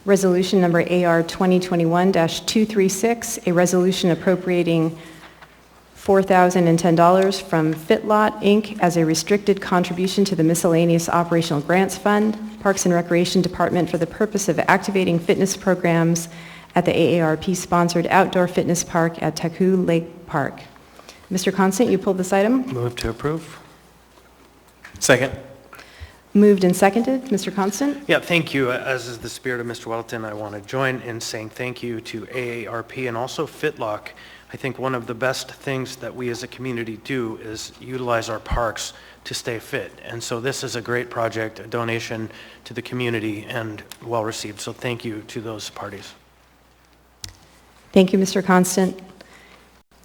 S1: resolution number AR 2021-236, a resolution appropriating $4,010 from Fitlot, Inc. as a restricted contribution to the Miscellaneous Operational Grants Fund, Parks and Recreation Department, for the purpose of activating fitness programs at the AARP-sponsored outdoor fitness park at Taku Lake Park. Mr. Constant, you pulled this item?
S10: Move to approve.
S9: Second.
S1: Moved and seconded. Mr. Constant?
S10: Yeah, thank you. As is the spirit of Mr. Welton, I want to join in saying thank you to AARP and also Fitlock. I think one of the best things that we as a community do is utilize our parks to stay fit. And so this is a great project, a donation to the community, and well received. So thank you to those parties.
S1: Thank you, Mr. Constant.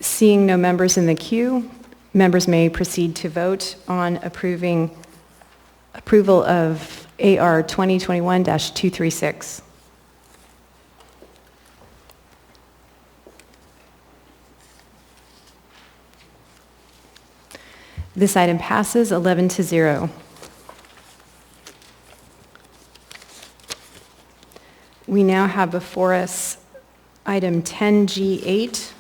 S1: Seeing no members in the queue, members may proceed to vote on approval of AR 2021-236. This item passes 11-0. We now have before us item 10G8,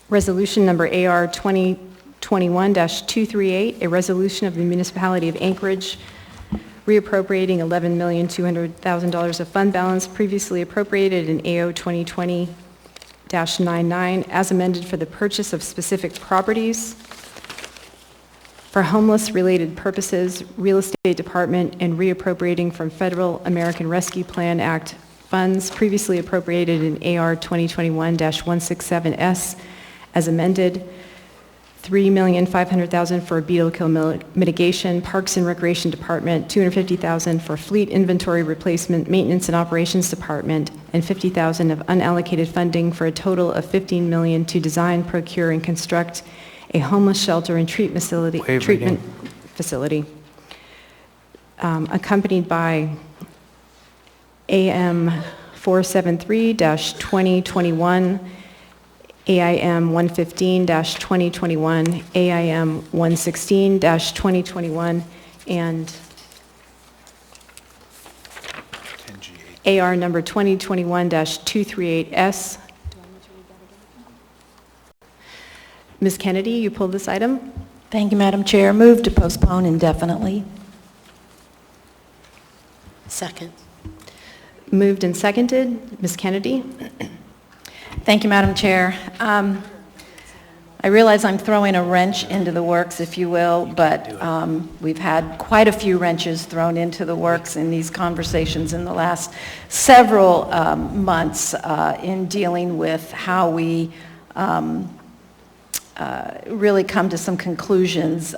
S1: resolution number AR 2021-238, a resolution of the Municipality of Anchorage reappropriating $11,200,000 of fund balance previously appropriated in AO 2020-99 as amended for the purchase of specific properties for homeless-related purposes, real estate department, and reappropriating from Federal American Rescue Plan Act funds previously appropriated in AR 2021-167S as amended, $3,500,000 for beetle kill mitigation, Parks and Recreation Department, $250,000 for fleet inventory replacement, Maintenance and Operations Department, and $50,000 of unallocated funding for a total of $15 million to design, procure, and construct a homeless shelter and treatment facility, accompanied by AM 473-2021, AIM 115-2021, AIM 116-2021, and AR number 2021-238S. Ms. Kennedy, you pulled this item?
S8: Thank you, Madam Chair. Move to postpone indefinitely.
S6: Second.
S1: Moved and seconded. Ms. Kennedy?
S8: Thank you, Madam Chair. I realize I'm throwing a wrench into the works, if you will, but we've had quite a few wrenches thrown into the works in these conversations in the last several months in dealing with how we really come to some conclusions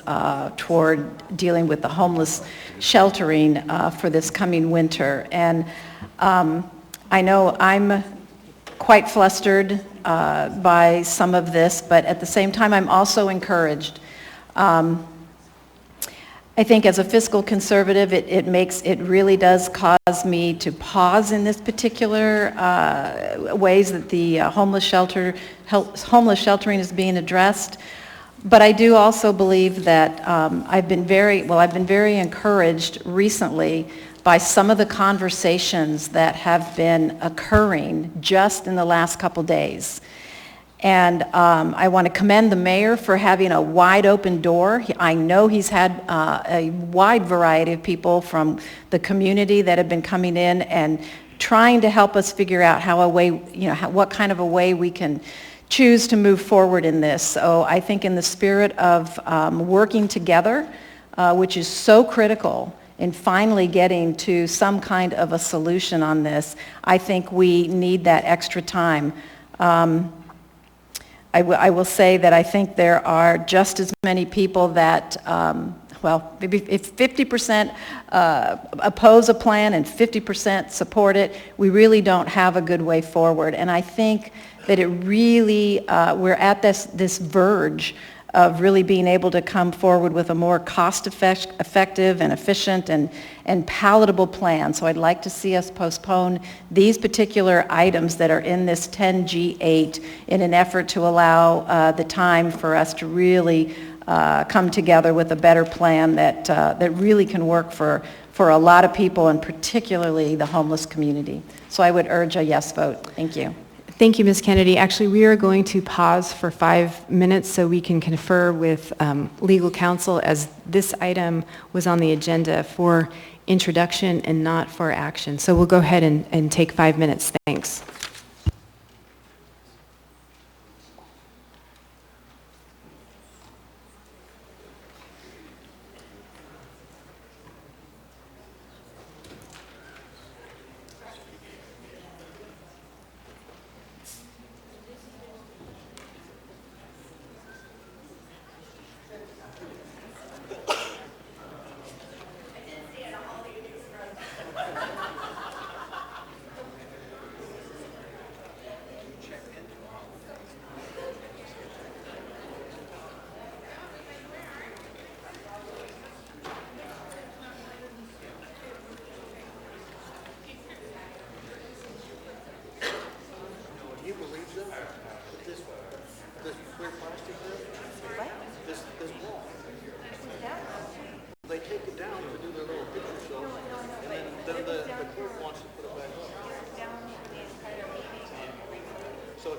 S8: toward dealing with the homeless sheltering for this coming winter. And I know I'm quite flustered by some of this, but at the same time, I'm also encouraged. I think as a fiscal conservative, it really does cause me to pause in this particular ways that the homeless sheltering is being addressed. But I do also believe that I've been very encouraged recently by some of the conversations that have been occurring just in the last couple days. And I want to commend the mayor for having a wide open door. I know he's had a wide variety of people from the community that have been coming in and trying to help us figure out what kind of a way we can choose to move forward in this. So I think in the spirit of working together, which is so critical in finally getting to some kind of a solution on this, I think we need that extra time. I will say that I think there are just as many people that, maybe if 50% oppose a plan and 50% support it, we really don't have a good way forward. And I think that it really, we're at this verge of really being able to come forward with a more cost-effective and efficient and palatable plan. So I'd like to see us postpone these particular items that are in this 10G8 in an effort to allow the time for us to really come together with a better plan that really can work for a lot of people, and particularly the homeless community. So I would urge a yes vote. Thank you.
S1: Thank you, Ms. Kennedy. Actually, we are going to pause for 5 minutes so we can confer with legal counsel, as this item was on the agenda for introduction and not for action. So we'll go ahead and take 5 minutes. Thanks.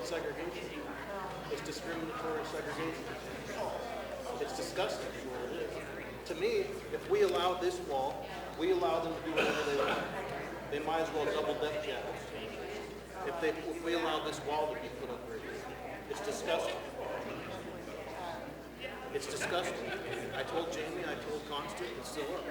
S20: Segregation. It's discriminatory segregation. It's disgusting. To me, if we allow this wall, we allow them to do whatever they want. They might as well double death jackets. If we allow this wall to be put up right here, it's disgusting. It's disgusting. I told Jamie, I told Constance, it's still up.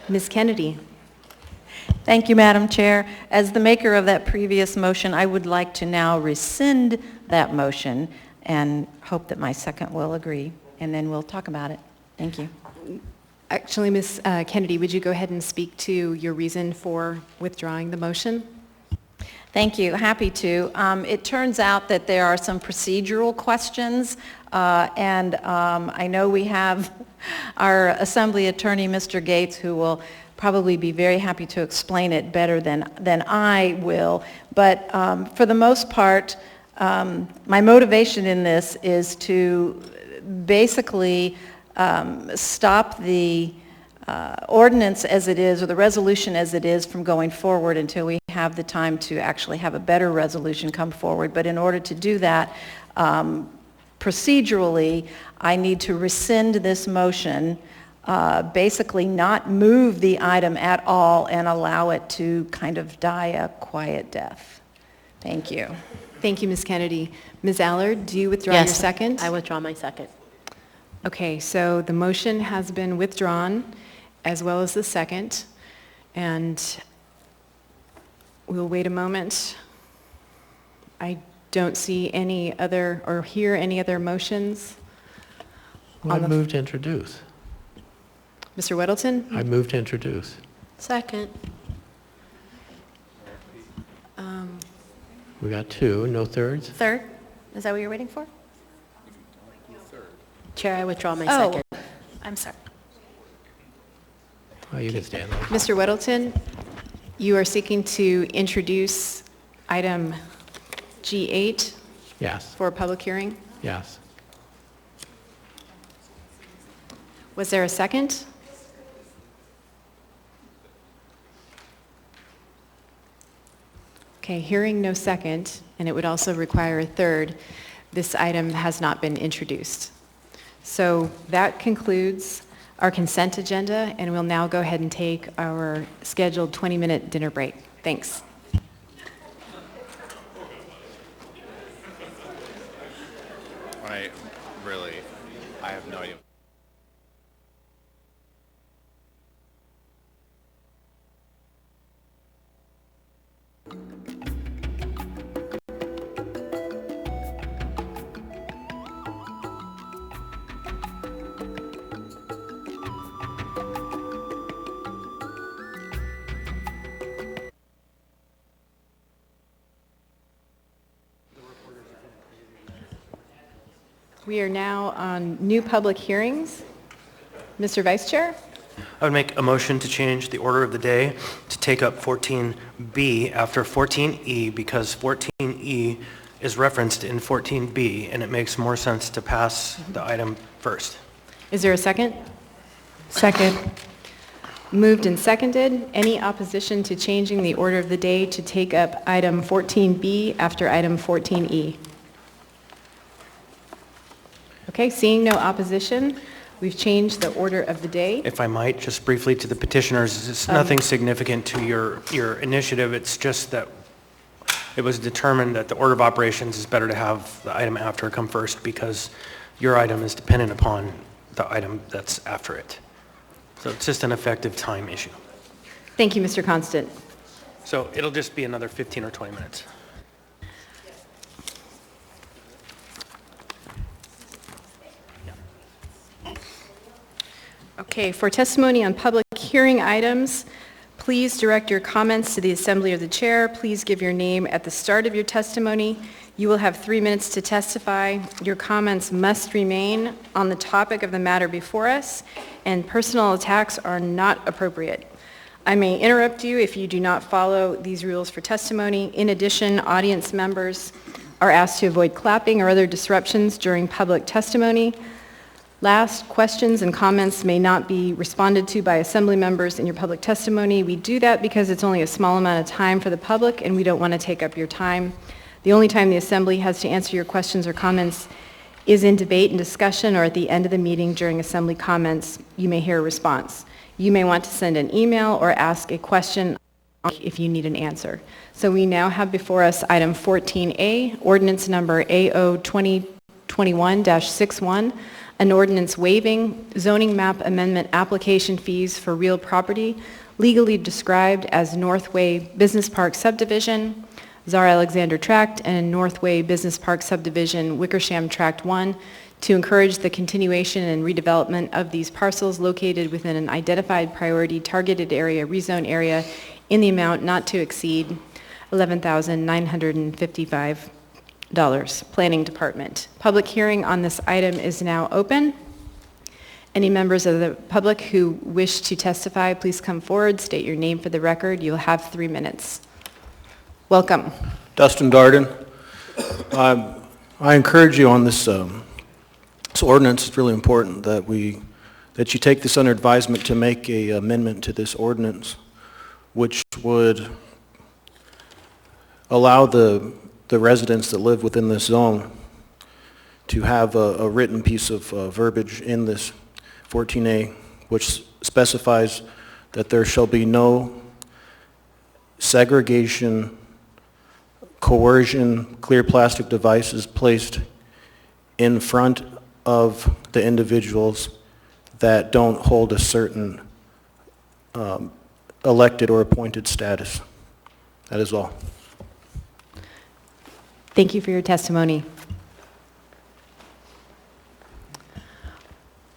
S1: Ms. Kennedy.
S8: Thank you, Madam Chair. As the maker of that previous motion, I would like to now rescind that motion and hope that my second will agree, and then we'll talk about it. Thank you.
S1: Actually, Ms. Kennedy, would you go ahead and speak to your reason for withdrawing the motion?
S8: Thank you. Happy to. It turns out that there are some procedural questions, and I know we have our Assembly Attorney, Mr. Gates, who will probably be very happy to explain it better than I will. But for the most part, my motivation in this is to basically stop the ordinance as it is, or the resolution as it is, from going forward until we have the time to actually have a better resolution come forward. But in order to do that, procedurally, I need to rescind this motion, basically not move the item at all and allow it to kind of die a quiet death. Thank you.
S1: Thank you, Ms. Kennedy. Ms. Allard, do you withdraw your second?
S6: Yes, I withdraw my second.
S1: Okay, so the motion has been withdrawn, as well as the second, and we'll wait a moment. I don't see any other, or hear any other motions.
S3: I move to introduce.
S1: Mr. Weddleton?
S3: I move to introduce.
S6: Second.
S3: We got two, no thirds?
S18: Third? Is that what you're waiting for?
S6: Chair, I withdraw my second.
S18: I'm sorry.
S3: Oh, you can stand there.
S1: Mr. Weddleton, you are seeking to introduce item G8?
S3: Yes.
S1: For a public hearing?
S3: Yes.
S1: Was there a second? Okay, hearing no second, and it would also require a third, this item has not been introduced. So that concludes our consent agenda, and we'll now go ahead and take our scheduled 20-minute dinner break. Thanks.
S13: I have no idea.
S1: We are now on new public hearings. Mr. Vice Chair?
S10: I would make a motion to change the order of the day to take up 14B after 14E because 14E is referenced in 14B and it makes more sense to pass the item first.
S1: Is there a second?
S8: Second.
S1: Moved and seconded. Any opposition to changing the order of the day to take up item 14B after item 14E? Okay, seeing no opposition, we've changed the order of the day.
S10: If I might, just briefly to the petitioners, it's nothing significant to your initiative. It's just that it was determined that the order of operations is better to have the item after come first because your item is dependent upon the item that's after it. So it's just an effective time issue.
S1: Thank you, Mr. Constant.
S10: So it'll just be another 15 or 20 minutes.
S1: Okay, for testimony on public hearing items, please direct your comments to the assembly or the chair. Please give your name at the start of your testimony. You will have 3 minutes to testify. Your comments must remain on the topic of the matter before us, and personal attacks are not appropriate. I may interrupt you if you do not follow these rules for testimony. In addition, audience members are asked to avoid clapping or other disruptions during public testimony. Last, questions and comments may not be responded to by assembly members in your public testimony. We do that because it's only a small amount of time for the public and we don't want to take up your time. The only time the assembly has to answer your questions or comments is in debate and discussion or at the end of the meeting during assembly comments. You may hear a response. You may want to send an email or ask a question if you need an answer. So we now have before us item 14A, ordinance number AO 2021-61, an ordinance waiving zoning map amendment application fees for real property legally described as Northway Business Park Subdivision, Czar Alexander Tract, and Northway Business Park Subdivision, Wickersham Tract 1, to encourage the continuation and redevelopment of these parcels located within an identified priority targeted area, rezone area, in the amount not to exceed $11,955. Planning Department. Public hearing on this item is now open. Any members of the public who wish to testify, please come forward, state your name for the record. You'll have 3 minutes. Welcome.
S20: Dustin Darden. I encourage you on this ordinance. It's really important that you take this under advisement to make an amendment to this ordinance, which would allow the residents that live within this zone to have a written piece of verbiage in this 14A, which specifies that there shall be no segregation, coercion, clear plastic devices placed in front of the individuals that don't hold a certain elected or appointed status. That is all.
S1: Thank you for your testimony.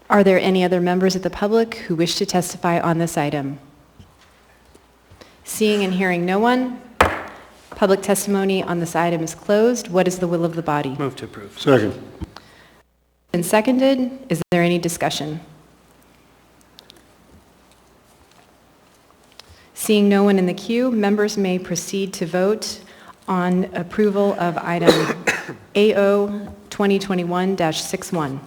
S1: Are there any other members of the public who wish to testify on this item? Seeing and hearing no one, public testimony on this item is closed. What is the will of the body?
S10: Move to approve.
S7: Second.
S1: Been seconded. Is there any discussion? Seeing no one in the queue, members may proceed to vote on approval of item AO 2021-61.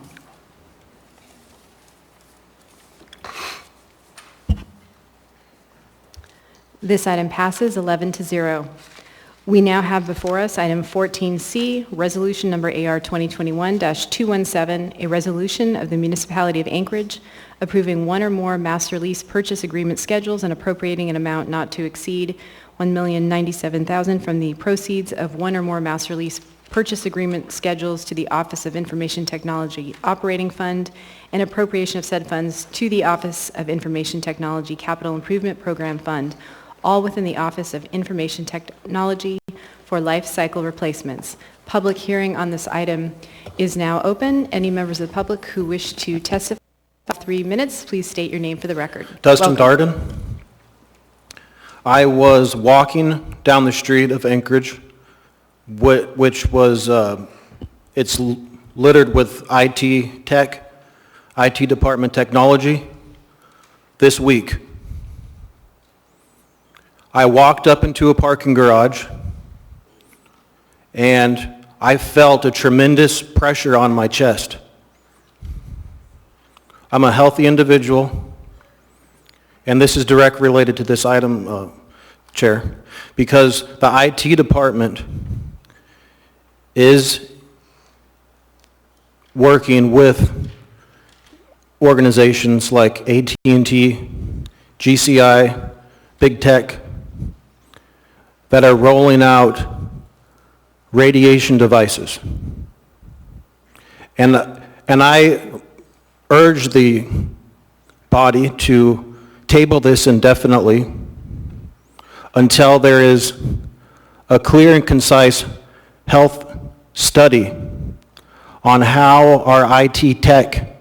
S1: This item passes 11-0. We now have before us item 14C, resolution number AR 2021-217, a resolution of the Municipality of Anchorage approving one or more master lease purchase agreement schedules and appropriating an amount not to exceed $1,097,000 from the proceeds of one or more master lease purchase agreement schedules to the Office of Information Technology Operating Fund and appropriation of said funds to the Office of Information Technology Capital Improvement Program Fund, all within the Office of Information Technology for life cycle replacements. Public hearing on this item is now open. Any members of the public who wish to testify, 3 minutes, please state your name for the record.
S20: Dustin
S1: Welcome.
S20: Darden. I was walking down the street of Anchorage, which was, it's littered with IT tech, IT department technology, this week. I walked up into a parking garage and I felt a tremendous pressure on my chest. I'm a healthy individual, and this is directly related to this item, Chair, because the IT department is working with organizations like AT&T, GCI, Big Tech, that are rolling out radiation devices. And I urge the body to table this indefinitely until there is a clear and concise health study on how our IT tech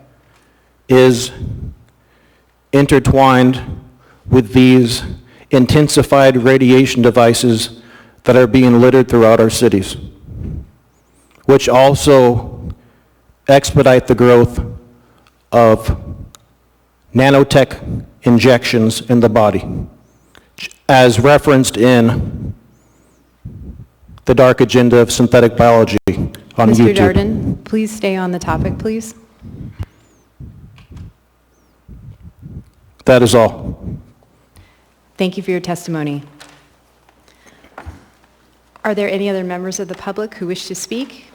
S20: is intertwined with these intensified radiation devices that are being littered throughout our cities, which also expedite the growth of nanotech injections in the body, as referenced in the dark agenda of synthetic biology on
S1: Mr.
S20: YouTube.
S1: Darden, please stay on the topic, please.
S20: That is all.
S1: Thank you for your testimony. Are there any other members of the public who wish to speak?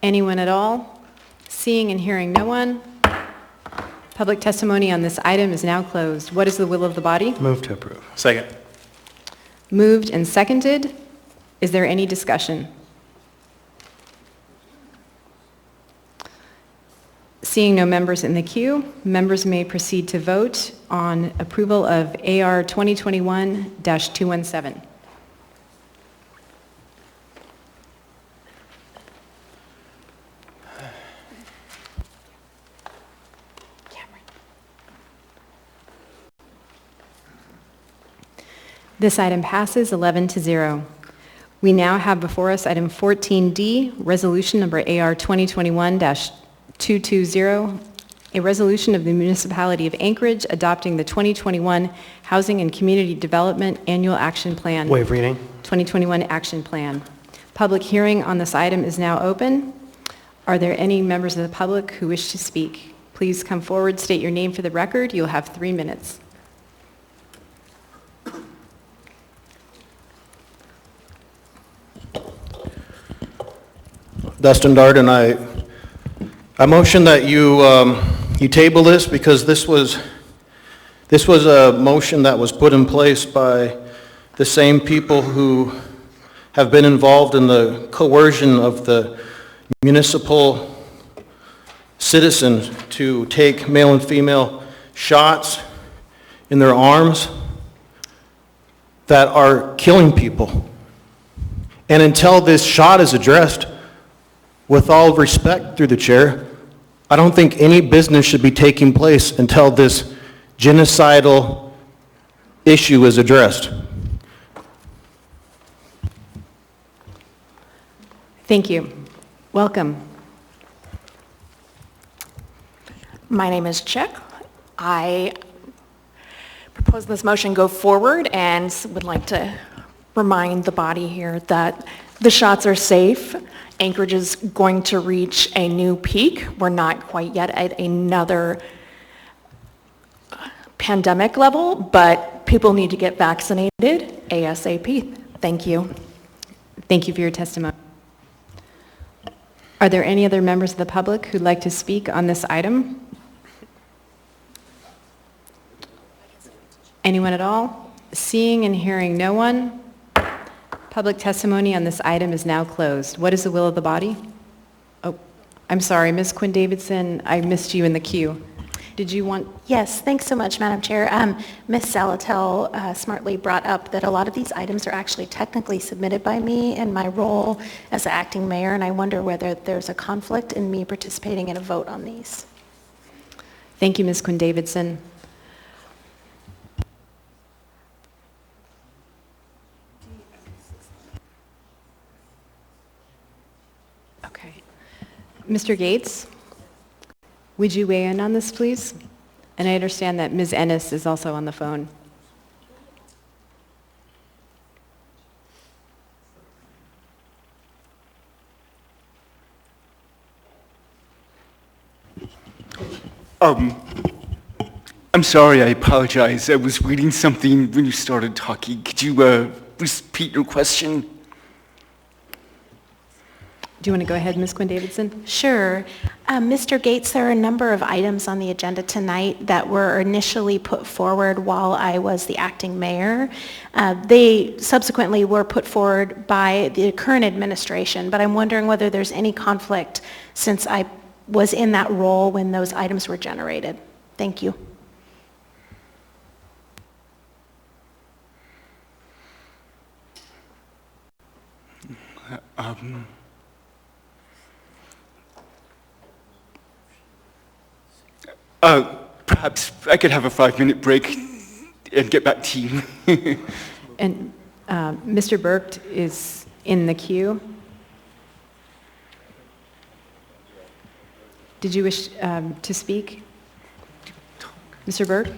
S1: Anyone at all? Seeing and hearing no one, public testimony on this item is now closed. What is the will of the body?
S10: Move to approve.
S9: Second.
S1: Moved and seconded. Is there any discussion? Seeing no members in the queue, members may proceed to vote on approval of AR 2021-217. This item passes 11-0. We now have before us item 14D, resolution number AR 2021-220, a resolution of the Municipality of Anchorage adopting the 2021 Housing and Community Development Annual Action Plan.
S10: Waive reading.
S1: 2021 Action Plan. Public hearing on this item is now open. Are there any members of the public who wish to speak? Please come forward, state your name for the record. You'll have 3 minutes.
S20: Dustin Darden, I motion that you table this because this was a motion that was put in place by the same people who have been involved in the coercion of the municipal citizens to take male and female shots in their arms that are killing people. And until this shot is addressed, with all respect through the chair, I don't think any business should be taking place until this genocidal issue is addressed.
S1: Thank you. Welcome.
S21: My name is Chick. I propose this motion go forward and would like to remind the body here that the shots are safe. Anchorage is going to reach a new peak. We're not quite yet at another pandemic level, but people need to get vaccinated ASAP. Thank you.
S1: Thank you for your testimony. Are there any other members of the public who'd like to speak on this item? Anyone at all? Seeing and hearing no one, public testimony on this item is now closed. What is the will of the body? Oh, I'm sorry, Ms. Quinn Davidson, I missed you in the queue. Did you want?
S4: Yes, thanks so much, Madam Chair. Ms. Salatel smartly brought up that a lot of these items are actually technically submitted by me in my role as the acting mayor, and I wonder whether there's a conflict in me participating in a vote on these.
S1: Thank you, Ms. Quinn Davidson. Okay. Mr. Gates? Would you weigh in on this, please? And I understand that Ms. Ennis is also on the phone.
S22: I'm sorry, I apologize. I was reading something when you started talking. Could you repeat your question?
S1: Do you want to go ahead, Ms. Quinn Davidson?
S4: Sure. Mr. Gates, there are a number of items on the agenda tonight that were initially put forward while I was the acting mayor. They subsequently were put forward by the current administration, but I'm wondering whether there's any conflict since I was in that role when those items were generated. Thank you.
S22: Perhaps I could have a 5-minute break and get back to you.
S1: And Mr. Burke is in the queue. Did you wish to speak? Mr. Burke?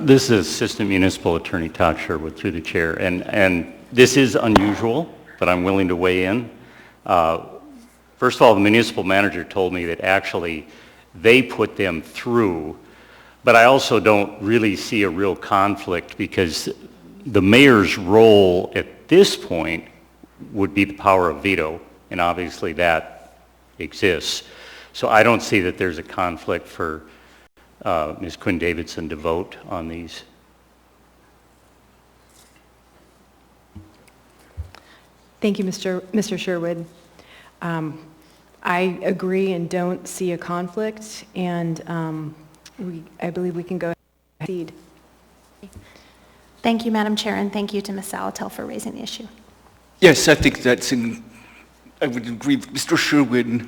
S23: This is Assistant Municipal Attorney Todd Sherwood through the chair, and this is unusual, but I'm willing to weigh in. First of all, the municipal manager told me that actually they put them through, but I also don't really see a real conflict because the mayor's role at this point would be the power of veto, and obviously that exists. So I don't see that there's a conflict for Ms. Quinn Davidson to vote on these.
S1: Thank you, Mr. Sherwood. I agree and don't see a conflict, and I believe we can go ahead and proceed.
S4: Thank you, Madam Chair, and thank you to Ms. Salatel for raising the issue.
S22: Yes, I think I would agree with Mr. Sherwood.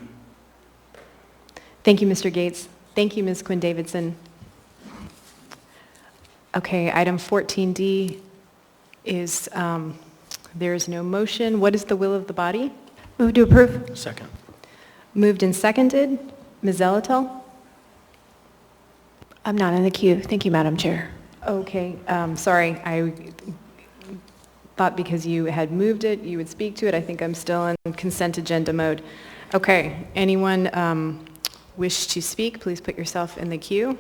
S1: Thank you, Mr. Gates. Thank you, Ms. Quinn Davidson. Okay, item 14D is, there is no motion. What is the will of the body?
S11: Move to approve.
S3: Second.
S1: Moved and seconded. Ms. Zelatel?
S11: I'm not in the queue. Thank you, Madam Chair.
S1: Okay, sorry, I thought because you had moved it, you would speak to it. I think I'm still in consent agenda mode. Okay, anyone wish to speak, please put yourself in the queue.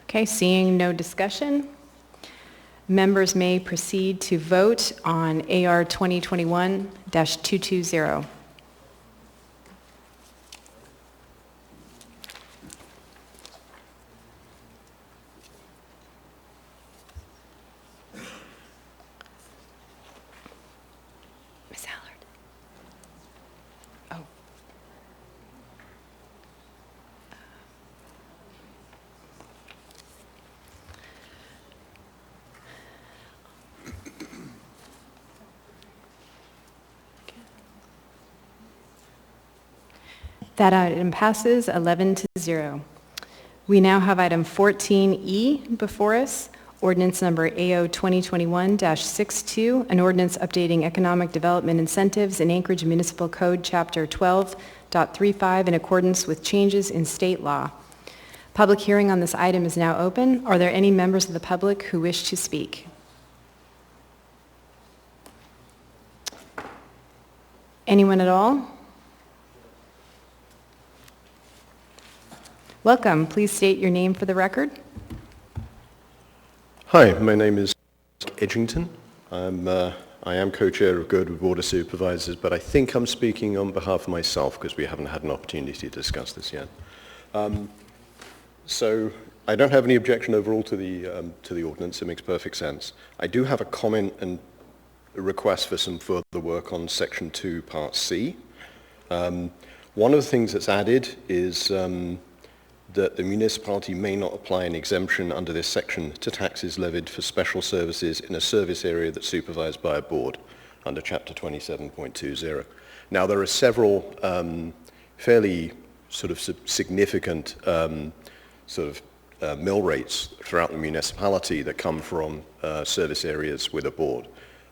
S1: Okay, seeing no discussion, members may proceed to vote on AR 2021-220. Ms. Allard. Oh. That item passes 11-0. We now have item 14E before us, ordinance number AO 2021-62, an ordinance updating economic development incentives in Anchorage Municipal Code, Chapter 12.35 in accordance with changes in state law. Public hearing on this item is now open. Are there any members of the public who wish to speak? Anyone at all? Welcome. Please state your name for the record.
S2: Hi, my name is Edgington. I am co-chair of Girdwood Board of Supervisors, but I think I'm speaking on behalf of myself because we haven't had an opportunity to discuss this yet. So I don't have any objection overall to the ordinance. It makes perfect sense. I do have a comment and a request for some further work on Section 2, Part C. One of the things that's added is that the municipality may not apply an exemption under this section to taxes levied for special services in a service area that's supervised by a board under Chapter 27.20. Now, there are several fairly sort of significant mill rates throughout the municipality that come from service areas with a board.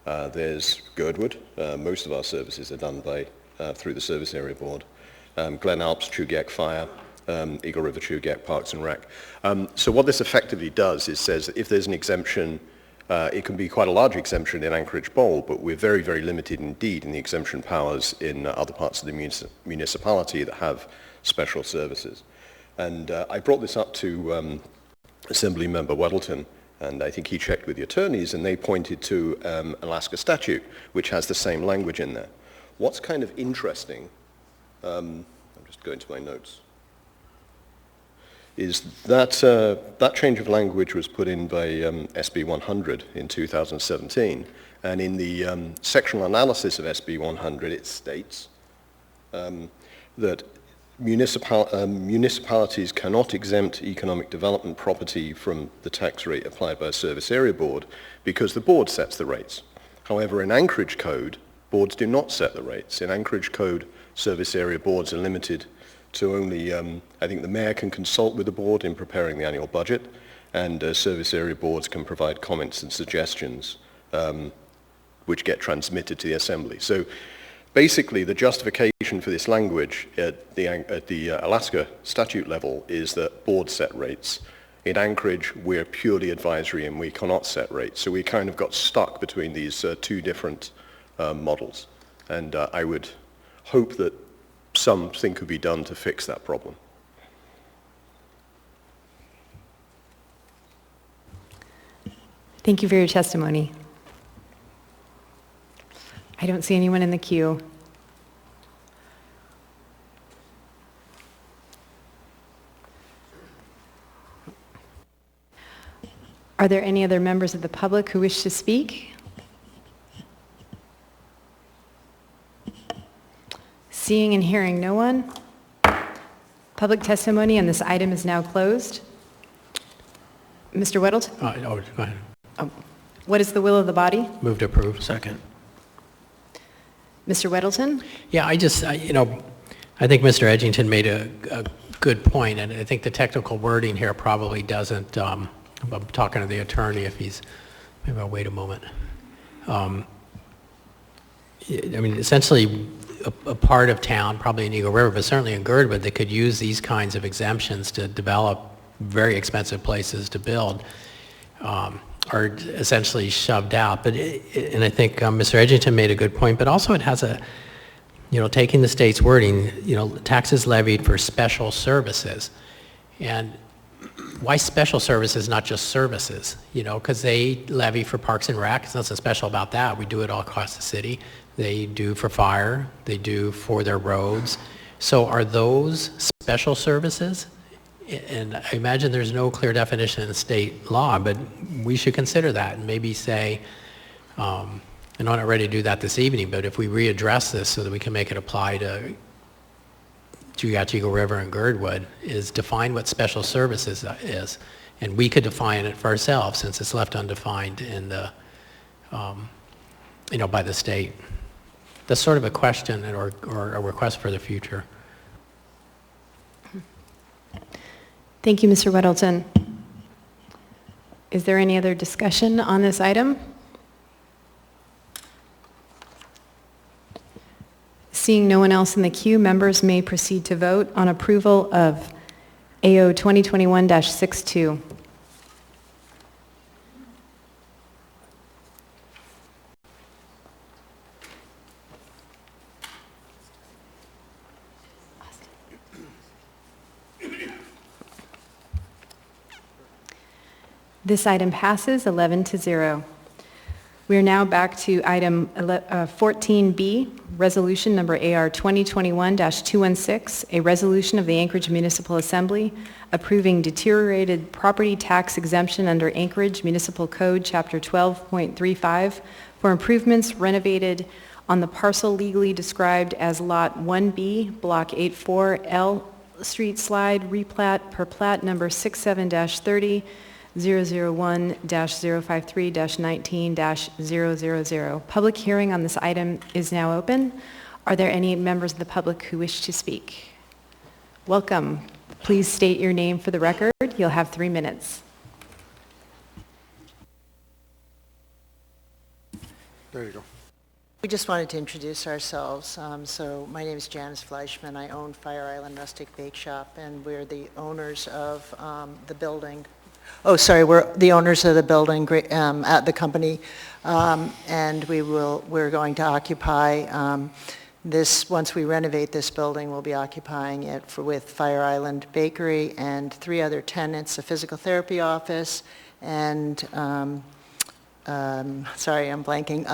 S2: There's Girdwood. Most of our services are done through the service area board. Glen Alps, Chugach Fire, Eagle River, Chugach, Parks and Rec. So what this effectively does is says that if there's an exemption, it can be quite a large exemption in Anchorage Bowl, but we're very, very limited indeed in the exemption powers in other parts of the municipality that have special services. And I brought this up to Assembly Member Weddleton, and I think he checked with the attorneys, and they pointed to Alaska statute, which has the same language in there. What's kind of interesting, I'm just going to my notes, is that that change of language was put in by SB 100 in 2017, and in the sectional analysis of SB 100 it states that municipalities cannot exempt economic development property from the tax rate applied by a service area board because the board sets the rates. However, in Anchorage Code, boards do not set the rates. In Anchorage Code, service area boards are limited to only, I think the mayor can consult with the board in preparing the annual budget, and service area boards can provide comments and suggestions which get transmitted to the assembly. So basically the justification for this language at the Alaska statute level is that boards set rates. In Anchorage, we're purely advisory and we cannot set rates. So we kind of got stuck between these two different models. And I would hope that something could be done to fix that problem.
S1: Thank you for your testimony. I don't see anyone in the queue. Are there any other members of the public who wish to speak? Seeing and hearing no one, public testimony on this item is now closed. Mr. Weddleton?
S3: Go ahead.
S1: What is the will of the body?
S3: Move to approve. Second.
S1: Mr. Weddleton?
S3: Yeah, I think Mr. Edgington made a good point, and I think the technical wording here probably doesn't, I'm talking to the attorney if he's, maybe I'll wait a moment. Essentially, a part of town, probably in Eagle River, but certainly in Girdwood, that could use these kinds of exemptions to develop very expensive places to build, are essentially shoved out. And I think Mr. Edgington made a good point, but also it has taking the state's wording, taxes levied for special services. And why special services, not just services? Because they levy for Parks and Rec. There's nothing special about that. We do it all across the city. They do for fire. They do for their roads. So are those special services? And I imagine there's no clear definition in the state law, but we should consider that and maybe say, and I'm not ready to do that this evening, but if we readdress this so that we can make it apply to Eagle River and Girdwood, is define what special services is. And we could define it for ourselves since it's left undefined in the, by the state. That's sort of a question or a request for the future.
S1: Thank you, Mr. Weddleton. Is there any other discussion on this item? Seeing no one else in the queue, members may proceed to vote on approval of AO 2021-62. This item passes 11-0. We are now back to item 14B, resolution number AR 2021-216, a resolution of the Anchorage Municipal Assembly approving deteriorated property tax exemption under Anchorage Municipal Code, Chapter 12.35, for improvements renovated on the parcel legally described as Lot 1B, Block 84, L Street Slide, replat per plat number 67-30, 001-053-19-000. Public hearing on this item is now open. Are there any members of the public who wish to speak? Welcome. Please state your name for the record. You'll have 3 minutes.
S5: There you go. We just wanted to introduce ourselves. So my name is Janice Fleischman. I own Fire Island Rustic Bake Shop, and we're the owners of the building. Oh, sorry, we're the owners of the building at the company, and we're going to occupy this. Once we renovate this building, we'll be occupying it with Fire Island Bakery and 3 other tenants, a physical therapy office, and sorry, I'm blanking,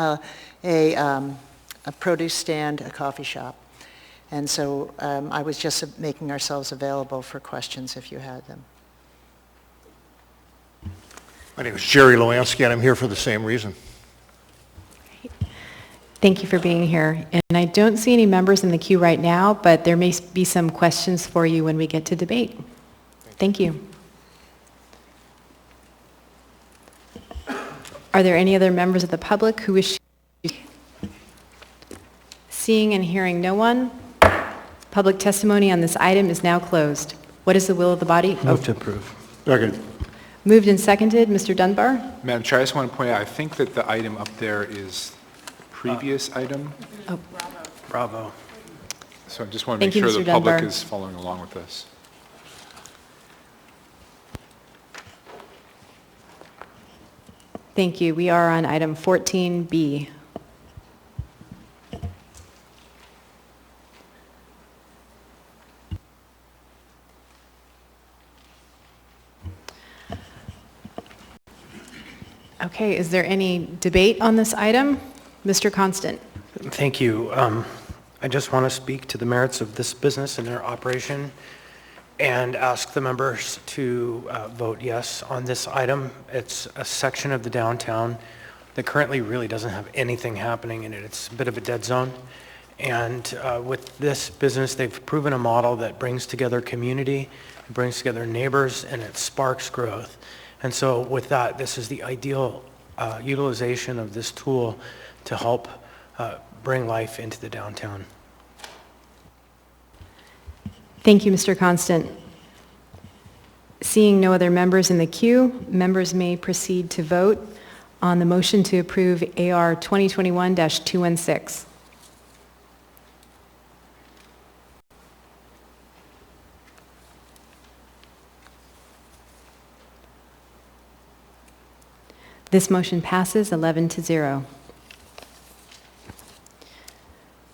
S5: a produce stand, a coffee shop. And so I was just making ourselves available for questions if you had them.
S20: My name is Jerry Loansky, and I'm here for the same reason.
S1: Thank you for being here. And I don't see any members in the queue right now, but there may be some questions for you when we get to debate. Thank you. Are there any other members of the public who wish to speak? Seeing and hearing no one, public testimony on this item is now closed. What is the will of the body?
S10: Move to approve.
S7: Second.
S1: Moved and seconded. Mr. Dunbar?
S12: Madam Chair, I just want to point out, I think that the item up there is previous item.
S1: Oh,
S10: bravo.
S12: So I just want to make
S1: Thank you,
S12: sure
S1: Mr.
S12: the public
S1: Dunbar.
S12: is following along with this.
S1: Thank you. We are on item 14B. Okay, is there any debate on this item? Mr. Constant.
S10: Thank you. I just want to speak to the merits of this business and their operation and ask the members to vote yes on this item. It's a section of the downtown that currently really doesn't have anything happening in it. It's a bit of a dead zone. And with this business, they've proven a model that brings together community, it brings together neighbors, and it sparks growth. And so with that, this is the ideal utilization of this tool to help bring life into the downtown.
S1: Thank you, Mr. Constant. Seeing no other members in the queue, members may proceed to vote on the motion to approve AR 2021-216. This motion passes 11-0.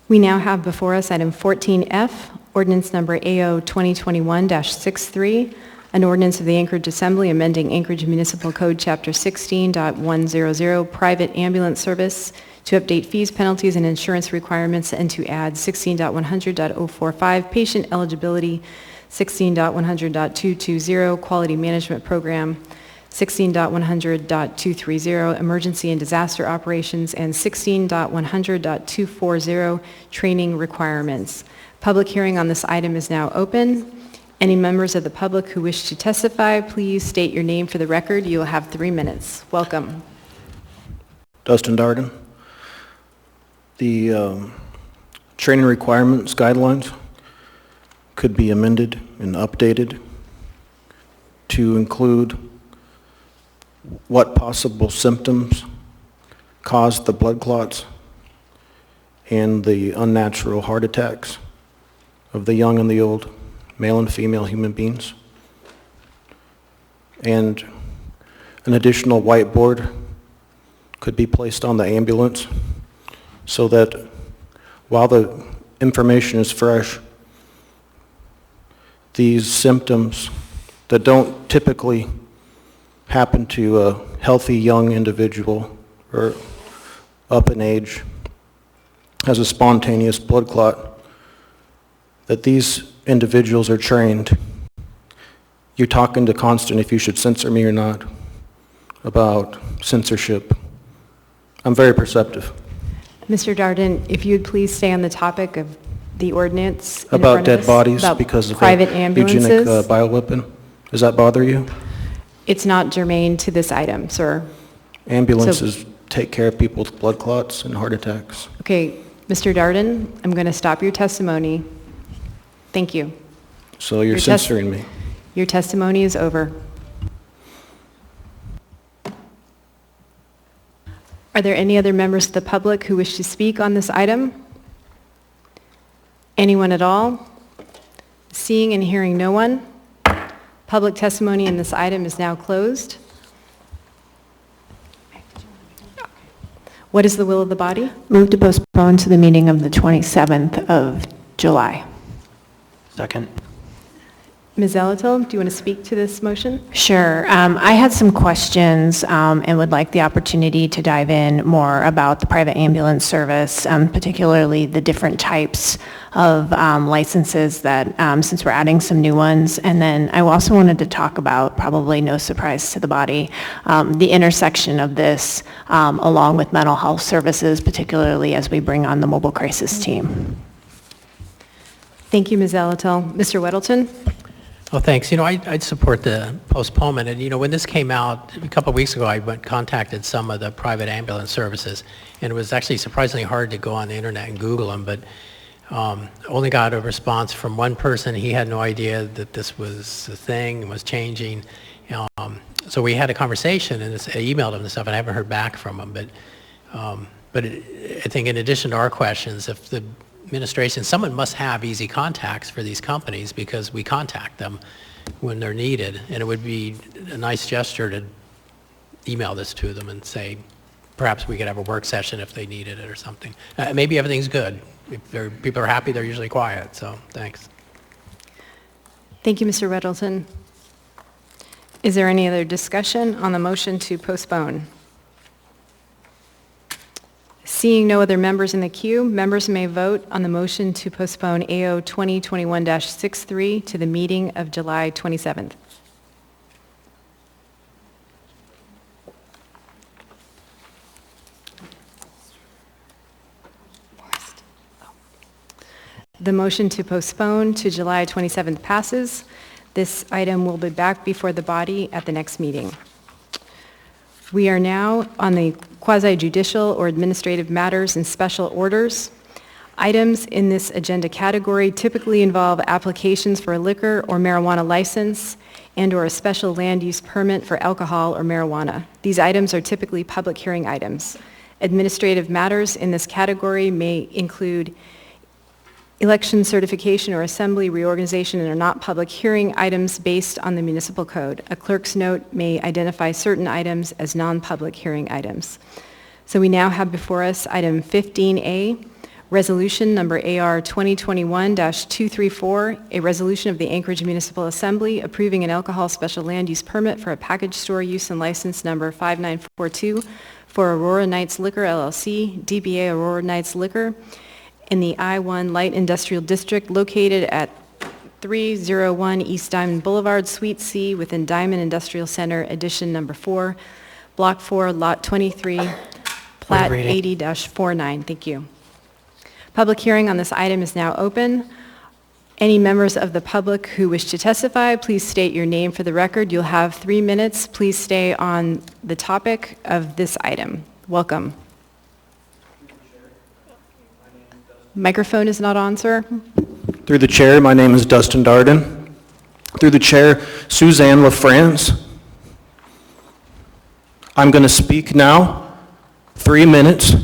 S1: We now have before us item 14F, ordinance number AO 2021-63, an ordinance of the Anchorage Assembly amending Anchorage Municipal Code Chapter 16.100, private ambulance service, to update fees, penalties, and insurance requirements, and to add 16.100.045, patient eligibility, 16.100.220, quality management program, 16.100.230, emergency and disaster operations, and 16.100.240, training requirements. Public hearing on this item is now open. Any members of the public who wish to testify, please state your name for the record. You will have 3 minutes. Welcome.
S14: Dustin Darden. The training requirements guidelines could be amended and updated to include what possible symptoms caused the blood clots and the unnatural heart attacks of the young and the old, male and female human beings. And an additional whiteboard could be placed on the ambulance so that while the information is fresh, these symptoms that don't typically happen to a healthy young individual or up in age has a spontaneous blood clot, that these individuals are trained. You're talking to Constant if you should censor me or not about censorship. I'm very perceptive.
S1: Mr. Darden, if you would please stay on the topic of the ordinance in
S14: About
S1: front of
S14: dead
S1: us,
S14: bodies
S1: about
S14: because of
S1: private
S14: a
S1: ambulances.
S14: eugenic bioweapon. Does that bother you?
S1: It's not germane to this item, sir.
S14: Ambulances take care of people with blood clots and heart attacks.
S1: Okay, Mr. Darden, I'm going to stop your testimony. Thank you.
S14: So you're censoring me.
S1: Your testimony is over. Are there any other members of the public who wish to speak on this item? Anyone at all? Seeing and hearing no one, public testimony in this item is now closed. What is the will of the body?
S11: Move to postpone to the meeting of the 27th of July.
S10: Second.
S1: Ms. Zalatil, do you want to speak to this motion?
S11: Sure. I had some questions and would like the opportunity to dive in more about the private ambulance service, particularly the different types of licenses that, since we're adding some new ones. And then I also wanted to talk about, probably no surprise to the body, the intersection of this along with mental health services, particularly as we bring on the mobile crisis team.
S1: Thank you, Ms. Zalatil. Mr. Weddleton?
S3: Well, thanks. I'd support the postponement. And, when this came out a couple of weeks ago, I contacted some of the private ambulance services, and it was actually surprisingly hard to go on the internet and Google them, but only got a response from one person. He had no idea that this was a thing and was changing. So we had a conversation, and I emailed him and stuff, and I haven't heard back from him. But I think in addition to our questions, if the administration, someone must have easy contacts for these companies because we contact them when they're needed. And it would be a nice gesture to email this to them and say, perhaps we could have a work session if they needed it or something. Maybe everything's good. If people are happy, they're usually quiet. So thanks.
S1: Thank you, Mr. Weddleton. Is there any other discussion on the motion to postpone? Seeing no other members in the queue, members may vote on the motion to postpone AO 2021-63 to the meeting of July 27th. The motion to postpone to July 27th passes. This item will be back before the body at the next meeting. We are now on the quasi-judicial or administrative matters and special orders. Items in this agenda category typically involve applications for a liquor or marijuana license and/or a special land use permit for alcohol or marijuana. These items are typically public hearing items. Administrative matters in this category may include election certification or assembly reorganization and are not public hearing items based on the municipal code. A clerk's note may identify certain items as non-public hearing items. So we now have before us item 15A, resolution number AR 2021-234, a resolution of the Anchorage Municipal Assembly approving an alcohol special land use permit for a package store use and license number 5942 for Aurora Nights Liquor LLC, DBA Aurora Nights Liquor, in the I-1 Light Industrial District located at 301 East Diamond Boulevard, Suite C, within Diamond Industrial Center, Edition Number 4, Block 4, Lot 23, Plat 80-49. Thank you. Public hearing on this item is now open. Any members of the public who wish to testify, please state your name for the record. You'll have 3 minutes. Please stay on the topic of this item. Welcome. Microphone is not on, sir.
S14: Through the chair, my name is Dustin Darden. Through the chair, Suzanne LaFrance. I'm going to speak now, 3 minutes.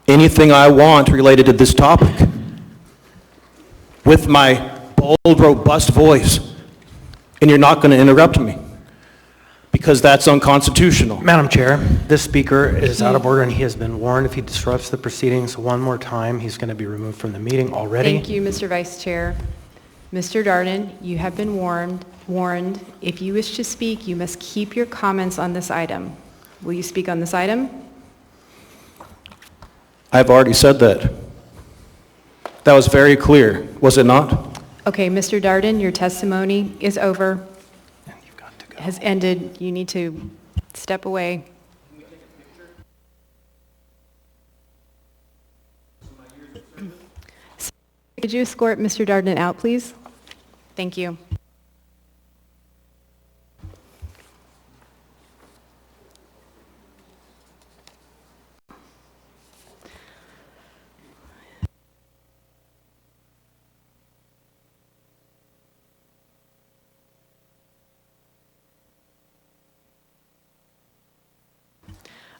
S14: Anything I want related to this topic. With my bold, robust voice. And you're not going to interrupt me. Because that's unconstitutional.
S10: Madam Chair, this speaker is out of order and he has been warned if he disrupts the proceedings one more time, he's going to be removed from the meeting already.
S1: Thank you, Mr. Vice Chair. Mr. Darden, you have been warned. If you wish to speak, you must keep your comments on this item. Will you speak on this item?
S14: I've already said that. That was very clear, was it not?
S1: Okay, Mr. Darden, your testimony is over. Has ended. You need to step away. Could you escort Mr. Darden out, please? Thank you.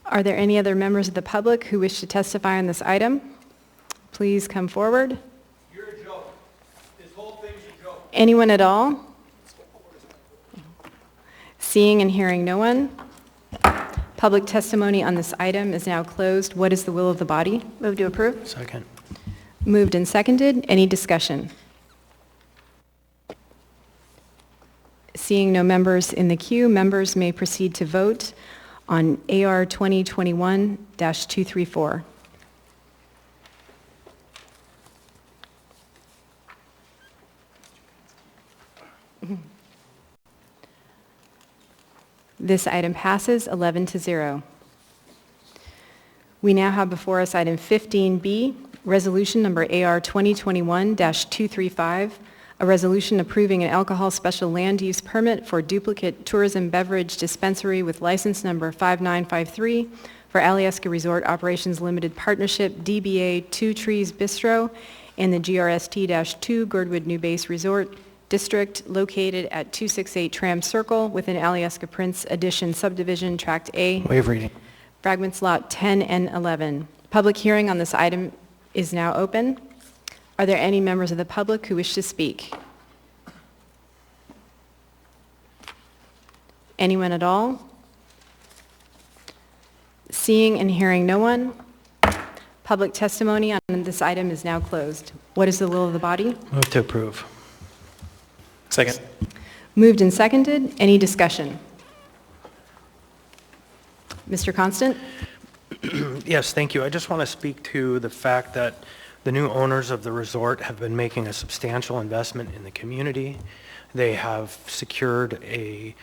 S1: Are there any other members of the public who wish to testify on this item? Please come forward.
S15: You're a joke. This whole thing's a joke.
S1: Anyone at all? Seeing and hearing no one. Public testimony on this item is now closed. What is the will of the body? Move to approve.
S10: Second.
S1: Moved and seconded. Any discussion? Seeing no members in the queue, members may proceed to vote on AR 2021-234. This item passes 11-0. We now have before us item 15B, resolution number AR 2021-235, a resolution approving an alcohol special land use permit for duplicate tourism beverage dispensary with license number 5953 for Alyeska Resort Operations Limited Partnership, DBA Two Trees Bistro, and the GRST-2 Girdwood New Base Resort District located at 268 Tram Circle within Alyeska Prince Addition Subdivision, Tract A.
S10: Waive reading.
S1: Fragments lot 10 and 11. Public hearing on this item is now open. Are there any members of the public who wish to speak? Anyone at all? Seeing and hearing no one, public testimony on this item is now closed. What is the will of the body?
S10: Move to approve. Second.
S1: Moved and seconded. Any discussion? Mr. Constant?
S10: Yes, thank you. I just want to speak to the fact that the new owners of the resort have been making a substantial investment in the community. They have secured an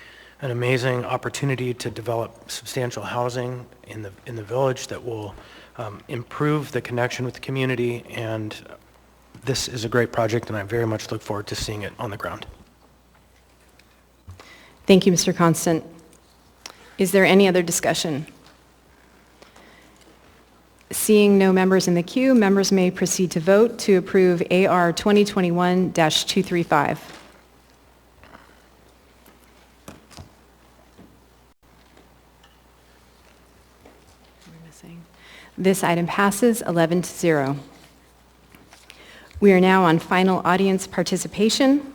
S10: amazing opportunity to develop substantial housing in the village that will improve the connection with the community and This is a great project, and I very much look forward to seeing it on the ground.
S1: Thank you, Mr. Constant. Is there any other discussion? Seeing no members in the queue, members may proceed to vote to approve AR 2021-235. This item passes 11-0. We are now on final audience participation.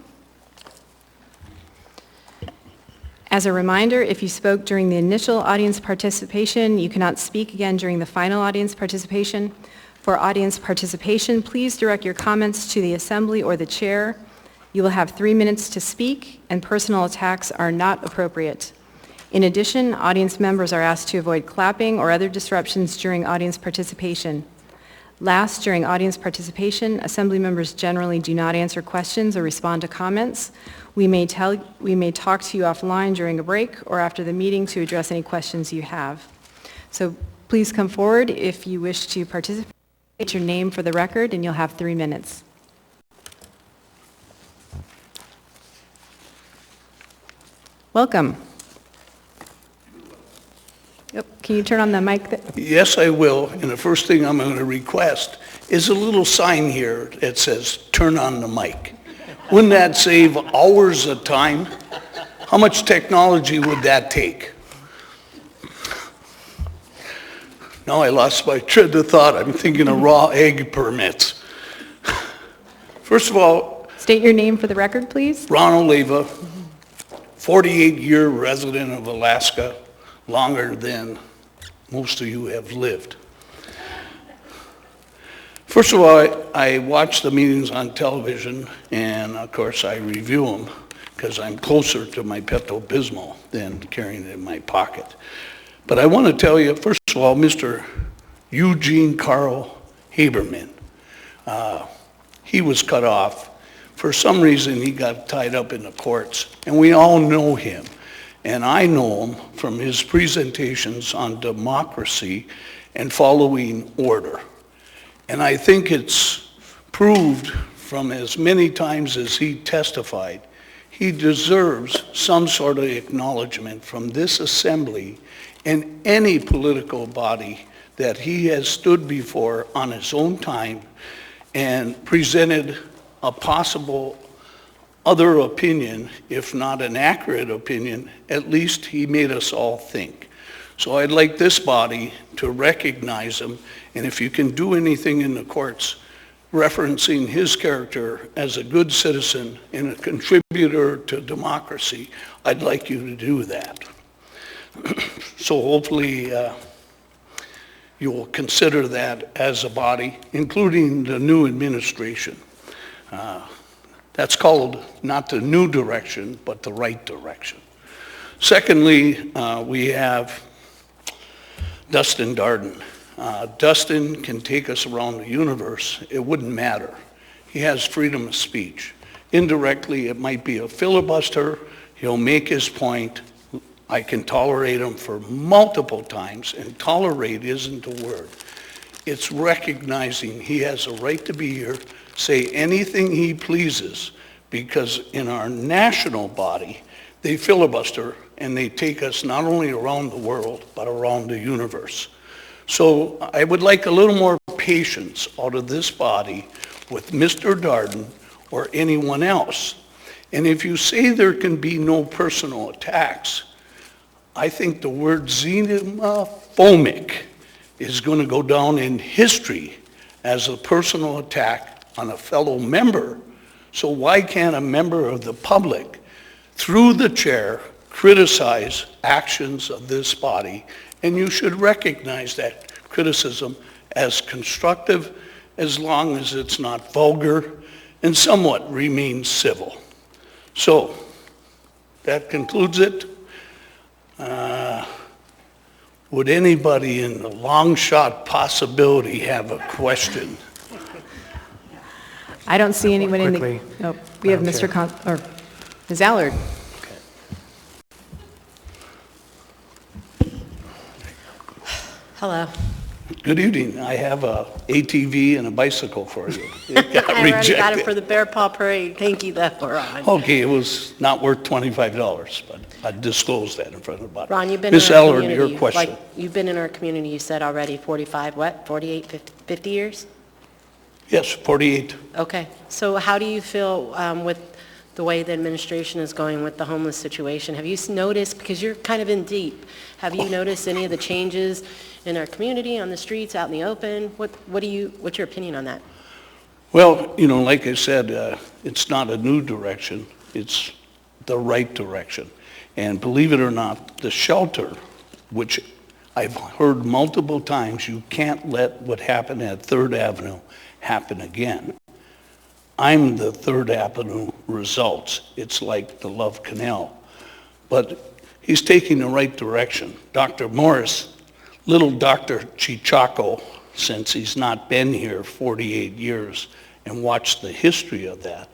S1: As a reminder, if you spoke during the initial audience participation, you cannot speak again during the final audience participation. For audience participation, please direct your comments to the assembly or the chair. You will have 3 minutes to speak, and personal attacks are not appropriate. In addition, audience members are asked to avoid clapping or other disruptions during audience participation. Last, during audience participation, assembly members generally do not answer questions or respond to comments. We may talk to you offline during a break or after the meeting to address any questions you have. So please come forward if you wish to participate. State your name for the record, and you'll have 3 minutes. Welcome. Yep. Can you turn on the mic?
S16: Yes, I will. And the first thing I'm going to request is a little sign here that says, turn on the mic. Wouldn't that save hours of time? How much technology would that take? Now I lost my train of thought. I'm thinking of raw egg permits. First of all...
S1: State your name for the record, please.
S16: Ronald Leva, 48-year resident of Alaska, longer than most of you have lived. First of all, I watch the meetings on television, and of course I review them because I'm closer to my Pepto-Bismol than carrying it in my pocket. But I want to tell you, first of all, Mr. Eugene Carl Haberman, he was cut off. For some reason, he got tied up in the courts, and we all know him. And I know him from his presentations on democracy and following order. And I think it's proved from as many times as he testified, he deserves some sort of acknowledgement from this assembly and any political body that he has stood before on his own time and presented a possible other opinion, if not an accurate opinion. At least he made us all think. So I'd like this body to recognize him, and if you can do anything in the courts referencing his character as a good citizen and a contributor to democracy, I'd like you to do that. So hopefully you will consider that as a body, including the new administration. That's called not the new direction, but the right direction. Secondly, we have Dustin Darden. Dustin can take us around the universe. It wouldn't matter. He has freedom of speech. Indirectly, it might be a filibuster. He'll make his point. I can tolerate him for multiple times, and tolerate isn't the word. It's recognizing he has a right to be here, say anything he pleases, because in our national body, they filibuster and they take us not only around the world, but around the universe. So I would like a little more patience out of this body with Mr. Darden or anyone else. And if you say there can be no personal attacks, I think the word xenophobic is going to go down in history as a personal attack on a fellow member. So why can't a member of the public, through the chair, criticize actions of this body? And you should recognize that criticism as constructive as long as it's not vulgar and somewhat remains civil. So that concludes it. Would anybody in the long shot possibility have a question?
S1: I don't see anyone in the... Oh, we have Mr. or Ms. Allard.
S6: Hello.
S16: Good evening. I have a ATV and a bicycle for you. It got
S6: I already got it
S16: rejected.
S6: for the Bear Paw Parade. Thank you, though, Ron.
S16: Okay, it was not worth $25, but I disclosed that in front of the body.
S6: Ron, you've been
S16: Ms.
S6: in our
S16: Eller,
S6: community.
S16: your question.
S6: Like, you've been in our community, you said already, 45, what, 48, 50 years?
S16: Yes, 48.
S6: Okay. So how do you feel with the way the administration is going with the homeless situation? Have you noticed, because you're kind of in deep, have you noticed any of the changes in our community, on the streets, out in the open? What's your opinion on that?
S16: Well, you know, like I said, it's not a new direction. It's the right direction. And believe it or not, the shelter, which I've heard multiple times, you can't let what happened at 3rd Avenue happen again. I'm the 3rd Avenue results. It's like the Love Canal. But he's taking the right direction. Dr. Morris, little Dr. Chichaco, since he's not been here 48 years and watched the history of that.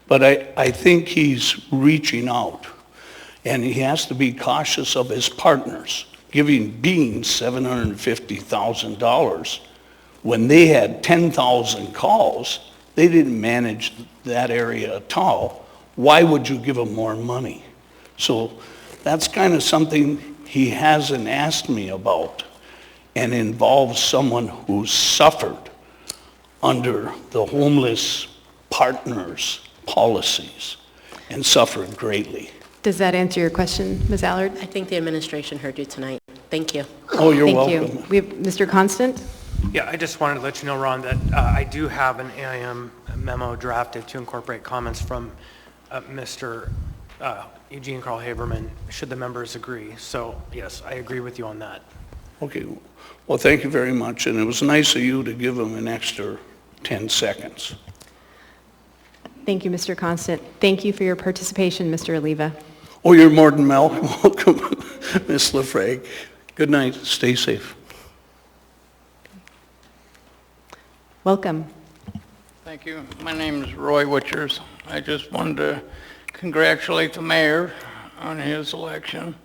S16: But I think he's reaching out, and he has to be cautious of his partners. Giving Bean $750,000 when they had 10,000 calls, they didn't manage that area at all. Why would you give them more money? So that's kind of something he hasn't asked me about, and involves someone who's suffered under the homeless partners' policies and suffered greatly.
S1: Does that answer your question, Ms. Allard?
S6: I think the administration heard you tonight. Thank you.
S16: Oh, you're welcome.
S1: Thank you. We have Mr. Constant?
S10: Yeah, I just wanted to let you know, Ron, that I do have an AIM memo drafted to incorporate comments from Mr. Eugene Carl Haberman, should the members agree. So, yes, I agree with you on that.
S16: Okay, well, thank you very much, and it was nice of you to give him an extra 10 seconds.
S1: Thank you, Mr. Constant. Thank you for your participation, Mr. Oliva.
S16: Oh, you're more than welcome, Ms. Lafrague. Good night, stay safe.
S1: Welcome.
S17: Thank you. My name is Roy Witchers. I just wanted to congratulate the mayor on his election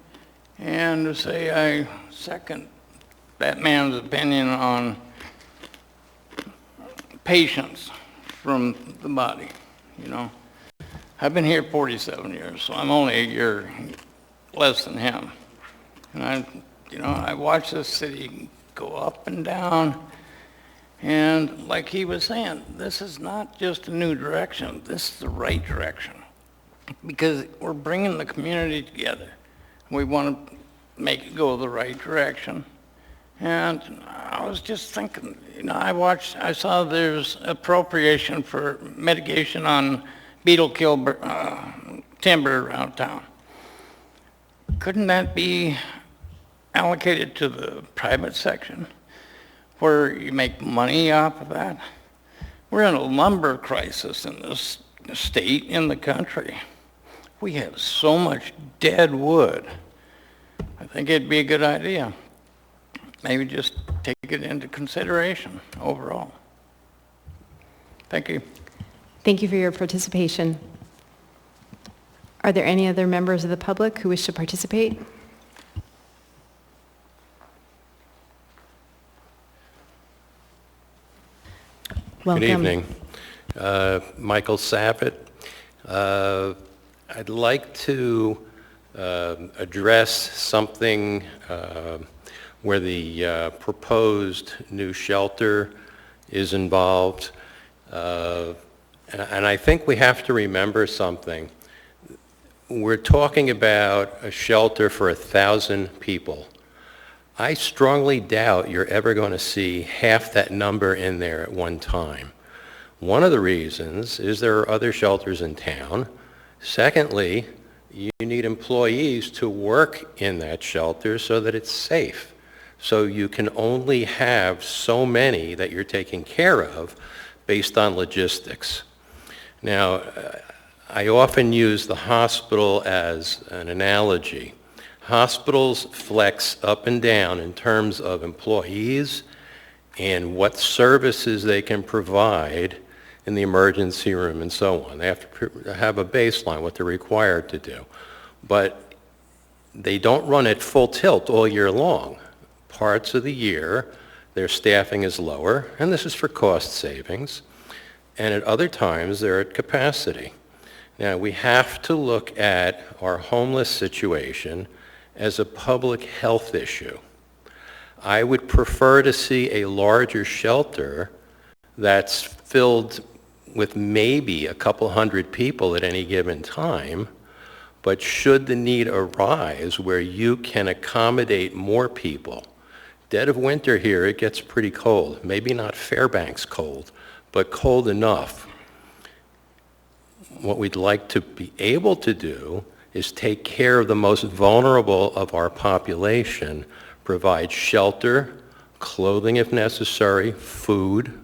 S17: and to say I second that man's opinion on patience from the body, you know. I've been here 47 years, so I'm only a year less than him. And I watched this city go up and down. And like he was saying, this is not just a new direction, this is the right direction. Because we're bringing the community together. We want to make it go the right direction. And I was just thinking, I saw there's appropriation for mitigation on beetle kill timber around town. Couldn't that be allocated to the private section, where you make money off of that? We're in a lumber crisis in this state, in the country. We have so much dead wood. I think it'd be a good idea. Maybe just take it into consideration overall. Thank you.
S1: Thank you for your participation. Are there any other members of the public who wish to participate? Welcome.
S18: Good evening. Michael Savitt. I'd like to address something where the proposed new shelter is involved. And I think we have to remember something. We're talking about a shelter for 1,000 people. I strongly doubt you're ever going to see half that number in there at one time. One of the reasons is there are other shelters in town. Secondly, you need employees to work in that shelter so that it's safe. So you can only have so many that you're taking care of based on logistics. Now, I often use the hospital as an analogy. Hospitals flex up and down in terms of employees and what services they can provide in the emergency room and so on. They have to have a baseline, what they're required to do. But they don't run at full tilt all year long. Parts of the year, their staffing is lower, and this is for cost savings, and at other times they're at capacity. Now, we have to look at our homeless situation as a public health issue. I would prefer to see a larger shelter that's filled with maybe a couple hundred people at any given time, but should the need arise where you can accommodate more people. Dead of winter here, it gets pretty cold. Maybe not Fairbanks cold, but cold enough. What we'd like to be able to do is take care of the most vulnerable of our population, provide shelter, clothing if necessary, food,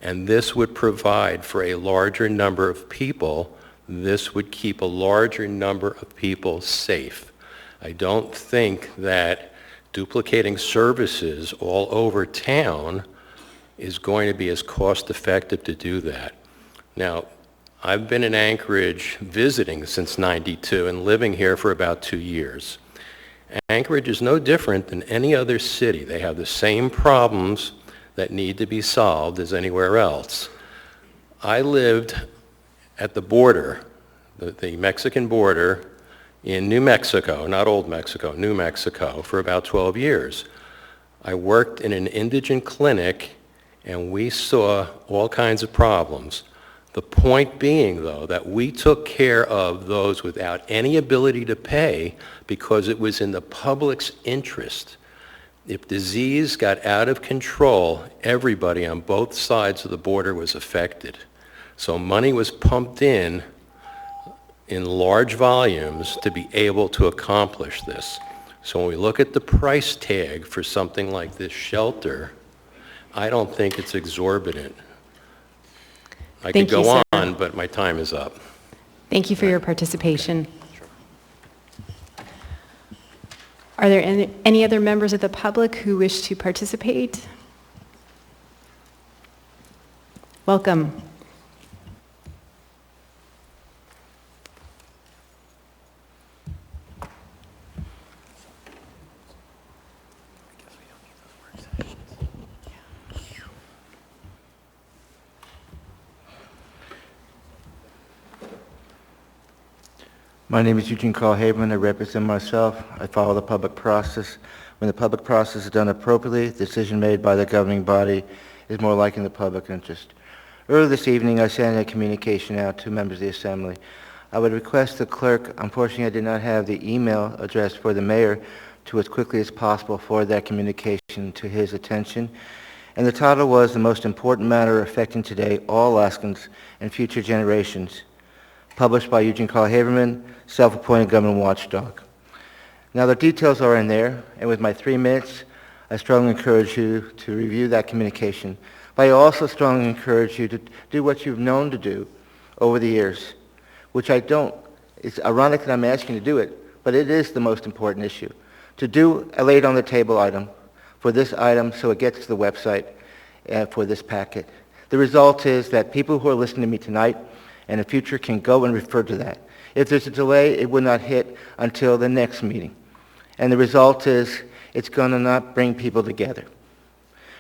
S18: and this would provide for a larger number of people. This would keep a larger number of people safe. I don't think that duplicating services all over town is going to be as cost effective to do that. Now, I've been in Anchorage visiting since '92 and living here for about 2 years. Anchorage is no different than any other city. They have the same problems that need to be solved as anywhere else. I lived at the border, the Mexican border in New Mexico, not Old Mexico, New Mexico, for about 12 years. I worked in an indigent clinic and we saw all kinds of problems. The point being, though, that we took care of those without any ability to pay because it was in the public's interest. If disease got out of control, everybody on both sides of the border was affected. So money was pumped in large volumes to be able to accomplish this. So when we look at the price tag for something like this shelter, I don't think it's exorbitant. I could go on, but my time is up.
S1: Thank you for your participation. Are there any other members of the public who wish to participate? Welcome.
S8: My name is Eugene Carl Haberman. I represent myself. I follow the public process. When the public process is done appropriately, the decision made by the governing body is more likely in the public interest. Earlier this evening, I sent a communication out to members of the Assembly. I would request the clerk, unfortunately I did not have the email address for the mayor, to as quickly as possible forward that communication to his attention. And the title was "The Most Important Matter Affecting Today All Alaskans and Future Generations," published by Eugene Carl Haberman, self-appointed government watchdog. Now the details are in there, and with my 3 minutes, I strongly encourage you to review that communication. But I also strongly encourage you to do what you've known to do over the years, which I don't. It's ironic that I'm asking you to do it, but it is the most important issue. To do a laid on the table item for this item so it gets to the website for this packet. The result is that people who are listening to me tonight and in the future can go and refer to that. If there's a delay, it will not hit until the next meeting. And the result is it's going to not bring people together.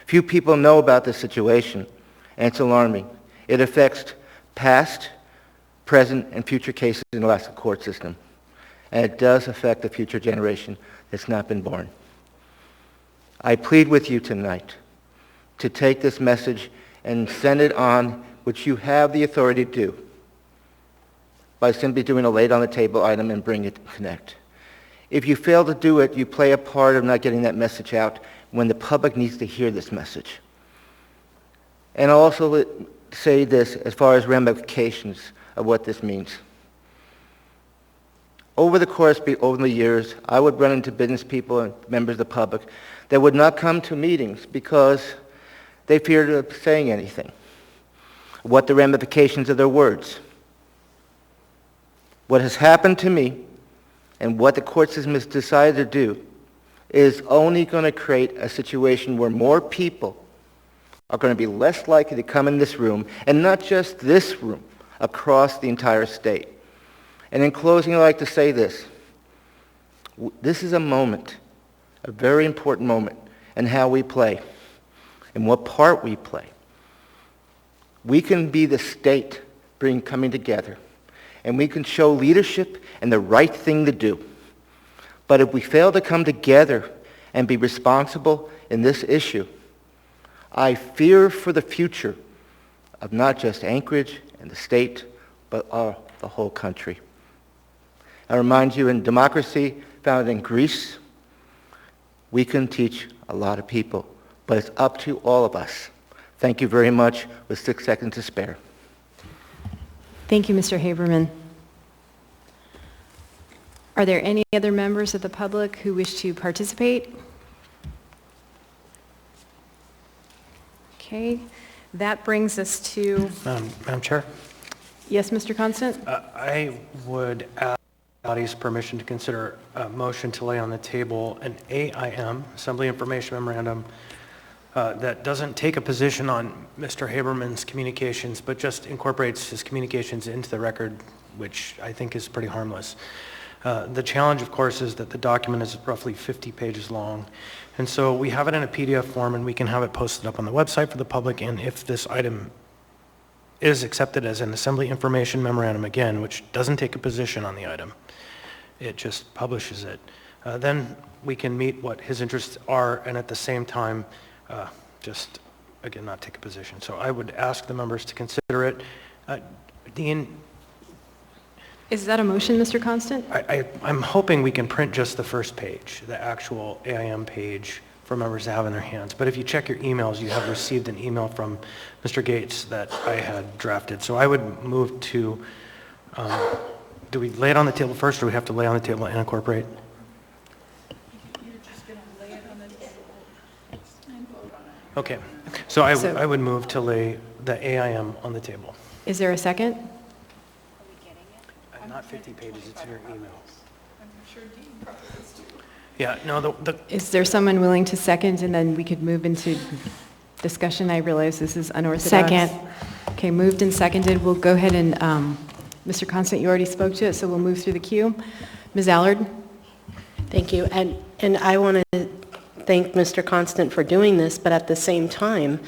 S8: Few people know about this situation, and it's alarming. It affects past, present, and future cases in the Alaska court system. And it does affect the future generation that's not been born. I plead with you tonight to take this message and send it on, which you have the authority to do, by simply doing a laid on the table item and bring it to connect. If you fail to do it, you play a part of not getting that message out when the public needs to hear this message. And I'll also say this as far as ramifications of what this means. Over the years, I would run into business people and members of the public that would not come to meetings because they feared of saying anything. What the ramifications of their words. What has happened to me and what the court system has decided to do is only going to create a situation where more people are going to be less likely to come in this room, and not just this room, across the entire state. And in closing, I'd like to say this. This is a moment, a very important moment, in how we play. and what part we play. We can be the state coming together, and we can show leadership and the right thing to do. But if we fail to come together and be responsible in this issue, I fear for the future of not just Anchorage and the state, but the whole country. I remind you, in democracy founded in Greece, we can teach a lot of people, but it's up to all of us. Thank you very much, with 6 seconds to spare.
S1: Thank you, Mr. Haberman. Are there any other members of the public who wish to participate? Okay, that brings us to...
S10: Madam Chair?
S1: Yes, Mr. Constant?
S10: I would ask the body's permission to consider a motion to lay on the table an AIM, Assembly Information Memorandum, that doesn't take a position on Mr. Haberman's communications, but just incorporates his communications into the record, which I think is pretty harmless. The challenge, of course, is that the document is roughly 50 pages long, and so we have it in a PDF form, and we can have it posted up on the website for the public, and if this item is accepted as an Assembly Information Memorandum again, which doesn't take a position on the item, it just publishes it, then we can meet what his interests are, and at the same time, just, again, not take a position. So I would ask the members to consider it. Dean?
S1: Is that a motion, Mr. Constant?
S10: I'm hoping we can print just the first page, the actual AIM page for members to have in their hands. But if you check your emails, you have received an email from Mr. Gates that I had drafted. So I would move to, do we lay it on the table first, or do we have to lay on the table and incorporate? Okay, so I would move to lay the AIM on the table.
S1: Is there a second?
S10: Not 50 pages, it's in your email. I'm sure Dean probably is too. Yeah, no,
S1: Is there someone willing to second, and then we could move into discussion? I realize this is unorthodox.
S11: Second.
S1: Okay, moved and seconded. We'll go ahead and, Mr. Constant, you already spoke to it, so we'll move through the queue. Ms. Allard?
S6: Thank you. And I want to thank Mr. Constant for doing this, but at the same time,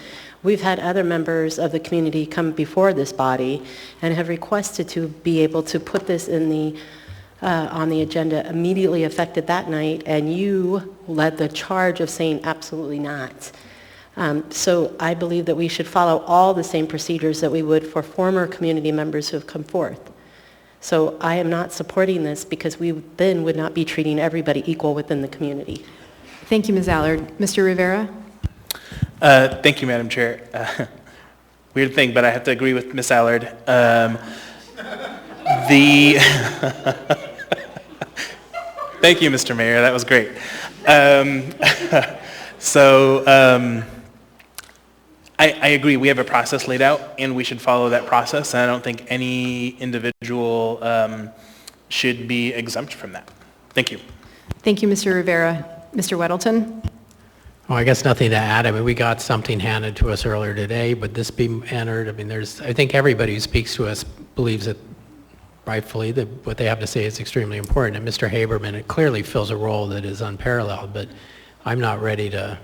S6: we've had other members of the community come before this body and have requested to be able to put this in the on the agenda immediately effective that night, and you led the charge of saying absolutely not. So I believe that we should follow all the same procedures that we would for former community members who have come forth. So I am not supporting this because we then would not be treating everybody equal within the community.
S1: Thank you, Ms. Allard. Mr. Rivera?
S9: Thank you, Madam Chair. Weird thing, but I have to agree with Ms. Allard. Thank you, Mr. Mayor. That was great. I agree. We have a process laid out, and we should follow that process. And I don't think any individual should be exempt from that. Thank you.
S1: Thank you, Mr. Rivera. Mr. Weddleton?
S3: Well, I guess nothing to add. I mean, we got something handed to us earlier today, but this being entered, I mean, I think everybody who speaks to us believes that rightfully that what they have to say is extremely important. And Mr. Haberman, it clearly fills a role that is unparalleled, but I'm not ready to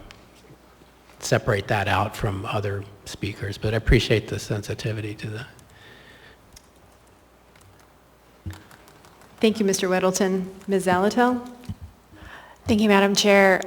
S3: separate that out from other speakers, but I appreciate the sensitivity to that.
S1: Thank you, Mr. Weddleton. Ms. Zalatel?
S11: Thank you, Madam Chair.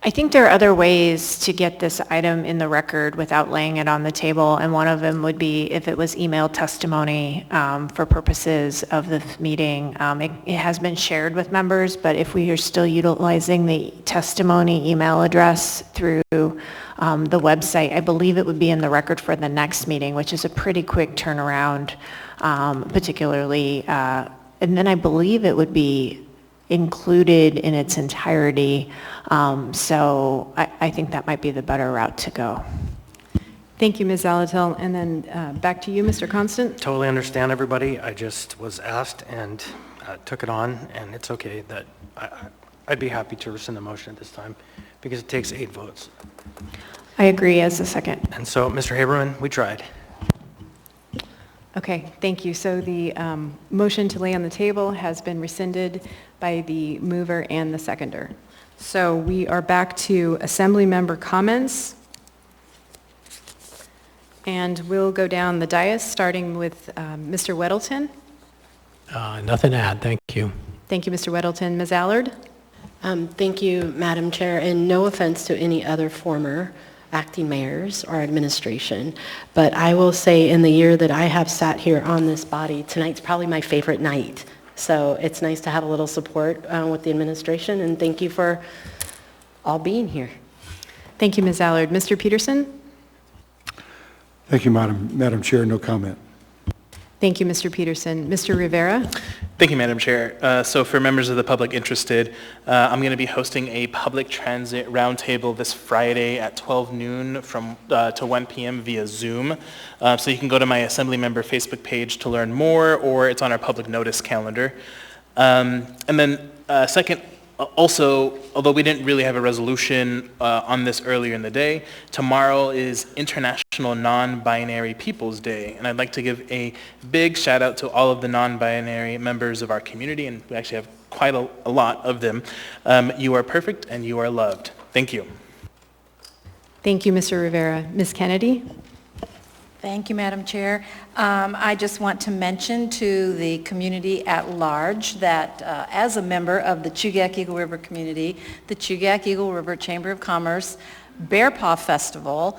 S11: I think there are other ways to get this item in the record without laying it on the table, and one of them would be if it was emailed testimony for purposes of the meeting. It has been shared with members, but if we are still utilizing the testimony email address through the website, I believe it would be in the record for the next meeting, which is a pretty quick turnaround, particularly, and then I believe it would be included in its entirety. So I think that might be the better route to go.
S1: Thank you, Ms. Zalatel. And then back to you, Mr. Constant.
S10: Totally understand everybody. I just was asked and took it on, and it's okay that I'd be happy to rescind the motion at this time because it takes 8 votes.
S11: I agree as a second.
S10: And so, Mr. Haberman, we tried.
S1: Okay, thank you. So the motion to lay on the table has been rescinded by the mover and the seconder. So we are back to Assembly member comments. And we'll go down the dais, starting with Mr. Weddleton.
S3: Nothing to add, thank you.
S1: Thank you, Mr. Weddleton. Ms. Allard?
S6: Thank you, Madam Chair, and no offense to any other former acting mayors or administration, but I will say in the year that I have sat here on this body, tonight's probably my favorite night. So it's nice to have a little support with the administration, and thank you for all being here.
S1: Thank you, Ms. Allard. Mr. Peterson?
S7: Thank you, Madam Chair. No comment.
S1: Thank you, Mr. Peterson. Mr. Rivera?
S9: Thank you, Madam Chair. So for members of the public interested, I'm going to be hosting a public transit roundtable this Friday at 12 noon to 1 p.m. via Zoom. So you can go to my Assembly Member Facebook page to learn more, or it's on our public notice calendar. And then second, also, although we didn't really have a resolution on this earlier in the day, tomorrow is International Non-Binary Peoples Day, and I'd like to give a big shout out to all of the non-binary members of our community, and we actually have quite a lot of them. You are perfect and you are loved. Thank you.
S1: Thank you, Mr. Rivera. Ms. Kennedy?
S13: Thank you, Madam Chair. I just want to mention to the community at large that as a member of the Chugach Eagle River community, the Chugach Eagle River Chamber of Commerce Bear Paw Festival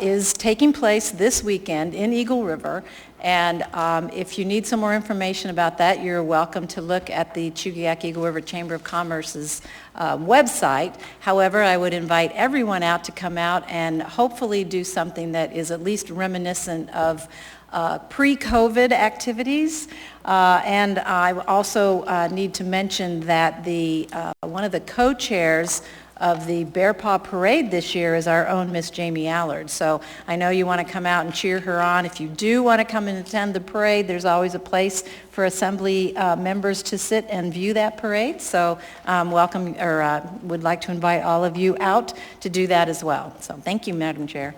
S13: is taking place this weekend in Eagle River. And if you need some more information about that, you're welcome to look at the Chugach Eagle River Chamber of Commerce's website. However, I would invite everyone out to come out and hopefully do something that is at least reminiscent of pre-COVID activities. And I also need to mention that one of the co-chairs of the Bear Paw Parade this year is our own Miss Jamie Allard. So I know you want to come out and cheer her on. If you do want to come and attend the parade, there's always a place for Assembly members to sit and view that parade. So welcome, or would like to invite all of you out to do that as well. So thank you, Madam Chair.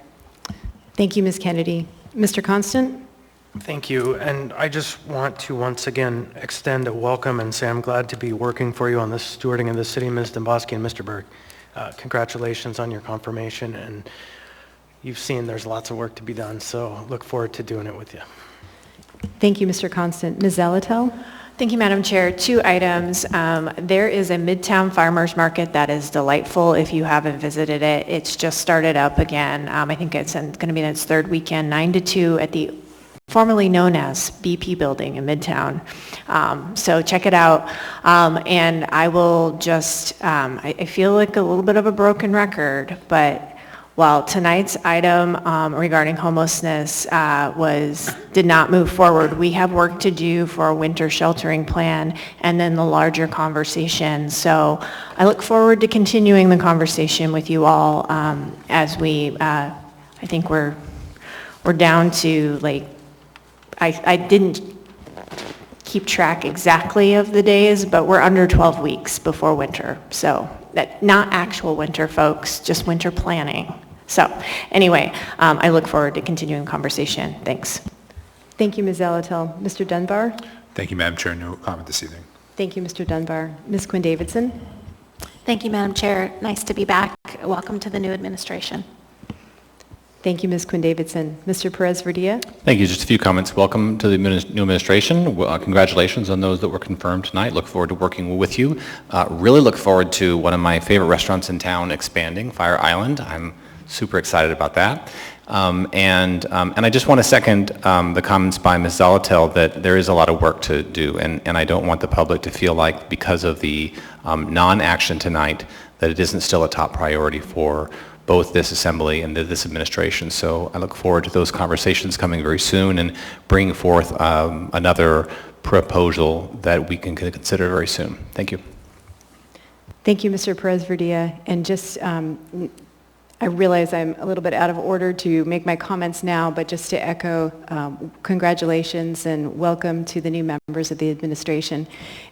S1: Thank you, Ms. Kennedy. Mr. Constant?
S10: Thank you, and I just want to once again extend a welcome and say I'm glad to be working for you on this stewarding of the city, Ms. Domboski and Mr. Berg. Congratulations on your confirmation, and you've seen there's lots of work to be done, so look forward to doing it with you.
S1: Thank you, Mr. Constant. Ms. Zalatel?
S11: Thank you, Madam Chair. 2 items. There is a Midtown Farmers Market that is delightful if you haven't visited it. It's just started up again. I think it's going to be in its 3rd weekend, 9 to 2 at the formerly known as BP Building in Midtown. So check it out. And I will just, I feel like a little bit of a broken record, but while tonight's item regarding homelessness did not move forward, we have work to do for a winter sheltering plan and then the larger conversation. So I look forward to continuing the conversation with you all as we, I think we're down to like, I didn't keep track exactly of the days, but we're under 12 weeks before winter. So not actual winter, folks, just winter planning. So anyway, I look forward to continuing the conversation. Thanks.
S1: Thank you, Ms. Zalatel. Mr. Dunbar?
S12: Thank you, Madam Chair. No comment this evening.
S1: Thank you, Mr. Dunbar. Ms. Quinn Davidson?
S4: Thank you, Madam Chair. Nice to be back. Welcome to the new administration.
S1: Thank you, Ms. Quinn Davidson. Mr. Perez-Verdia?
S19: Thank you. Just a few comments. Welcome to the new administration. Congratulations on those that were confirmed tonight. Look forward to working with you. Really look forward to one of my favorite restaurants in town expanding, Fire Island. I'm super excited about that. And I just want to second the comments by Ms. Zalatel that there is a lot of work to do, and I don't want the public to feel like because of the non-action tonight that it isn't still a top priority for both this assembly and this administration. So I look forward to those conversations coming very soon and bringing forth another proposal that we can consider very soon. Thank you.
S1: Thank you, Mr. Perez-Verdia. And just, I realize I'm a little bit out of order to make my comments now, but just to echo congratulations and welcome to the new members of the administration.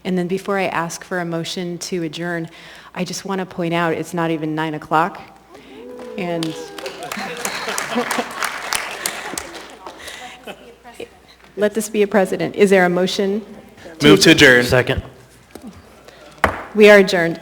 S1: And then before I ask for a motion to adjourn, I just want to point out it's not even 9 o'clock. And let this be a precedent. Is there a motion?
S9: Move to adjourn.
S10: Second.
S1: We are adjourned.